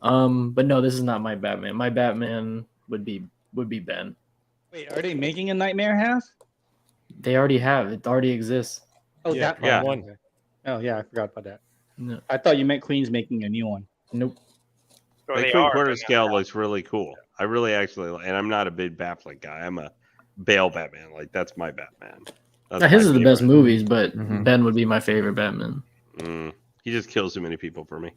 But no, this is not my Batman. My Batman would be Ben. Wait, are they making a Nightmare half? They already have. It already exists. Oh, yeah. One. Oh yeah, I forgot about that. No. I thought you meant Queen's making a new one. Nope. Oh, the quarter scale looks really cool. I really actually, and I'm not a big Batfleck guy. I'm a Bale Batman. Like that's my Batman. His is the best movies, but Ben would be my favorite Batman. He just kills too many people for me.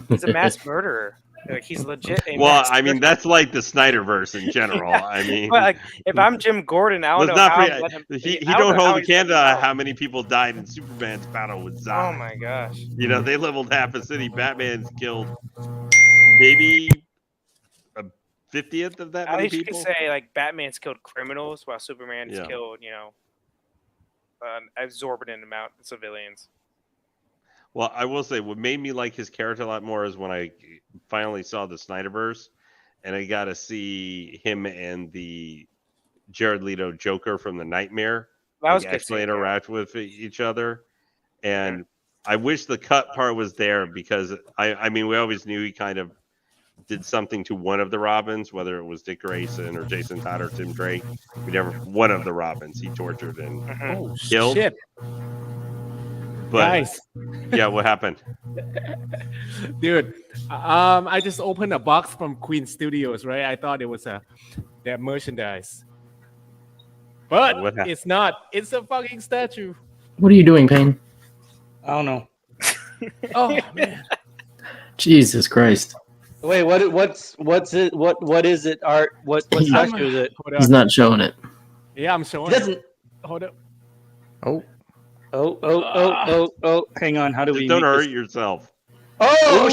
He's a mass murderer. Like, he's legit. I mean, that's like the Snyderverse in general. I mean, but like, if I'm Jim Gordon, I don't know how he don't hold a candle to how many people died in Superman's battle with Zod. Oh my gosh! They leveled half a city. Batman's killed maybe a 50th of that many people. You could say like Batman's killed criminals while Superman's killed an exorbitant amount of civilians. Well, I will say what made me like his character a lot more is when I finally saw the Snyderverse, and I got to see him and the Jared Leto Joker from the Nightmare actually interact with each other. And I wish the cut part was there because I mean we always knew he kind of did something to one of the Robins, whether it was Dick Grayson or Jason Todd or Tim Drake. One of the Robins he tortured and killed. Shit. But nice. Yeah, what happened? Dude, I just opened a box from Queen Studios, right? I thought it was that merchandise. But it's not. It's a fucking statue. What are you doing, Payne? I don't know. Oh man. Jesus Christ. Wait, what's it? What is it? Art? What statue is it? He's not showing it. Yeah, I'm showing it. Hold up. Oh. Hang on. How do we? Don't hurt yourself. Oh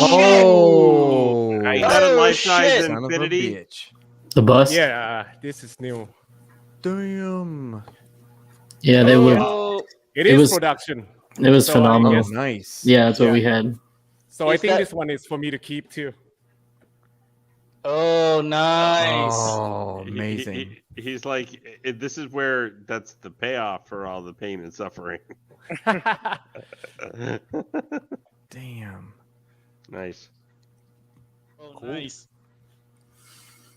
shit! Is that a life-size Infinity? The bus? Yeah, this is new. Damn. Yeah, they would. It was production. It was phenomenal. Nice. Yeah, that's what we had. So I think this one is for me to keep too. Oh, nice. Oh, amazing. He's like, this is where that's the payoff for all the pain and suffering. Damn. Nice. Oh, cool. Nice.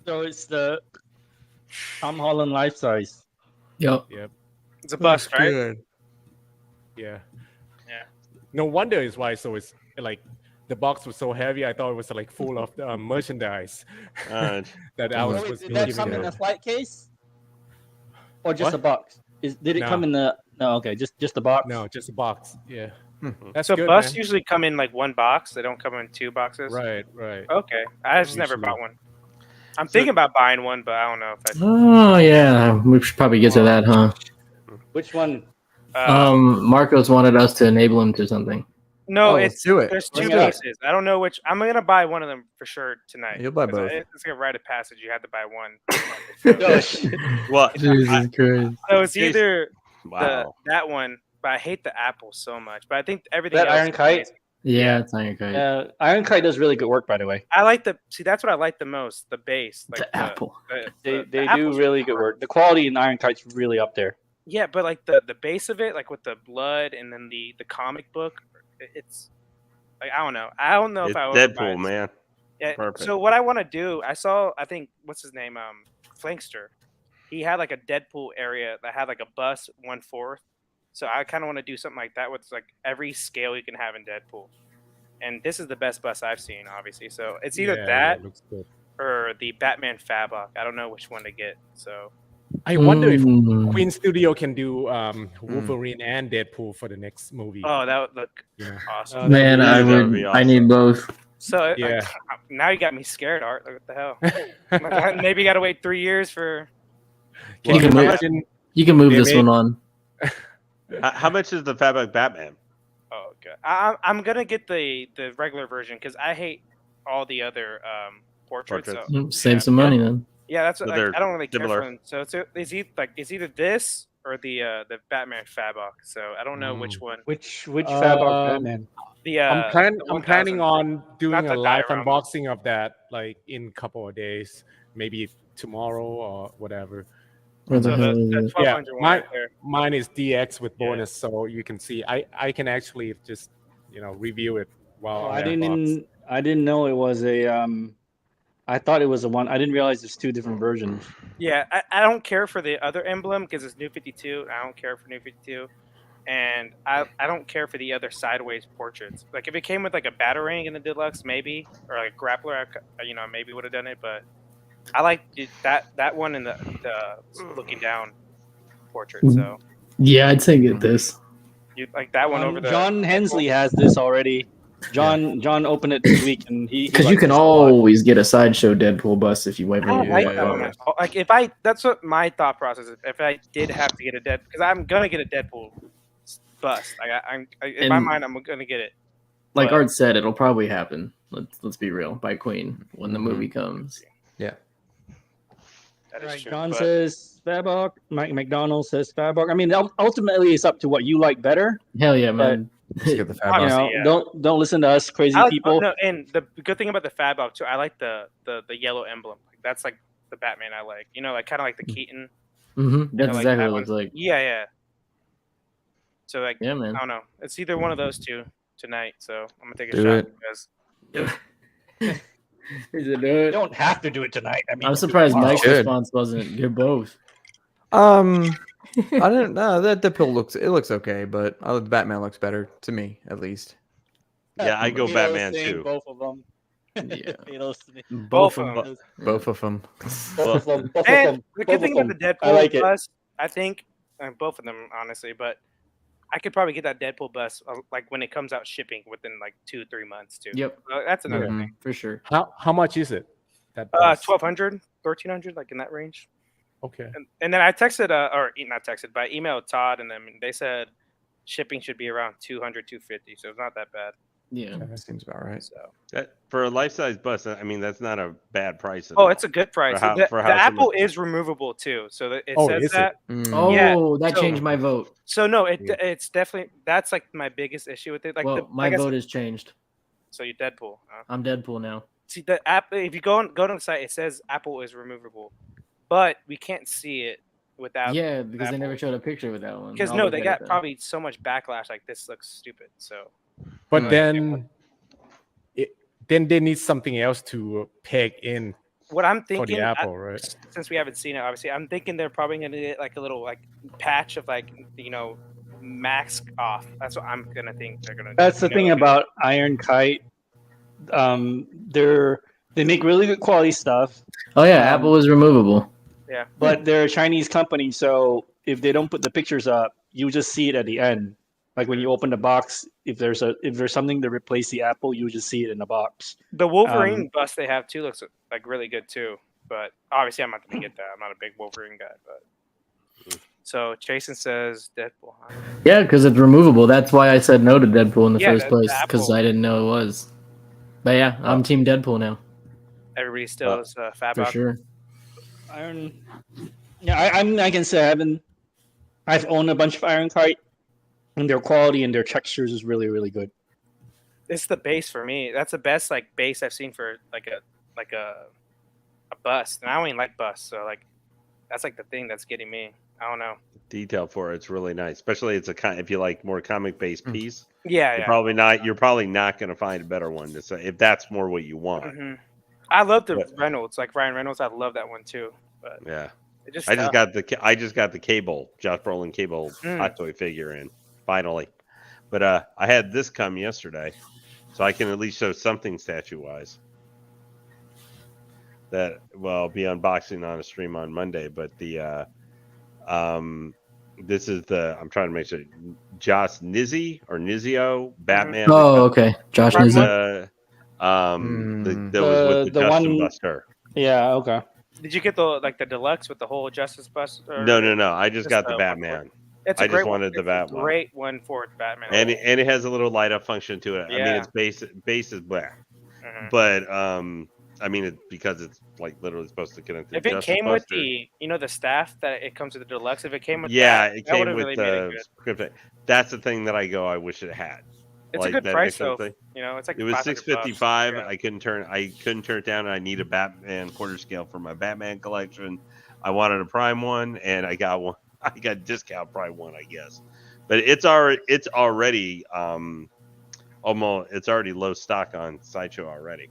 So it's the Tom Holland life size. Yep. It's a bust, right? Good. Yeah. No wonder it's why. So it's like the box was so heavy. I thought it was like full of merchandise. Did that come in a flight case, or just a box? Did it come in the? No, okay, just the box. No, just a box. Yeah. That's so good, busts usually come in like one box. They don't come in two boxes. Right. Okay, I just never bought one. I'm thinking about buying one, but I don't know if I. Oh yeah, we should probably get to that, huh? Which one? Marcos wanted us to enable him to something. No, let's do it. There's two pieces. I don't know which. I'm gonna buy one of them for sure tonight. You'll buy both. It's like a rite of passage. You had to buy one. Well, Jesus Christ. So it's either that one, but I hate the Apple so much. But I think everything else. Iron Kite. Yeah, it's Iron Kite. Iron Kite does really good work, by the way. I like that's what I like the most. The base, like the Apple. They do really good work. The quality in Iron Kite's really up there. Yeah, but like the base of it, like with the blood and then the comic book, it's like I don't know. I don't know It's if I would buy Deadpool, it. man. Yeah. Perfect. So what I want to do, I think what's his name, Flankster. He had like a Deadpool area that had like a bus 1/4. So I kind of want to do something like that with like every scale you can have in Deadpool. And this is the best bus I've seen, obviously. So it's either that it looks good. or the Batman Fabok. I don't know which one to get. So I wonder if Queen Studio can do Wolverine and Deadpool for the next movie. oh, that would look awesome. Man, I That'd would. be I need awesome. both. So Yeah. now you got me scared, Art. Like, what the hell? Maybe you got to wait 3 years for. Can You you can imagine? You can move They this make- one on. How much is the Fabok Batman? Oh, okay. I'm gonna get the regular version because I hate all the other portraits. So, Save some money then. yeah, that's what, So like, they're I don't really care similar. for them. So it's either this or the Batman Fabok. So I don't know which one. Which Fabok Batman? The I'm the planning 1000. on doing Not a the live diorama. unboxing of that like in a couple of days, maybe tomorrow or whatever. Where the So hell the is it? 1200 one right there. Mine is DX with Yeah. bonus, so you can see. I can actually just review it while I I unbox. didn't know it was a I thought it was a one. I didn't realize there's two different versions. Yeah, I don't care for the other emblem because it's New 52. I don't care for New 52. And I don't care for the other sideways portraits. Like if it came with like a Batarang in the deluxe, maybe, or like a grappler, I maybe would have done it. But I like that one in the looking down portrait. So Yeah, I'd say get this. you like that one over the John Hensley has this already. John opened it this week, and he Because you liked can this a lot. always get a sideshow Deadpool bus if you ever I do like that. that one. Like if I, that's what my thought process is. If I did have to get a because I'm gonna get a Deadpool bust. In my mind, I'm gonna get it. Like But- Art said, it'll probably happen. Let's be real. By Queen when the movie comes. Yeah. That is Right, true, John but- says Fabok. Mike McDonald says Fabok. I mean, ultimately, it's up to what you like better. Hell yeah, man. Let's get the Fabok. You Honestly, know, yeah. don't listen to us crazy I like, people. No, and the good thing about the Fabok too, I like the yellow emblem. Like, that's like the Batman I like. Like kind of like the Keaton. Mm-hmm. That's like exactly that what it one. looks like. Yeah. So like, Yeah, man. I don't know. It's either one of those two tonight. So I'm gonna take a Do shot it. because You don't have to do it tonight. I mean, I'm surprised tomorrow. Mike's Should. response wasn't get both. I don't know. That Deadpool looks okay, but the Batman looks better to me, at least. Yeah, I go Halo's Batman saying too. Both of them. Yeah. Halo's saying- both of them. Both of them. Both of them. Both of And them. the Both good of thing about the them. Deadpool I like it. bus, I think both of them honestly, but I could probably get that Deadpool bus like when it comes out shipping within like 2-3 months too. Yep. That's another Mhm. thing. For sure. How much is it? That bus? 1,200, 1,300, like in that range. Okay. And then I texted, or not texted, but I emailed Todd, and then they said shipping should be around 200, 250, so it's not that bad. Yeah. That seems about right. So, That, for a life-size bus, I mean, that's not a bad price. At oh, all. it's a good price. how- the for the how Apple someone- is removable too, so it Oh, says is it? that. Oh, Yeah, that so- changed my vote. So no, it's definitely that's like my biggest issue with it. Like Well, my vote is changed. So you Deadpool. Huh? I'm Deadpool now. See the app. If you go to the site, it says Apple is removable, but we can't see it without. Yeah, because they Apple. never showed a picture with that one. Because I'll no, look they at got it then. probably so much backlash. Like this looks stupid. So But Right. then they need something else to peg in what I'm for thinking, the Apple, right? since we haven't seen it, obviously, I'm thinking they're probably gonna get like a little like patch of like mask off. That's what I'm gonna think they're gonna. That's do, the thing about Iron Kite. They make really good quality stuff, Oh yeah, Apple is removable. Yeah. but they're a Chinese company, so if they don't put the pictures up, you just see it at the end. Like when you open the box, if there's something to replace the Apple, you just see it in the box. The Wolverine bust they have too looks like really good too. But obviously, I'm not gonna get that. I'm not a big Wolverine guy, but. So Chasen says Deadpool. Huh? Yeah, because it's removable. That's why I said no to Deadpool in the Yeah, first that's place, because Apple. I didn't know it was. But yeah, I'm Team Deadpool now Everybody still is fab for out. sure. Iron. Yeah, I can say I've owned a bunch of Iron Kite, and their quality and their textures is really, really good. It's the base for me. That's the best like base I've seen for like a bust. And I don't even like busts, so like that's like the thing that's getting me. I don't know. Detail for it's really nice, especially if you like more comic based piece. Yeah, You're probably not going to find a better one to say if that's more what you want. Mm-hmm. I love the Reynolds, like Ryan Reynolds. I love that one too. But yeah, just I just got the Cable, Josh Brolin Cable Hot Toy figure in finally, but I had this come yesterday, so I can at least show something statue wise. That I'll be unboxing on a stream on Monday, but the this is I'm trying to make sure Josh Nizio Batman. Oh, okay, Josh Nizio. That was with the Justin one... Buster. Yeah, okay. Did you get the deluxe with the whole Justice Buster? No. I just got the Batman. It's I just wanted the Batman. Great one for Batman. And it has a little light up function to it. Yeah. I mean, its base is black, but I mean, because it's like literally supposed to connect. If it came with the the staff that it comes with the deluxe, if it came with it came with the script. That's the thing that I wish it had. It's a good price though. It's like it was $655. I couldn't turn it down. And I need a Batman quarter scale for my Batman collection. I wanted a Prime one, and I got one. I got discount Prime one, I guess. But it's already almost low stock on Sideshow already.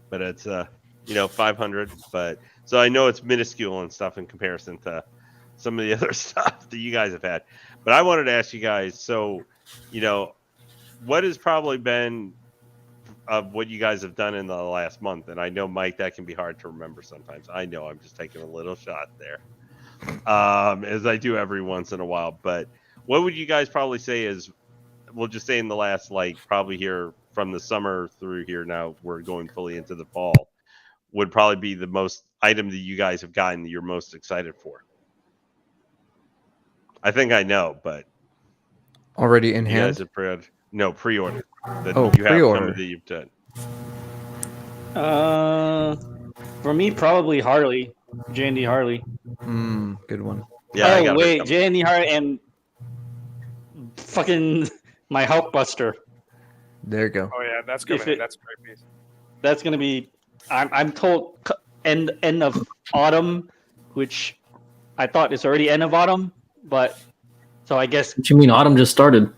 But it's 500. But so I know it's minuscule and stuff in comparison to some of the other stuff that you guys have had. But I wanted to ask you guys. So what has probably been of what you guys have done in the last month? And I know, Mike, that can be hard to remember sometimes. I know I'm just taking a little shot there, as I do every once in a while. But what would you guys probably say is, we'll just say in the last, probably here from the summer through here now, we're going fully into the fall, would probably be the most item that you guys have gotten that you're most excited for? I think I know, but already in hand. Guys have pre-ordered. No, pre-order. Pre-order. That you've done. For me, probably Harley, J&D Harley. Good one. Yeah. Wait, J&D Harley and fucking my Hulkbuster. There you go. Oh yeah, that's coming. That's a great piece. That's gonna be. I'm told end of autumn, which I thought is already end of autumn, but so I guess. What you mean autumn just started?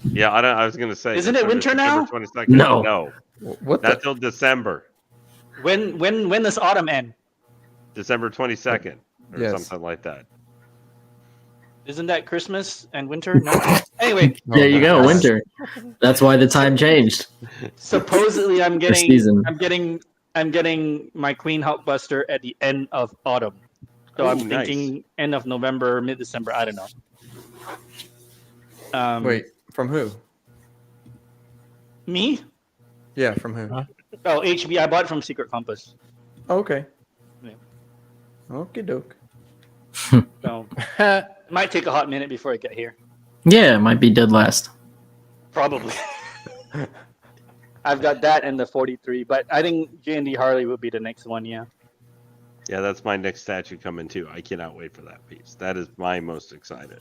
Yeah, I was gonna say. Isn't it winter now? 22nd. No. What? Not till December. When does autumn end? December 22nd or something like that. Isn't that Christmas and winter? No. Anyway. There you go, winter. That's why the time changed. Supposedly, I'm getting my Queen Hulkbuster at the end of autumn. So I'm thinking end of November, mid-December. I don't know. Wait, from who? Me? Yeah, from who? Oh, HB. I bought it from Secret Compass. Okay. Yeah. Okie doke. So it might take a hot minute before I get here. Yeah, it might be dead last. Probably. I've got that and the 43, but I think J&D Harley would be the next one. Yeah. Yeah, that's my next statue coming too. I cannot wait for that piece. That is my most excited.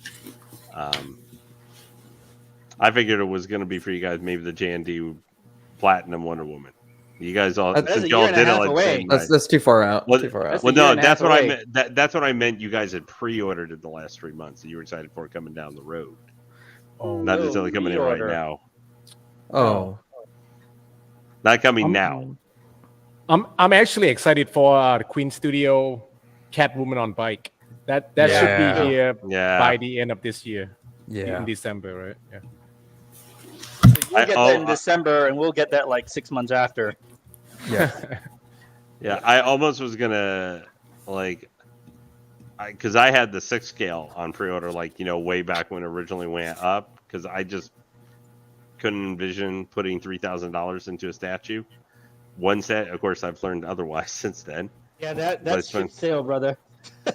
I figured it was going to be for you guys, maybe the J&D Platinum Wonder Woman. You guys all since y'all did it like same night. That's too far out. Well, too far out. Well, no, that's what I meant. That's what I meant. You guys had pre-ordered it the last 3 months, and you were excited for it coming down the road. Oh, not necessarily coming in right now. Oh, not coming now. I'm actually excited for the Queen Studio Catwoman on bike. That should be here by the end of this year. Yeah, in December, right? Yeah. So you get that in December, and we'll get that like 6 months after. Yeah. Yeah, I almost was gonna because I had the 6 scale on pre-order, way back when it originally went up, because I just couldn't envision putting $3,000 into a statue. One set, of course, I've learned otherwise since then. Yeah, that's shit sale, brother.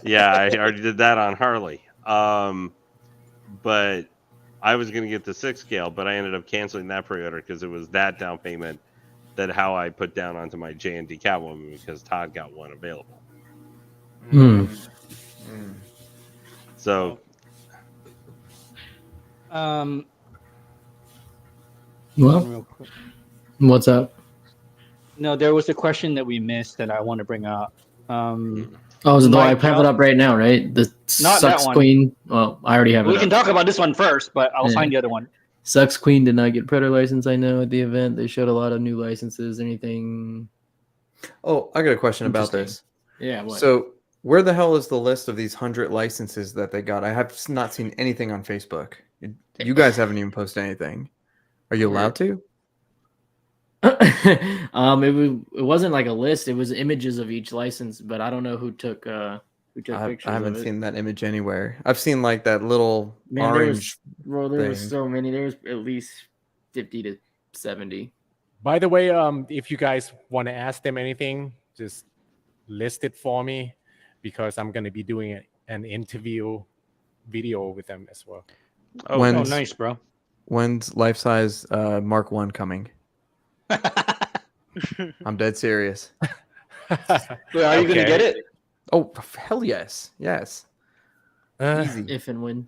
Yeah, I already did that on Harley. But I was gonna get the 6 scale, but I ended up canceling that pre-order because it was that down payment that how I put down onto my J&D Catwoman, because Todd got one available. So, well, what's up? No, there was a question that we missed that I want to bring up. Oh, so I have it up right now, right? The Not Sucks Queen. Well, I already have it. We can talk about this one first, but I'll find the other one. Sucks Queen did not get Predator license. I know at the event they showed a lot of new licenses. Anything? Oh, I got a question about this. Yeah. What? So where the hell is the list of these 100 licenses that they got? I have not seen anything on Facebook. You guys haven't even posted anything. Are you allowed to? It wasn't like a list. It was images of each license, but I don't know who took pictures. I haven't seen that image anywhere. I've seen like that little orange. There was so many. There was at least 50 to 70. By the way, if you guys want to ask them anything, just list it for me because I'm going to be doing an interview video with them as well. Oh, nice, bro. When's life size Mark 1 coming? I'm dead serious. Wait, are you gonna get it? Oh hell yes, yes. Easy. If and when.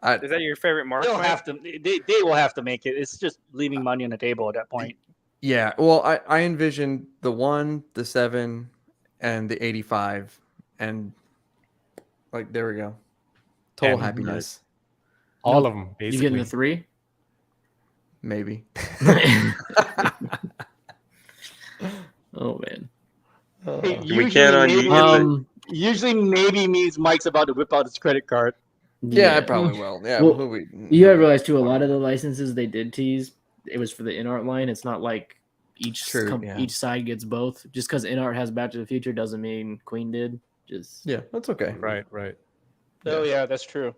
Is that your favorite Mark? They'll have to. They will have to make it. It's just leaving money on the table at that point. Yeah. Well, I envision the 1, the 7, and the 85, and like there we go. Total happiness. All of them, basically. You getting the 3? Maybe. Oh man. We can't on you. Usually, maybe means Mike's about to whip out his credit card. Yeah, I probably will. Yeah. Well, you gotta realize too, a lot of the licenses they did tease, it was for the InArt line. It's not like each side gets both. Just because InArt has Back to the Future doesn't mean Queen did. Yeah, that's okay. Right. Oh yeah, that's true.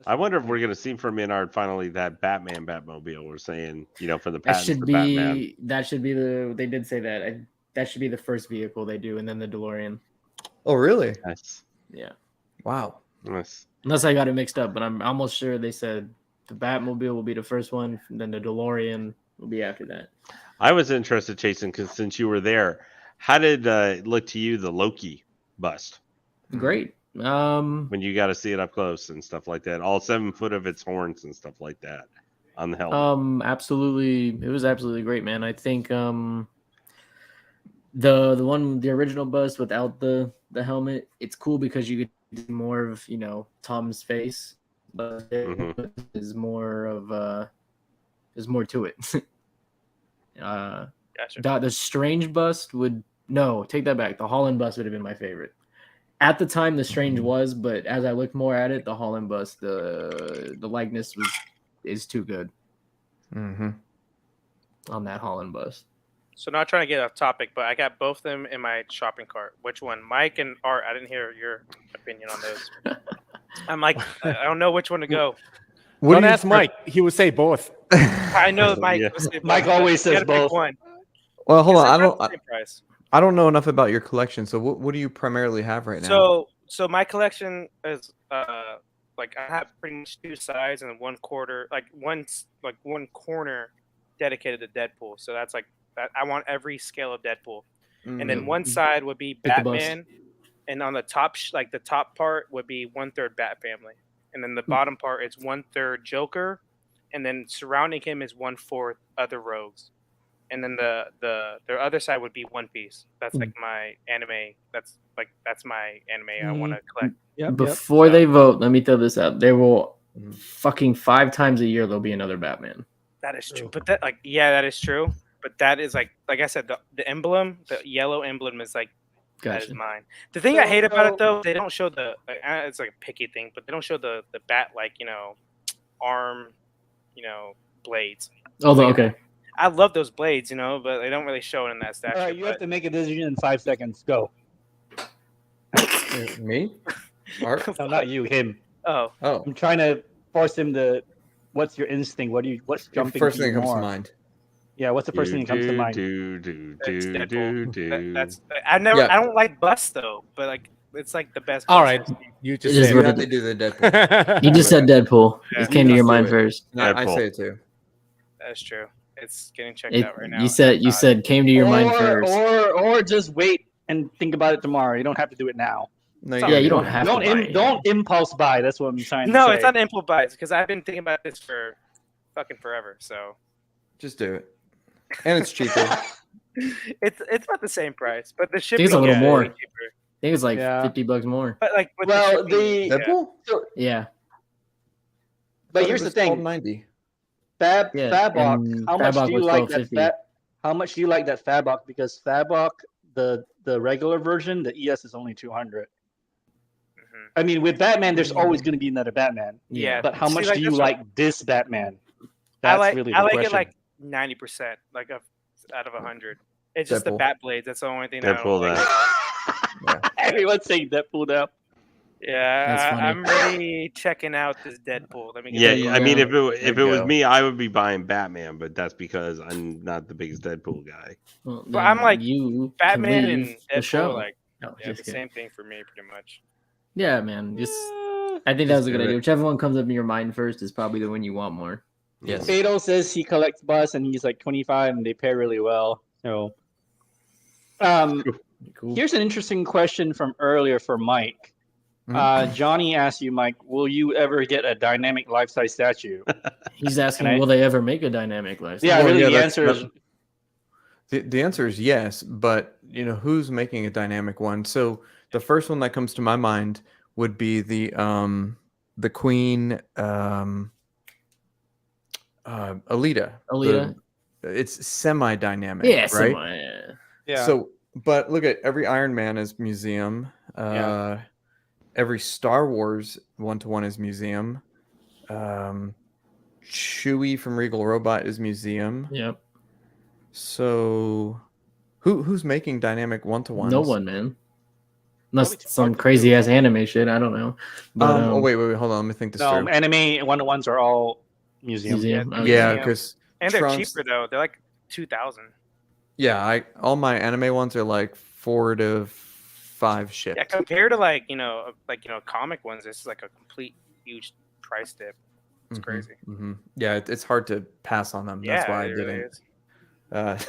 I wonder if we're going to see from InArt finally that Batman Batmobile. We're saying, for the That patents should for be Batman. they did say that. That should be the first vehicle they do, and then the DeLorean. Oh really? Nice. Yeah. Wow. Nice. Unless I got it mixed up, but I'm almost sure they said the Batmobile will be the first one, and then the DeLorean will be after that. I was interested, Chasen, because since you were there, how did it look to you, the Loki bust? Great. When you got to see it up close and stuff like that, all 7 foot of its horns and stuff like that on the helmet. Absolutely, it was absolutely great, man. I think the original bust without the helmet, it's cool because you get more of Tom's face, but there's more to it. Gotcha. The Strange bust take that back. The Holland bust would have been my favorite. At the time, the Strange was, but as I looked more at it, the Holland bust, the likeness is too good. On that Holland bust. So not trying to get off topic, but I got both of them in my shopping cart. Which one, Mike and Art? I didn't hear your opinion on those. I'm like, I don't know which one to go. Don't ask Mike. He would say both. I know Mike. Yeah. Mike always says both. One. Well, hold on. I don't know enough about your collection. So what do you primarily have right now? So my collection is I have pretty much 2 sides and one corner dedicated to Deadpool. So that's like that. I want every scale of Deadpool, and then one side would be Batman, and on the top the top part would be 1/3 Bat Family, and then the bottom part is 1/3 Joker, and then surrounding him is 1/4 other rogues. And then the other side would be One Piece. That's like my anime. That's my anime I want to collect. Before they vote, let me throw this out. There will fucking 5 times a year there'll be another Batman. That is true. But that that is true. But that is like I said, the emblem, the yellow emblem is that is mine. The thing I hate about it though, they don't show it's like a picky thing, but they don't show the bat arm, blades. Oh, okay. I love those blades, but they don't really show it in that statue. All right, you have to make a decision in 5 seconds. Go. Me? Art? No, not you. Him. Oh. I'm trying to force him to. What's your instinct? What's jumping? First thing that more? comes to mind. Yeah, what's the first thing that comes to mind? I don't like busts though, but it's like the best. All right, you just said you have to do the Deadpool. You just said Deadpool. It came to your mind first. I say it too. That's true. It's getting checked out right now. You said came to your mind first. Or just wait and think about it tomorrow. You don't have to do it now. No, you don't have to. Don't impulse buy. That's what I'm trying to say. No, it's not impulse buys because I've been thinking about this for fucking forever. So just do it, and it's cheaper. It's about the same price, but the shipping is a little more. cheaper. think it's like $50 more. But like, well, the Deadpool. Yeah. But here's the thing. 90. Fabok. How much do you like that? How much do you like that Fabok? Because Fabok, the regular version, the ES is only 200. I mean, with Batman, there's always going to be another Batman. Yeah. But how much do you like this Batman? That's really the I like question. it like 90%, like out of 100. It's just the Bat Blades. That's the only thing that I don't like. Everyone's saying Deadpool now. Yeah, I'm really checking out this Deadpool. Let me I mean, if it was me, I would be buying Batman, but that's because I'm not the biggest Deadpool guy. Well, but I'm like Batman and the Deadpool, show. like the same thing for me, pretty much. Yeah, man. I think that was a good idea. Whichever one comes up in your mind first is probably the one you want more. Yes. Fatal says he collects bus and he's like 25 and they pair really well. So, cool. Here's an interesting question from earlier for Mike. Johnny asked you, Mike, will you ever get a dynamic life-size statue? He's asking, will they ever make a dynamic life-size? Yeah, really, the answer is... The answer is yes, but who's making a dynamic one? So the first one that comes to my mind would be the Queen Alita. It's semi-dynamic, right? Semi, yeah. So, but look at every Iron Man is museum. Every Star Wars 1-to-1 is museum. Chewie from Regal Robot is museum. Yep. So, who's making dynamic 1-to-1s? No one, man. Unless some crazy ass anime shit, I don't know. But, wait, hold on. Let me think this through. Anime 1-to-1s are all museum. Yeah, because and they're cheaper though. They're like 2,000. Yeah, all my anime ones are like 4 to 5 shipped. Yeah, compared to like comic ones, this is like a complete huge price dip. It's crazy. Yeah, it's hard to pass on them. That's why I didn't. But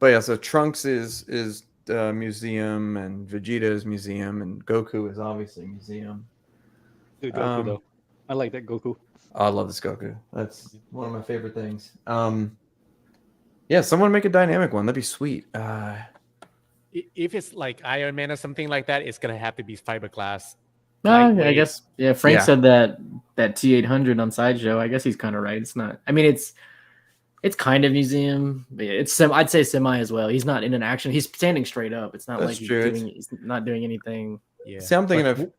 yeah, so Trunks is museum, and Vegeta is museum, and Goku is obviously museum. Good Goku though. I like that Goku. Oh, I love this Goku. That's one of my favorite things. Yeah, someone make a dynamic one. That'd be sweet. If it's like Iron Man or something like that, it's gonna have to be fiberglass. I guess. Yeah, Frank said that T800 on Sideshow. I guess he's kind of right. It's not. I mean, it's kind of museum. But yeah, I'd say semi as well. He's not in an action. He's standing straight up. It's not That's like true. he's not doing anything. Yeah. See, I'm thinking of.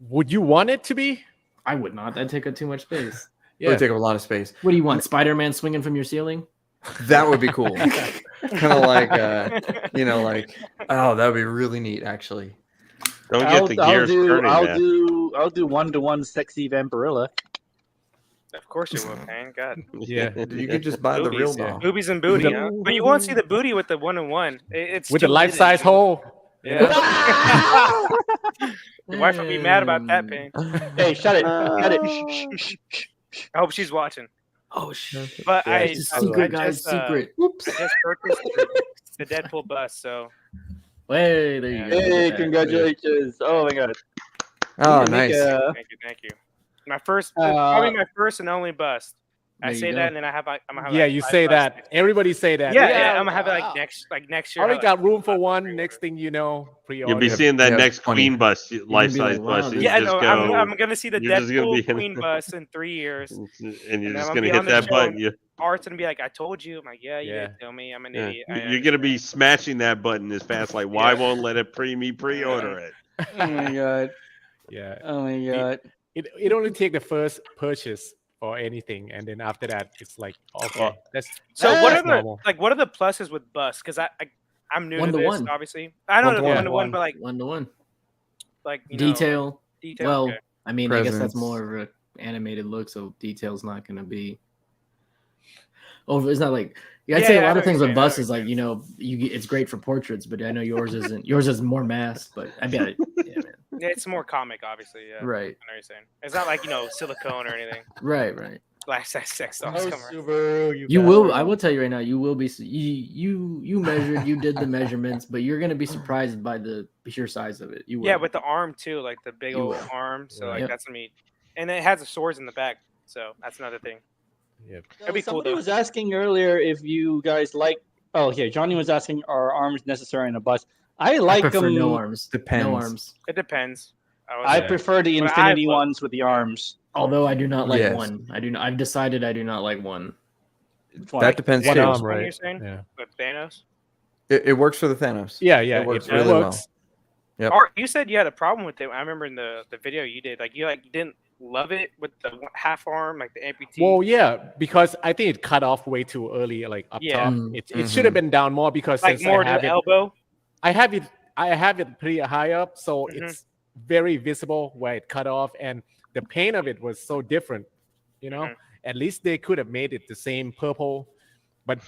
Would you want it to be? I would not. That'd take up too much space. It would take up a lot of space. What do you want? Spider-Man swinging from your ceiling? That would be cool. Kind of like, that would be really neat, actually. Don't get the gears turning, I'll do 1-to-1 sexy Vampirilla. Of course you will, man. God. Yeah, you could just buy the real doll. Boobies and booty, but you won't see the booty with the 1-to-1. It's with the life-size hole. Yeah. Your wife will be mad about that, Payne. Hey, shut it! Shut it! I hope she's watching. Oh shit! But secret, guys. Secret. Whoops! I just purchased the Deadpool bus, so. Hey, there you go. Hey, congratulations! Oh my god. Oh, nice. Thank you. Probably my first and only bust. I say that, and then I'm gonna have. Yeah, you say that. Everybody say that. Yeah, I'm gonna have it next year. I already got room for one. Next thing you know, pre-order. You'll be seeing that next Queen bus, life-size bus. Yeah, no, I'm gonna see the Deadpool Queen bus in 3 years, and you're just gonna hit that button. Art's gonna be like, "I told you." I'm like, "Yeah, you did tell me. I'm an idiot." You're gonna be smashing that button as fast. Like, why won't let it pre-order it? Oh my god. Yeah. Oh my god. It only take the first purchase or anything, and then after that, it's like okay. What are the pluses with bus? Because I'm new to this, obviously. I don't know 1-to-1, but like 1-to-1. Like detail. Well, okay. I mean, I guess that's more of an animated look, so detail's not going to be. It's not like I'd say a lot of things with bus is like it's great for portraits, but I know yours isn't. Yours is more mass, but I bet man. It's more comic, obviously. Yeah. Right. I know what you're saying. It's not like silicone or anything. Right. Life-size sex dolls. You will. I will tell you right now. You will be. You measured. You did the measurements, but you're gonna be surprised by the sheer size of it. You will. Yeah, with the arm too, like the big old arm. So that's gonna be, and it has the swords in the back. So that's another thing. Yeah. That'd be cool. Somebody was asking earlier if you guys like. Oh, here Johnny was asking, are arms necessary in a bus? I like prefer no arms. Depends. No arms. It depends. I prefer the infinity ones with the arms. Although I do not like one. I do not. I've decided I do not like one. That depends One too. arm, right? You're saying? Yeah. With Thanos? It works for the Thanos. Yeah, It works it really works. well. Yep. Or you said you had a problem with it. I remember in the video you did, like you didn't love it with the half arm, like the amputee. Well, yeah, because I think it cut off way too early, like up top. It should have been down more because like since more I have to the it, elbow. I have it pretty high up, so it's very visible where it cut off, and the paint of it was so different. You know, at least they could have made it the same purple, but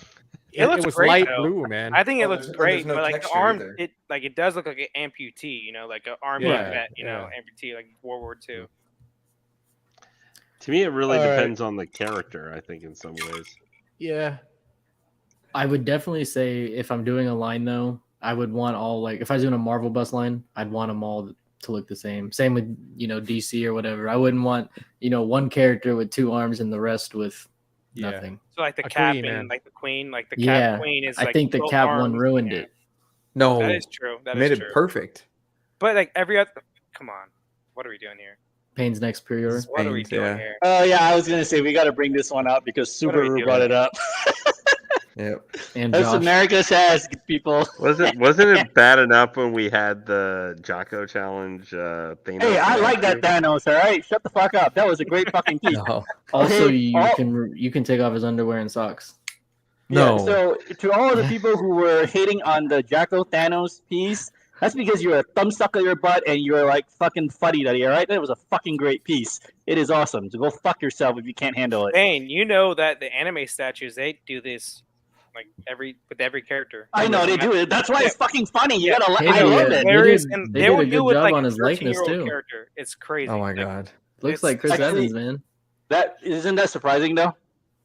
it was great, light though. blue, man. I think it looks great, no but like the texture arm, either. it does look like an amputee, you know, like an army vet, you know, amputee, like World War II. To me, it really depends on the character, I think, in some ways. Yeah. I would definitely say if I'm doing a line though, I would want all like if I was doing a Marvel bus line, I'd want them all to look the same. Same with DC or whatever. I wouldn't want one character with 2 arms and the rest with nothing. So like the Cap and like the Queen, like the Cap Queen is. I think the Cap one ruined it. No, that is true. That made is it true. Perfect. But like every other, come on, what are we doing here? Payne's next prior. What are we doing here? Oh yeah, I was gonna say we got to bring this one up because Subaru brought it up. Yep. And that's Josh. America's has, people. Wasn't it bad enough when we had the Jocko challenge? Hey, I like that Thanos. All right, shut the fuck up. That was a great fucking piece. No. Also, you can take off his underwear and socks. No. Yeah, so to all of the people who were hating on the Jocko Thanos piece, that's because you're a thumbsucker your butt and you're like fucking fuddy-duddy, all right? That was a fucking great piece. It is awesome. So go fuck yourself if you can't handle it. Dane, you know that the anime statues, they do this like with every character. I know they do it. That's why it's fucking funny. You gotta I love it. They did a good job on his likeness too. Character. It's crazy. Oh my god. Looks like Chris Evans, man. That isn't that surprising though?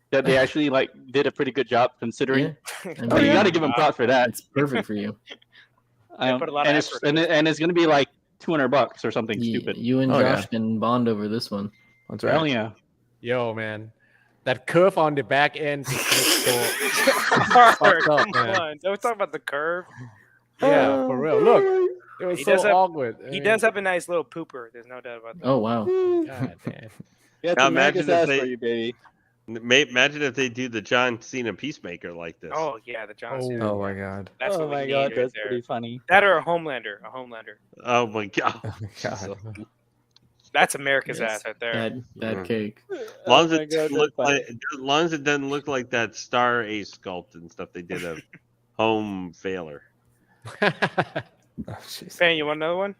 That they actually like did a pretty good job considering. Yeah. You gotta give them props for that. It's perfect for you. Put a lot of effort and it's gonna be like $200 or something stupid. You and Josh can bond over this one. That's right. Hell yeah. Yo, man. That curve on the back end just looks so fucked up, man. Don't talk about the curve. Yeah, for real. Look, it was so awkward. He does have a nice little pooper. There's no doubt about that. Oh wow. God, man. Yeah, now imagine if they, for you, baby. Imagine if they do the John Cena Peacemaker like this. Oh yeah, the John Cena. Oh my god. That's oh my god, that's pretty funny. That or a Homelander. Oh my god. Oh my god. That's America's ass right there. Bad cake. As long as it doesn't look like that Star Ace sculpt and stuff they did of Home Failer. Fan, you want another one?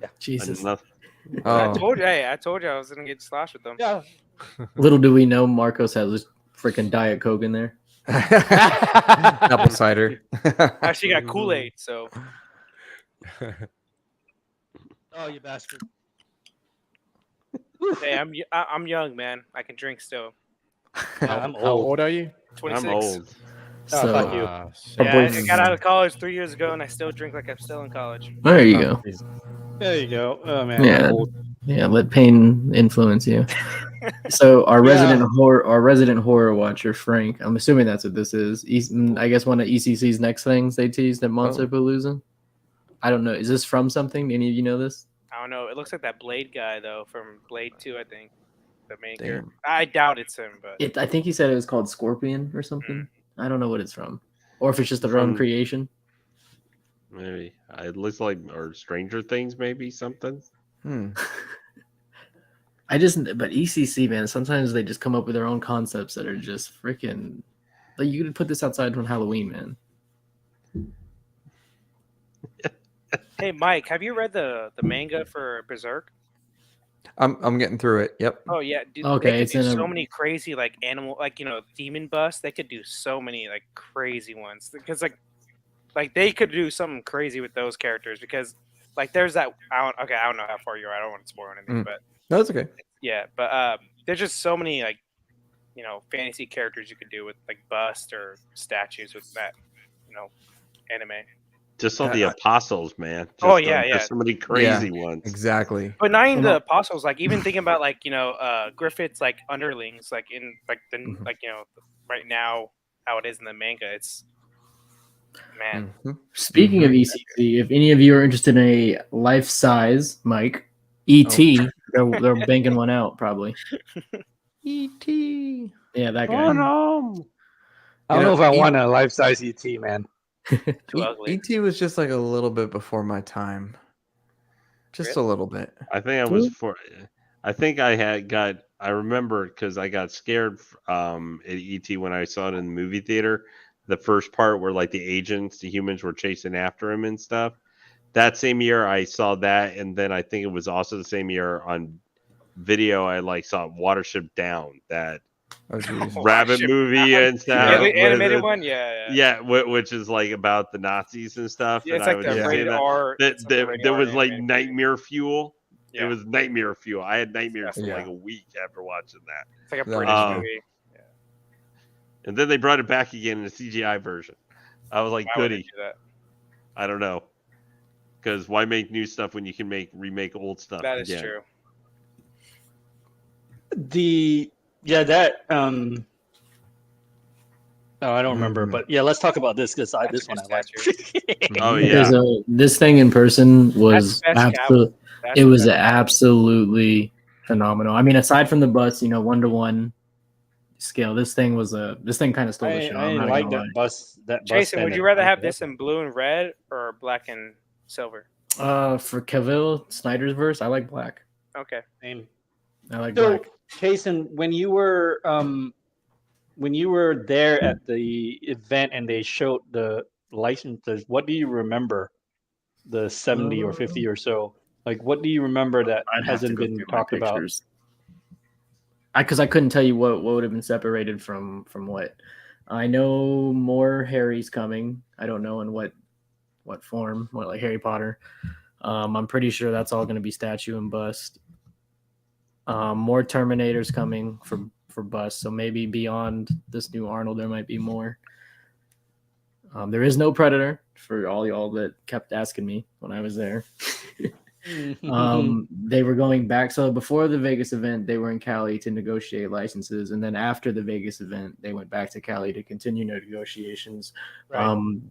Yeah. Jesus. I told you I was gonna get slashed with them. Yeah. Little do we know, Marcos has this freaking Diet Coke in there. Apple cider. Actually got Kool-Aid, so. Oh, you bastard! Hey, I'm young, man. I can drink still. I'm old. How old are you? 26. I'm old. So, fuck you. Yeah, I got out of college 3 years ago, and I still drink like I'm still in college. There you go. There you go. Oh man. Yeah. Let pain influence you. So our resident horror watcher, Frank. I'm assuming that's what this is. I guess one of ECC's next things they teased at Monster Palooza. I don't know. Is this from something? Any of you know this? I don't know. It looks like that Blade guy though from Blade 2, I think. The main character. I doubt it's him, but I think he said it was called Scorpion or something. I don't know what it's from, or if it's just their own creation. Maybe it looks like or Stranger Things, maybe something. But ECC, man, sometimes they just come up with their own concepts that are just freaking. Like you could put this outside on Halloween, man. Hey, Mike, have you read the manga for Berserk? I'm getting through it. Yep. Oh yeah. Dude, okay. It's so many crazy like animal, like demon busts. They could do so many like crazy ones because like they could do something crazy with those characters because like there's that. I don't know how far you are. I don't want to spoil anything, but no, that's okay. Yeah, but there's just so many like fantasy characters you could do with like bust or statues with that anime. Just on the apostles, man. Just so many crazy ones. Exactly. But not even the apostles. Like even thinking about like Griffith's like underlings, like in like the right now how it is in the manga. It's Man. Speaking of ECC, if any of you are interested in a life size, Mike, ET, they're banking one out probably. ET. Yeah, that guy. I don't know if I want a life size ET, man. Too ugly. ET was just like a little bit before my time. Just a little bit. I think I was I remember because I got scared at ET when I saw it in the movie theater. The first part where like the agents, the humans were chasing after him and stuff. That same year I saw that, and then I think it was also the same year on video I like saw Watership Down, that rabbit movie and stuff. Yeah, the animated one, yeah. Which is like about the Nazis and stuff. Yeah, and it's like the rated R. There was like nightmare fuel. Yeah. It was nightmare fuel. I had nightmares for like a week after watching that. It's like a British movie. Yeah. And then they brought it back again in a CGI version. I was like, Why would they goody. do that? I don't know. Because why make new stuff when you can remake old stuff? That is again? true. I don't remember, but yeah, let's talk about this because this one I like. Oh yeah, this thing in person was absolutely. It was absolutely phenomenal. I mean, aside from the bus, 1-to-1 scale, this thing kind of stole the show. I like that bus. Jason, would you rather have this in blue and red or black and silver? For Cavill Snyder's verse, I like black. Okay, same. I like black. Chasen, when you were there at the event and they showed the licenses, what do you remember? The 70 or 50 or so. Like, what do you remember that hasn't been talked about? Because I couldn't tell you what would have been separated from what. I know more Harry's coming. I don't know in what form. What, like Harry Potter. I'm pretty sure that's all going to be statue and bust. More Terminators coming for bust. So maybe beyond this new Arnold, there might be more. There is no Predator for all y'all that kept asking me when I was there. They were going back. So before the Vegas event, they were in Cali to negotiate licenses. And then after the Vegas event, they went back to Cali to continue negotiations. Right.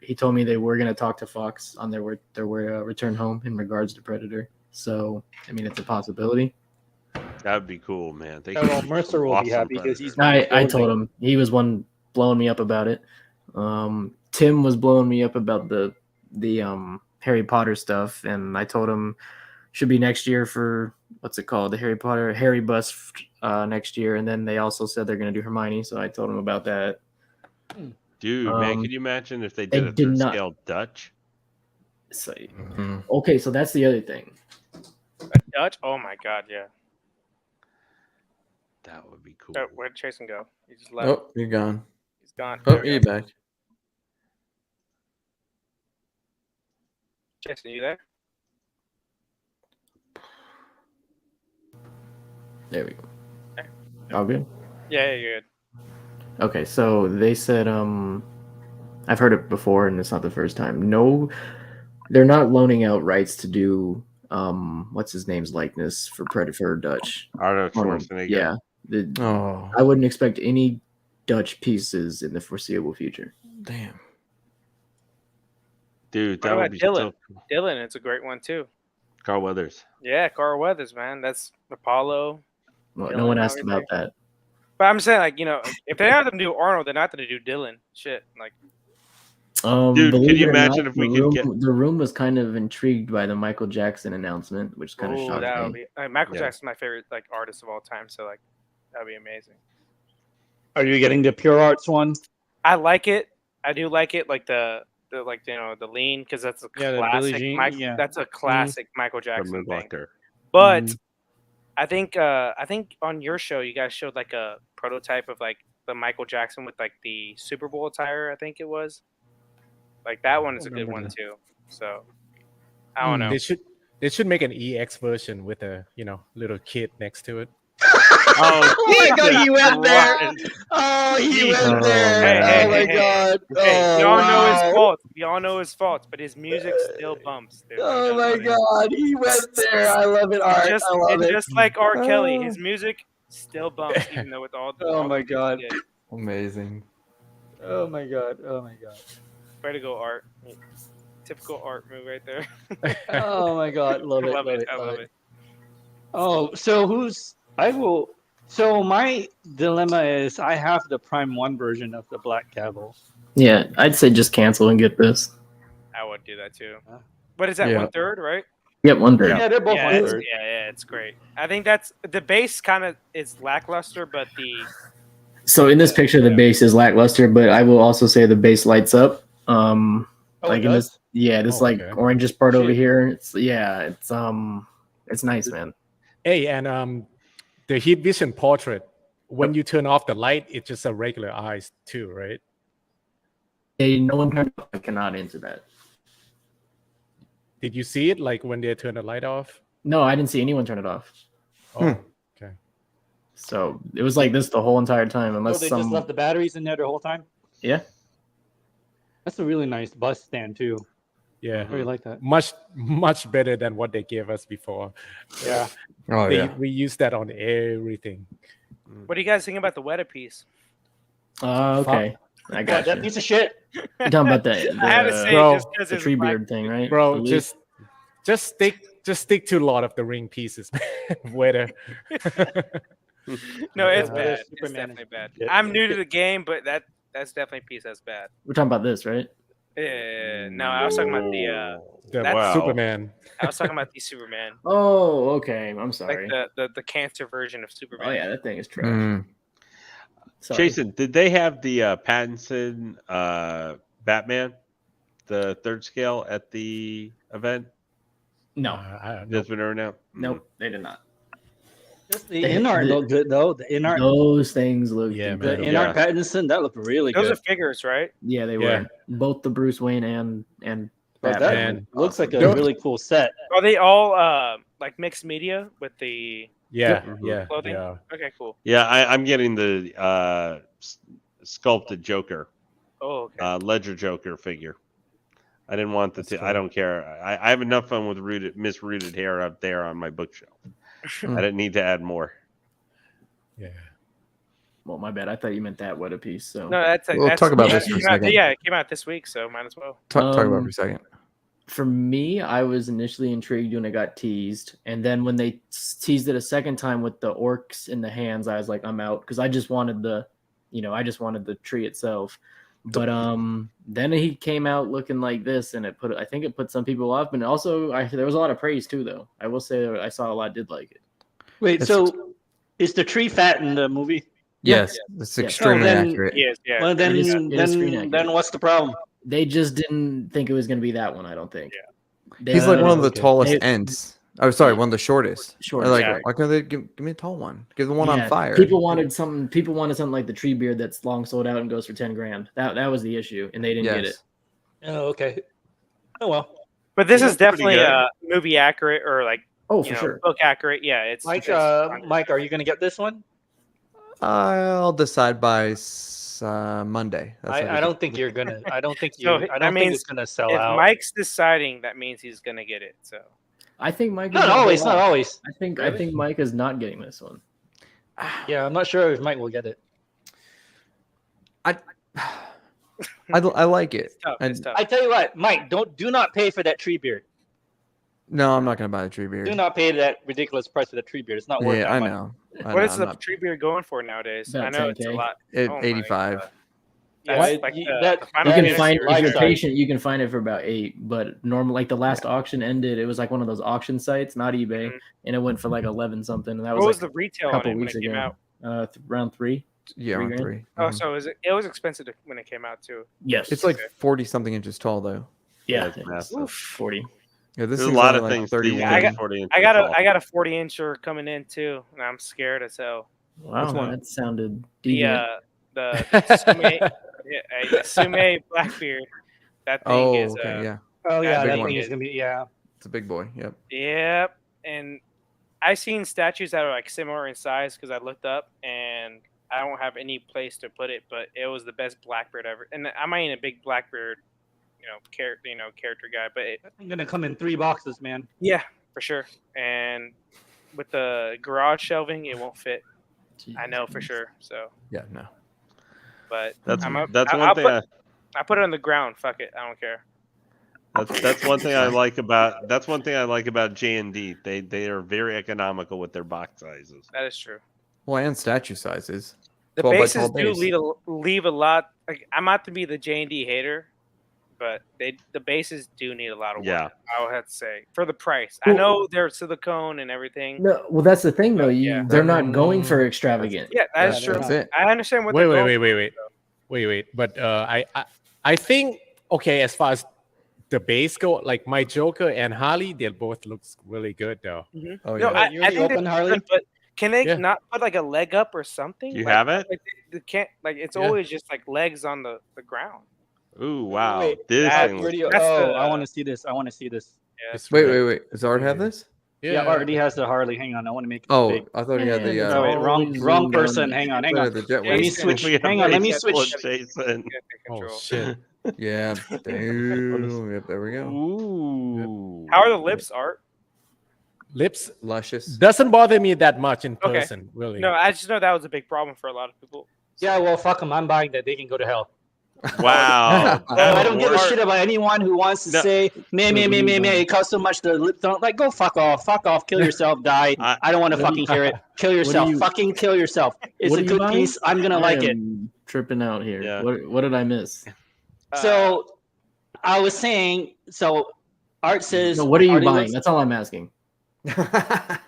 He told me they were going to talk to Fox on their return home in regards to Predator. So, I mean, it's a possibility. That would be cool, man. Mercer will be happy because he's. I told him. He was one blowing me up about it. Tim was blowing me up about the Harry Potter stuff, and I told him should be next year for what's it called, the Harry Bus next year, and then they also said they're going to do Hermione, so I told him about that. Dude, man, could you imagine if they did a third scale Dutch? So, okay, so that's the other thing. A Dutch? Oh my god, yeah. That would be cool. Where'd Chasen go? He just left. Oh, you're gone. He's gone. Oh, you're back. Jason, you there? There we go. All good? Yeah, you're good. Okay, so they said, I've heard it before, and it's not the first time. No, they're not loaning out rights to do, what's his name's likeness for Predator Dutch. Arnold Schwarzenegger. Yeah. I wouldn't expect any Dutch pieces in the foreseeable future. Damn. Dude, that would be Dylan. Dylan, it's a great one too. Carl Weathers. Yeah, Carl Weathers, man. That's Apollo. Well, no one asked about that. But I'm saying, like, if they're not going to do Arnold, they're not going to do Dylan. Shit, like. Dude, can you imagine if we could get the room was kind of intrigued by the Michael Jackson announcement, which kind of shocked me. Michael Jackson's my favorite artist of all time, so like that would be amazing. Are you getting the Pure Arts one? I like it. I do like it, like the lean, because that's a classic. That's a classic Michael Jackson thing. But I think on your show you guys showed like a prototype of like the Michael Jackson with like the Super Bowl attire. I think it was. Like that one is a good one too. So I don't know. They should make an EX version with a little kid next to it. Oh my god, he went there. Oh, he went there. Oh my god. Y'all know his fault. Y'all know his fault, but his music still bumps. Dude. Oh my god, he went there. I love it, Art. I love it. Just like R. Kelly, his music still bumps, even though with all the. Oh my god. Amazing. Oh my god. Oh my god. Way to go, Art. Typical Art move right there. Oh my God, love it, love it, I love love it. it. Oh, so So my dilemma is I have the Prime 1 version of the Black Cable. Yeah, I'd say just cancel and get this. I would do that too. What is that? Yeah. 1/3, right? Yep, 1/3. Yeah, they're both Yeah, 1/3. it's great. I think that's the base kind of is lackluster, but the So in this picture, the base is lackluster, but I will also say the base lights up. Like in this, this like orangish part over here. It's nice, man. Hey, and the heat vision portrait. When you turn off the light, it's just a regular eyes too, right? Hey, no one turned off. I cannot answer that. Did you see it like when they turn the light off? No, I didn't see anyone turn it off. Oh, okay. So it was like this the whole entire time, unless they just left the batteries in there the whole time. Yeah, that's a really nice bus stand too. Yeah, I really like that. Much better than what they gave us before. Yeah. Oh yeah. We use that on everything. What do you guys think about the Weta piece? Okay. I got that piece of shit. You're talking about the I had to say just because the tree beard thing, right? Bro, just stick to Lord of the Ring pieces, Weta. No, it's bad. It's definitely bad. I'm new to the game, but that's definitely a piece that's bad. We're talking about this, right? No, I was talking about the Superman. I was talking about the Superman. Oh, okay. I'm sorry. Like the cancer version of Superman. Oh yeah, that thing is trash. Chasen, did they have the Pattinson Batman, the 3rd scale at the event? No, that's been earned out. Nope, they did not. Just the in-art look good though. The in-art, those things look good. The in-art Pattinson, that looked really good. Those are figures, right? Yeah, they were both the Bruce Wayne and Batman. That looks like a really cool set. Are they all like mixed media with the clothing? Yeah. Okay, cool. Yeah, I'm getting the sculpted Joker. Oh, okay. Ledger Joker figure. I didn't want I don't care. I have enough fun with misrooted hair up there on my bookshelf. I didn't need to add more. Yeah. Well, my bad. I thought you meant that Weta piece. So no, we'll talk about this for a second. Yeah, it came out this week, so might as well. Talk about it for a second. For me, I was initially intrigued when it got teased, and then when they teased it a second time with the orcs in the hands, I was like, I'm out, because I just wanted the tree itself. But then he came out looking like this, and I think it put some people off. But also, there was a lot of praise too, though. I will say I saw a lot did like it. Wait, so is the tree fat in the movie? Yes, it's extremely accurate. Yes, yeah. Well, then what's the problem? They just didn't think it was going to be that one. I don't think. Yeah. He's like one of the tallest ends. Oh, sorry, one of the shortest. Shortest. Why can't they give me a tall one? Give the one on fire. People wanted something like the tree beard that's long sold out and goes for $10,000. That was the issue, and they didn't get it. Oh, okay. Oh well. But this is definitely movie accurate, or like for sure, book accurate. Yeah, it's Mike. Mike, are you going to get this one? I'll decide by Monday. I don't think you're gonna. I don't think you. I don't think it's gonna sell out. If Mike's deciding, that means he's gonna get it. So I think Mike. Not always. I think Mike is not getting this one. Yeah, I'm not sure if Mike will get it. I like it. It's tough. I tell you what, Mike, do not pay for that tree beard. No, I'm not gonna buy the tree beard. Do not pay that ridiculous price for the tree beard. It's not worth it. Yeah, I know. What is the tree beard going for nowadays? I know it's a lot. 85. Yeah, you can find if you're patient. You can find it for about $8. But normal, like the last auction ended, it was like one of those auction sites, not eBay, and it went for like 11 something. And that what was the retail on it when it came out? Around 3. Yeah, around 3. Oh, so it was expensive when it came out too. Yes, it's like 40 something inches tall though. Yeah, it's 40. Yeah, this is is a lot of like things. 31. I got a 40-incher coming in too, and I'm scared as hell. Wow, that sounded deviant. The Sume Blackbeard. That thing is yeah. Oh yeah, that thing is gonna be It's a big boy. Yep. Yep, and I've seen statues that are like similar in size because I looked up and I don't have any place to put it, but it was the best Blackbeard ever. And I'm not even a big Blackbeard, character guy, but I'm gonna come in 3 boxes, man. Yeah, for sure. And with the garage shelving, it won't fit. I know for sure. So yeah, no. But that's one thing. I put it on the ground. Fuck it. I don't care. That's one thing I like about J&D. They are very economical with their box sizes. That is true. Well, and statue sizes. The 12 by bases 12 do base. leave a lot. Like, I'm not to be the J&D hater, but the bases do need a lot of work. Yeah. I would have to say for the price. I know they're silicone and everything. No, well, that's the thing though. They're not going for extravagant. Yeah, that is true. That's it. I understand what. Wait. But I think okay. As far as the base go, like my Joker and Harley, they both looks really good though. Mm-hmm. Oh no, yeah. I think open Harley? good, but can they not put like a leg up or something? You like, have it? Like they can't. Like it's always just like legs on the ground. Ooh, wow. Wait, This thing where do you, looks- I want to see this. I want to see this. Yeah. Wait. Does Art have this? Yeah, already has the Harley. Hang on, I want to make it Oh, big. I thought he had the. No, wait, wrong person. Hang on. The jet Let me wing. switch. We have Hang on, let me switch. Jason. Oh shit. Yeah. Damn. Yep, there we go. Ooh. How are the lips, Art? Lips Luscious. doesn't bother me that much in Okay. person, really. No, I just know that was a big problem for a lot of people. Yeah, well, fuck them. I'm buying that. They can go to hell. Wow. I don't give a shit about anyone who wants to say, man, it costs so much. The lip don't like. Go fuck off, kill yourself, die. I don't want to fucking hear it. Kill yourself, fucking kill yourself. It's a good piece. I'm gonna like it. Tripping out here. Yeah. What did I miss? So I was saying. So Art says. No, what are you Artie buying? looks- That's all I'm asking.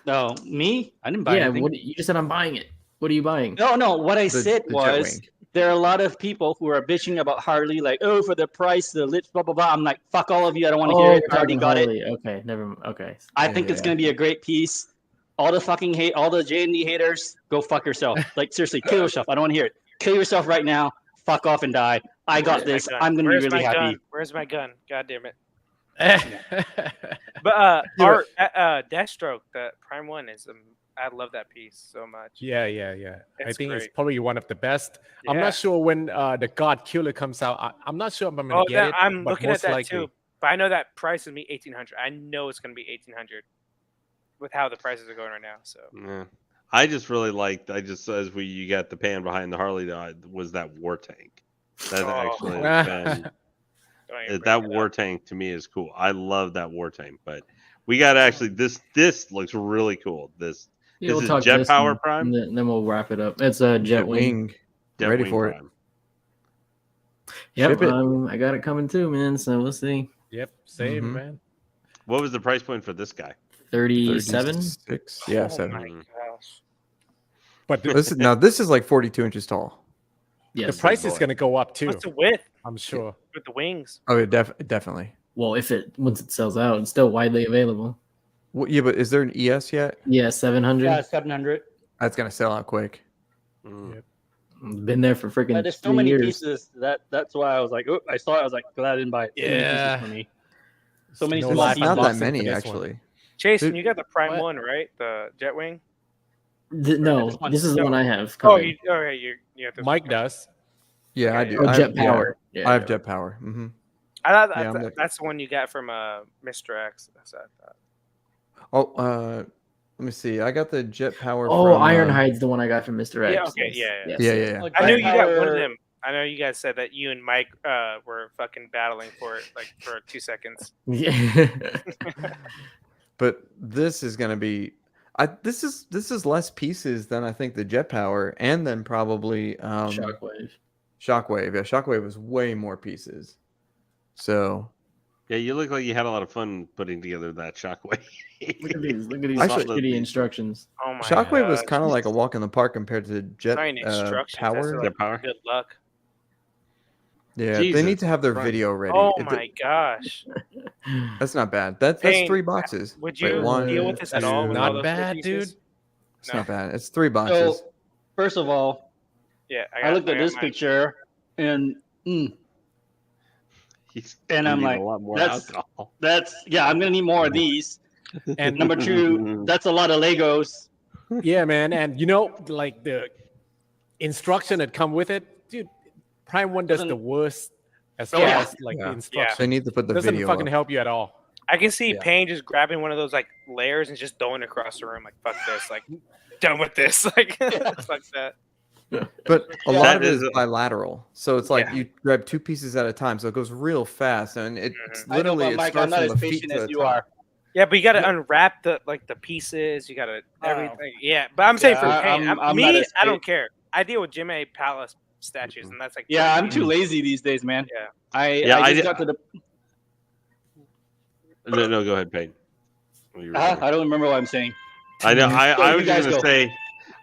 No, me. I didn't buy anything. You just said I'm buying it. What are you buying? No. What I The- said the was Jetwing. there are a lot of people who are bitching about Harley, like, oh, for the price, the lips, blah blah blah. I'm like, fuck all of you. I don't want to hear it. I already got it. Okay, never. Okay. I think it's gonna be a great piece. All the fucking hate, all the J&D haters, go fuck yourself. Like seriously, kill yourself. I don't want to hear it. Kill yourself right now. Fuck off and die. I got this. I'm gonna be really happy. Where's my gun? God damn it. But Art, Deathstroke, the Prime One is. I love that piece so much. Yeah. I It's think it's great. probably one of the best. I'm Yeah. not sure when the God Killer comes out. I'm not sure if I'm gonna get it. I'm but looking at most that likely. too. But I know that price is me $1,800. I know it's gonna be $1,800 with how the prices are going right now. So Yeah. I just really liked. As you got the pan behind the Harley, was that war tank. That actually has been, that war tank to me is cool. I love that war tank. But we got actually this looks really cool. This we'll is talk Jet this Power and Prime. Then we'll wrap it up. It's a jet wing. Jet Ready Wing for Prime. Yep, Ship it. I got it coming too, man. So we'll see. Yep, same Mhm. man. What was the price point for this guy? 37. 36. Yeah, oh 7. my gosh. But the, This is like 42 inches tall. Yes. the price is gonna go up too. What's the width I'm sure. with the wings? Oh, definitely. Well, once it sells out, it's still widely available. Well, yeah, but is there an ES yet? Yeah, 700. Yeah, 700. That's gonna sell out quick. Mm. Been there for freaking There's so 3 many years. pieces that's why I was like, oh, I saw it. I was like, glad I didn't buy it. Too many pieces Yeah. for me. So many No small life pieces. Not that boxing for many this one. actually. Jason, Dude, you got the Prime what? One, right? The Jetwing. No, This one- this is the one I have. Oh, Coming. you have the Mike does. Yeah, I Okay. do. Oh, I jet have, yeah, power. Yeah, I have jet power. Mm-hmm. I thought Yeah, I'm that's the one you got from Mr. X. That's what I thought. Oh, let me see. I got the jet power. Oh, from, Ironhide's the one I got from Mr. X. Yeah, okay, Yes. Yeah. Like, I knew you got one of Power- them. I know you guys said that you and Mike were fucking battling for it like for 2 seconds. Yeah. But this is gonna be. This is less pieces than I think the jet power, and then probably Shockwave. Shockwave. Yeah, Shockwave was way more pieces. So Yeah, you look like you had a lot of fun putting together that shockwave. Look at these. Look at these Actually- shitty instructions. Oh my Shockwave was gosh. kind of like a walk in the park compared to jet Sign instructions. That's power. like, Jet power. Good luck. Yeah, they Jesus need to have their Christ. video ready. Oh It- my gosh. That's not bad. That's Payne, 3 boxes. Would Wait, you one, deal with this at That's all? With not all those bad, pieces? dude. It's No. not bad. It's 3 boxes. So, first of all, Yeah, I looked at got this mine. picture and He's And gonna I'm need like, a lot more that's- alcohol. I'm gonna need more of these. And Number two, that's a lot of Legos. yeah, man, and like the instruction that come with it, dude. Prime One does Doesn't- the worst as Oh, far yeah. as like Yeah. the instruction. They need to put the Doesn't video fucking up. help you at all. I can see Yeah. Payne just grabbing one of those like layers and just throwing it across the room. Like fuck this. Like done with this. Like fuck that. But a lot of it is is bilateral, so it's like you grab 2 pieces at a time, so it goes real fast, and it's literally I know, but Mike, I'm not as patient as you are. Yeah, but you got to unwrap the pieces. You got to everything. Yeah, but I'm saying for paint, I don't care. I deal with Jimmy Palace statues, and that's like I'm too lazy these days, man. Yeah, I just got to the. No, go ahead, Payne. I don't remember what I'm saying. I know. I was just gonna say,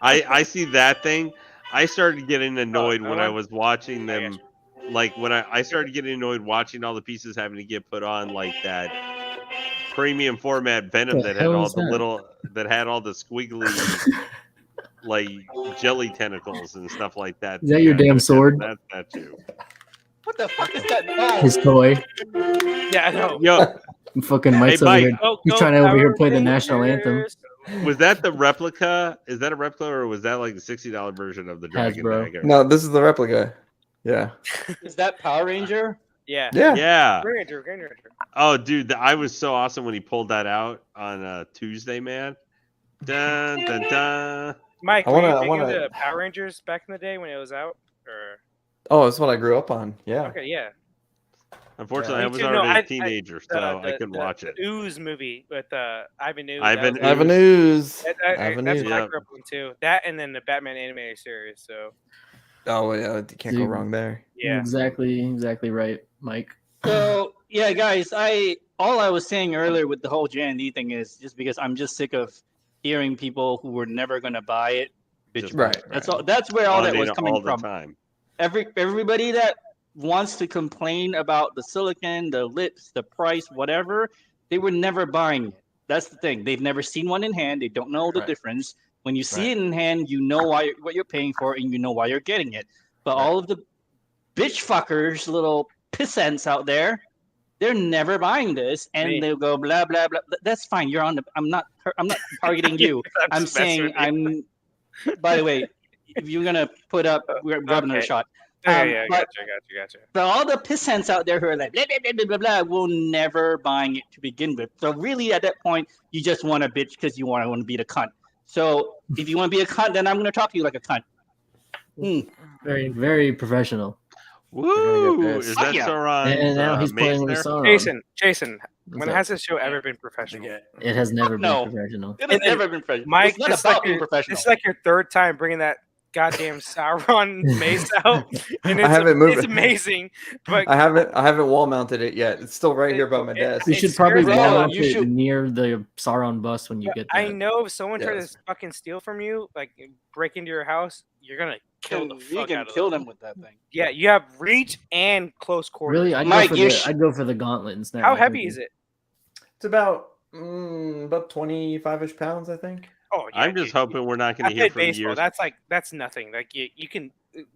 I see that thing. I started getting annoyed when I was watching them. Like when I started getting annoyed watching all the pieces having to get put on like that premium format Venom that had all the squiggly like jelly tentacles and stuff like that. Is that your damn sword? That too. What the fuck is that? Oh. His toy. Yeah, I know. Yo, fucking Mike's over here. He's trying to over here play the national anthem. Was that the replica? Is that a replica, or was that like the $60 version of the Dragon Dagger? No, this is the replica. Yeah. Is that Power Ranger? Yeah. Green Ranger. Oh, dude, I was so awesome when he pulled that out on Tuesday, man. Dun dun dun. Mike, were you thinking of the Power Rangers back in the day when it was out? Or... Oh, that's what I grew up on. Yeah. Okay, yeah. Unfortunately, I was already a teenager, so I couldn't watch it. The Ooze movie with Ivan Ooze. Ivan Ooze. That's what I grew up on too. That and then the Batman animated series. So. Oh yeah, you can't go wrong there. Yeah. Exactly right, Mike. So yeah, guys, all I was saying earlier with the whole J&D thing is just because I'm just sick of hearing people who were never gonna buy it. Right. That's all. That's where all that was coming from. Time. Everybody that wants to complain about the silicon, the lips, the price, whatever, they were never buying it. That's the thing. They've never seen one in hand. They don't know the difference. When you see it in hand, you know what you're paying for, and you know why you're getting it. But all of the bitch fuckers, little pissants out there, they're never buying this, and they'll go blah blah blah. That's fine. You're on the. I'm not targeting you. I'm saying I'm. By the way, if you're gonna put up, we're grabbing another shot. Gotcha. But all the pissants out there who are like blah blah blah blah blah will never buying it to begin with. So really, at that point, you just want a bitch because you want to be the cunt. So if you want to be a cunt, then I'm going to talk to you like a cunt. Very, very professional. Woo! Is that Sauron? And now he's playing with Sauron. Jason, when has this show ever been professional? It has never been professional. It has never been professional. Mike, it's not about being professional. It's like your third time bringing that goddamn Sauron mace out, and it's amazing. But I haven't wall mounted it yet. It's still right here by my desk. You should probably wall mount it near the Sauron bust when you get there. I know if someone tries to fucking steal from you, like break into your house, you're gonna kill the fuck out of them. Kill them with that thing. Yeah, you have reach and close quarters. Really, I'd go for the gauntlets now. How heavy is it? It's about 25-ish pounds, I think. Oh, yeah, I'm just hoping we're not going to hear from baseball. That's nothing. Like you can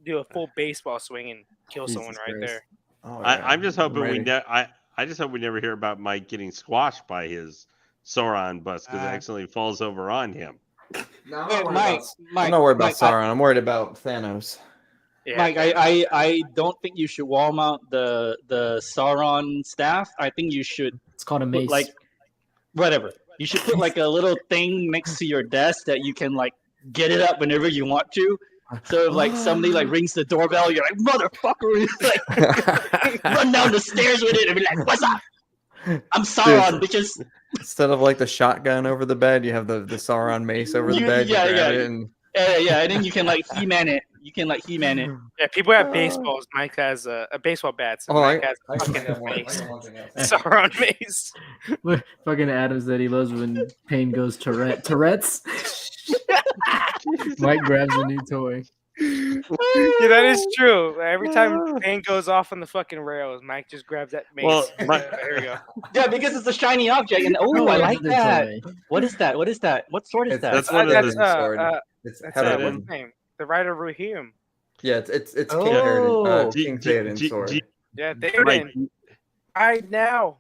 do a full baseball swing and kill someone right there. Oh, yeah. I'm just hoping I just hope we never hear about Mike getting squashed by his Sauron bust because it accidentally falls over on him. No, I'm not worried about Sauron. I'm worried about Thanos. Yeah. Mike, I don't think you should wall mount the Sauron staff. I think you should. It's called a mace. Like whatever. You should put like a little thing next to your desk that you can like get it up whenever you want to. So if like somebody like rings the doorbell, you're like motherfucker, like run down the stairs with it and be like, "What's up? I'm Sauron, bitches." Instead of like the shotgun over the bed, you have the Sauron mace over the bed. And then you can like He-Man it. Yeah, people have baseballs. Mike has a baseball bat. So Mike has a fucking mace. Sauron mace. Fucking Adam said he loves when Payne goes Tourette's. Mike grabs a new toy. Yeah, that is true. Every time Payne goes off on the fucking rails, Mike just grabs that mace. Well, there you go. Yeah, because it's a shiny object. And I like that. What is that? What sword is that? That's one of the sword. What's his name? The Rider Ruhim. Yeah, it's King Theoden sword. Yeah, Theoden. Right now.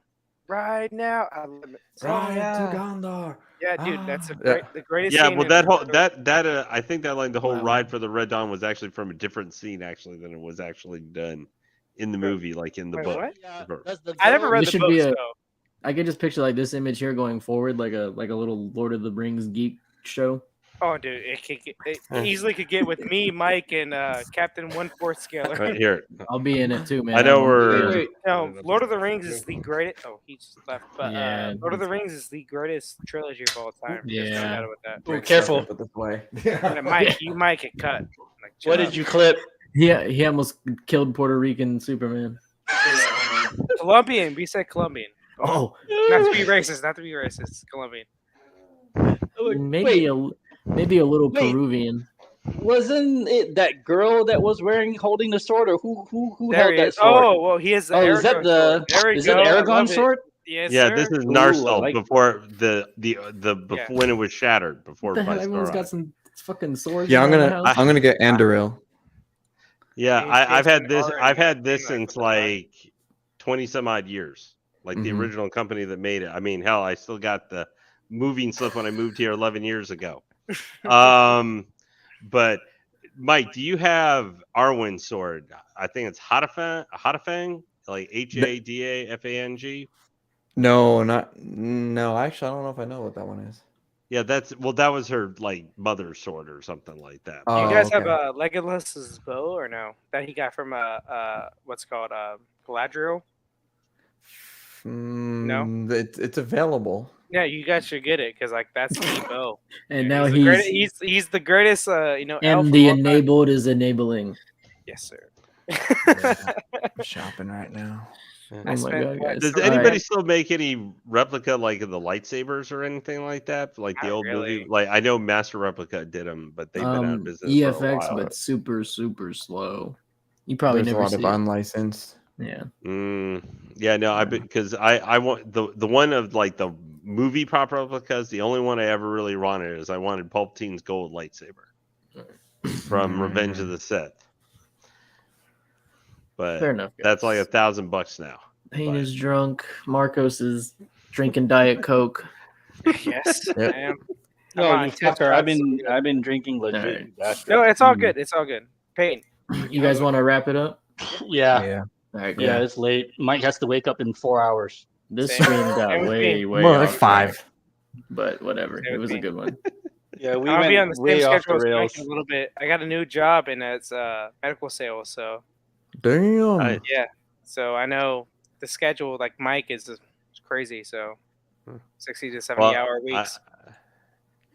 I love it. To Gondor. Yeah, dude, that's the greatest. Yeah, scene well, that I think that like the whole ride for the Red Dawn was actually from a different scene than it was actually done in the movie, like in the book. What? I never read the books though. I could just picture like this image here going forward, like a little Lord of the Rings geek show. Oh, dude, it easily could get with me, Mike, and Captain 1/4 Scaler. Right here. I'll be in it too, man. I know we're. Wait. No, Lord of the Rings is the greatest. Oh, he just left. But Yeah, Lord of the Rings is the greatest trilogy of all time. There's no Yeah. doubt about that. Ooh, careful. Put this way. And Mike, you might get cut. Like, What did you clip? he almost killed Puerto Rican Superman. Colombian. We said Colombian. Oh, Not to be racist. Not to be racist. Colombian. maybe a little Wait. Peruvian. Wasn't it that girl that was holding the sword, or who There held he that is. sword? Oh, well, he is the is that Aragon sword. There we is go. it I Aragon love it. sword? Yes, Yeah, sir. this is Ooh, Narsil I like- before when it was shattered. Before What the hell? Everyone's Viceroy. got some fucking swords. Yeah, I'm around the gonna house. I'm gonna get Andoril. Yeah, Jason I've had this. Arden, I've yeah, had this same, like, since what the fuck? like 20 some odd years. Like the Mhm. original company that made it. I mean, hell, I still got the moving slip when I moved here 11 years ago. But Mike, do you have Arwen's sword? I think it's Hadafang, like Hadafang. No, actually I don't know if I know what that one is. Yeah, that was her like mother's sword or something like that. Do you Oh, guys have okay. Legolas's bow or no? That he got from what's called Galadriel? It's available. Yeah, you guys should get it because like that's the bow. And now he's the greatest. Elf and of the all time. enabled is enabling. Yes, sir. I'm shopping right now. Oh I my spent god, guys! Does All anybody right. still make any replica like of the lightsabers or anything like that? Like the Not old really. movie? Like I know Master Replica did them, but they've been out of business for a EFX, while. but super slow. You probably There's a never lot see of it. unlicensed. Yeah. Yeah, no, because I want the one of like the movie prop replicas. The only one I ever really wanted is I wanted Palpatine's gold lightsaber from Revenge of the Sith. But Fair enough. that's like guys. $1,000 now. Payne is drunk. Marcos is drinking Diet Coke. Yes, Yep. I am. No, I'm you on test fucker! drive, so I've been drinking legit. Alright. you bastard. No, it's all good. It's all good. Payne. You guys want to wrap it up? Yeah, All right. yeah, Cool. it's late. Mike has to wake up in 4 hours. This Same. stream got Same with way me. More like off 5. track, but whatever. Same It with was a me. good one. Yeah, we I'll went be on the same way off the schedule as Mike rails. in a little bit. I got a new job and it's medical sales, so Damn. yeah. So I know the schedule like Mike is crazy. So 60 to 70 hour weeks.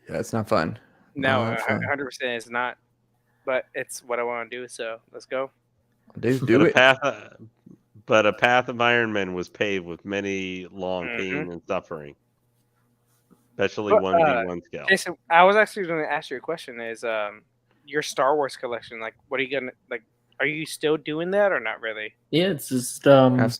Yeah, it's not fun. No, Not fun. 100% is not. But it's what I want to do. So let's go. Dude, Do do it. But a path of Iron Man was paved with many long pain and suffering, especially But, 1v1 scale. Jason, I was actually going to ask you a question. Is your Star Wars collection like? What are you gonna like? Are you still doing that or not really? Yeah, it's just Half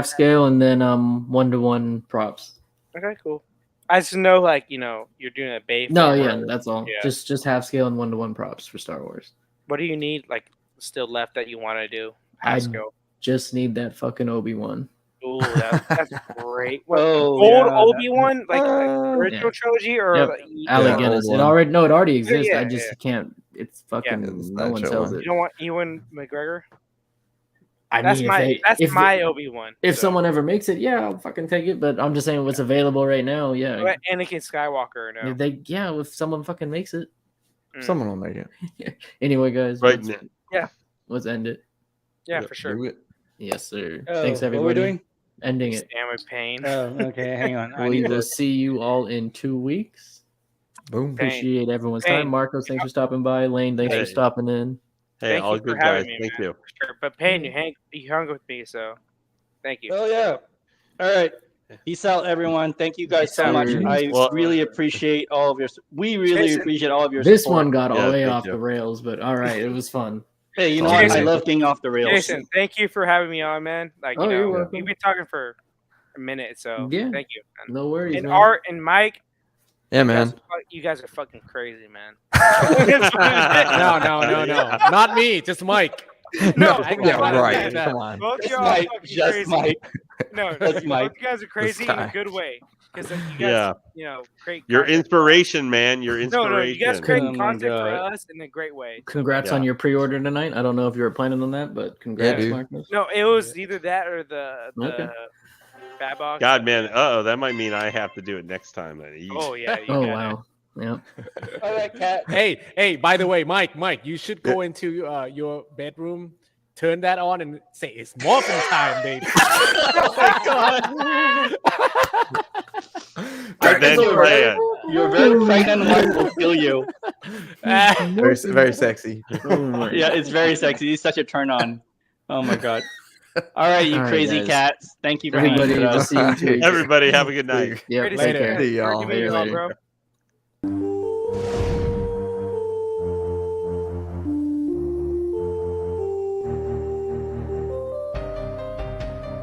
scale. and then 1-to-1 props. Okay, cool. I just know like you're doing a Bay. No, forward. yeah, that's all. Yeah. Just half scale and 1-to-1 props for Star Wars. What do you need like still left that you want to do? I Pascal. just need that fucking Obi-Wan. Ooh, that's great. What, Oh, old yeah, Obi-Wan, like original yeah. trilogy, or Yep. like, Alec Yeah, Guinness. old It one. already exists. yeah, I just can't. It's fucking. it's no that one show sells one. it. you don't want Ewan McGregor? I That's mean, my Obi-Wan. If so. someone ever makes it, yeah, I'll fucking take it. But I'm just saying what's available right now. Yeah. But Anakin Skywalker, no. If someone fucking makes it. Someone will make it. Anyway, guys. Right Let's end it. Yeah, for sure. Do it. Yes, sir. Oh, Thanks, what everybody. we're doing? Ending it. Stand with Pain. Oh, okay. Hang on. I We need will to. see you all in 2 weeks. Boom. Pain. Appreciate everyone's Pain. time. Marcos, thanks for stopping by. Lane, thanks Hey. for stopping in. Hey, Thank all you for good having guys. me, Thank man. you. For sure. But Pain, you hung with me, so thank you. Oh yeah. All right. Peace out, everyone. Thank you guys so Peace much. out. I Well- really appreciate all of your. We really Jason, appreciate all of your. This support. one got Yeah, way thank off you. the rails, but all right, it was fun. Hey, you know Jason. what? I love getting off the rails. Jason, thank you for having me on, man. Like Oh, you're welcome. we've been talking for a minute, so Yeah. thank you. Man. No worries, And man. Art and Mike, Yeah, man. you guys are fucking crazy, man. No. Not me, just Mike. No, I Yeah, wanna right. say that. Come on. Both Just y'all are Mike. fucking Just crazy. Mike. No, That's both Mike. you guys are crazy in a guy. good way. Because you Yeah. guys, create Your content. inspiration, man. Your No, inspiration. you guys create Oh my content for God. us in a great way. Congrats Yeah. on your pre-order tonight. I don't know if you were planning on that, but congrats, dude. Marcos. No, it was either that or the Okay. Bad Box. God, man. Uh-oh, that might mean I have to do it next time. Then. Oh yeah. You Oh got it. wow. Yeah. All right, cat. Hey, by the way, Mike, you should go into your bedroom, turn that on, and say it's morphin time, baby. Oh my god. I think your very pregnant wife will kill you. Very, very sexy. Yeah, it's very sexy. He's such a turn on. Oh my god. All right, you crazy cats. Thank you for hanging with us. Everybody have a good night. Yeah, Later. See y'all. Bro.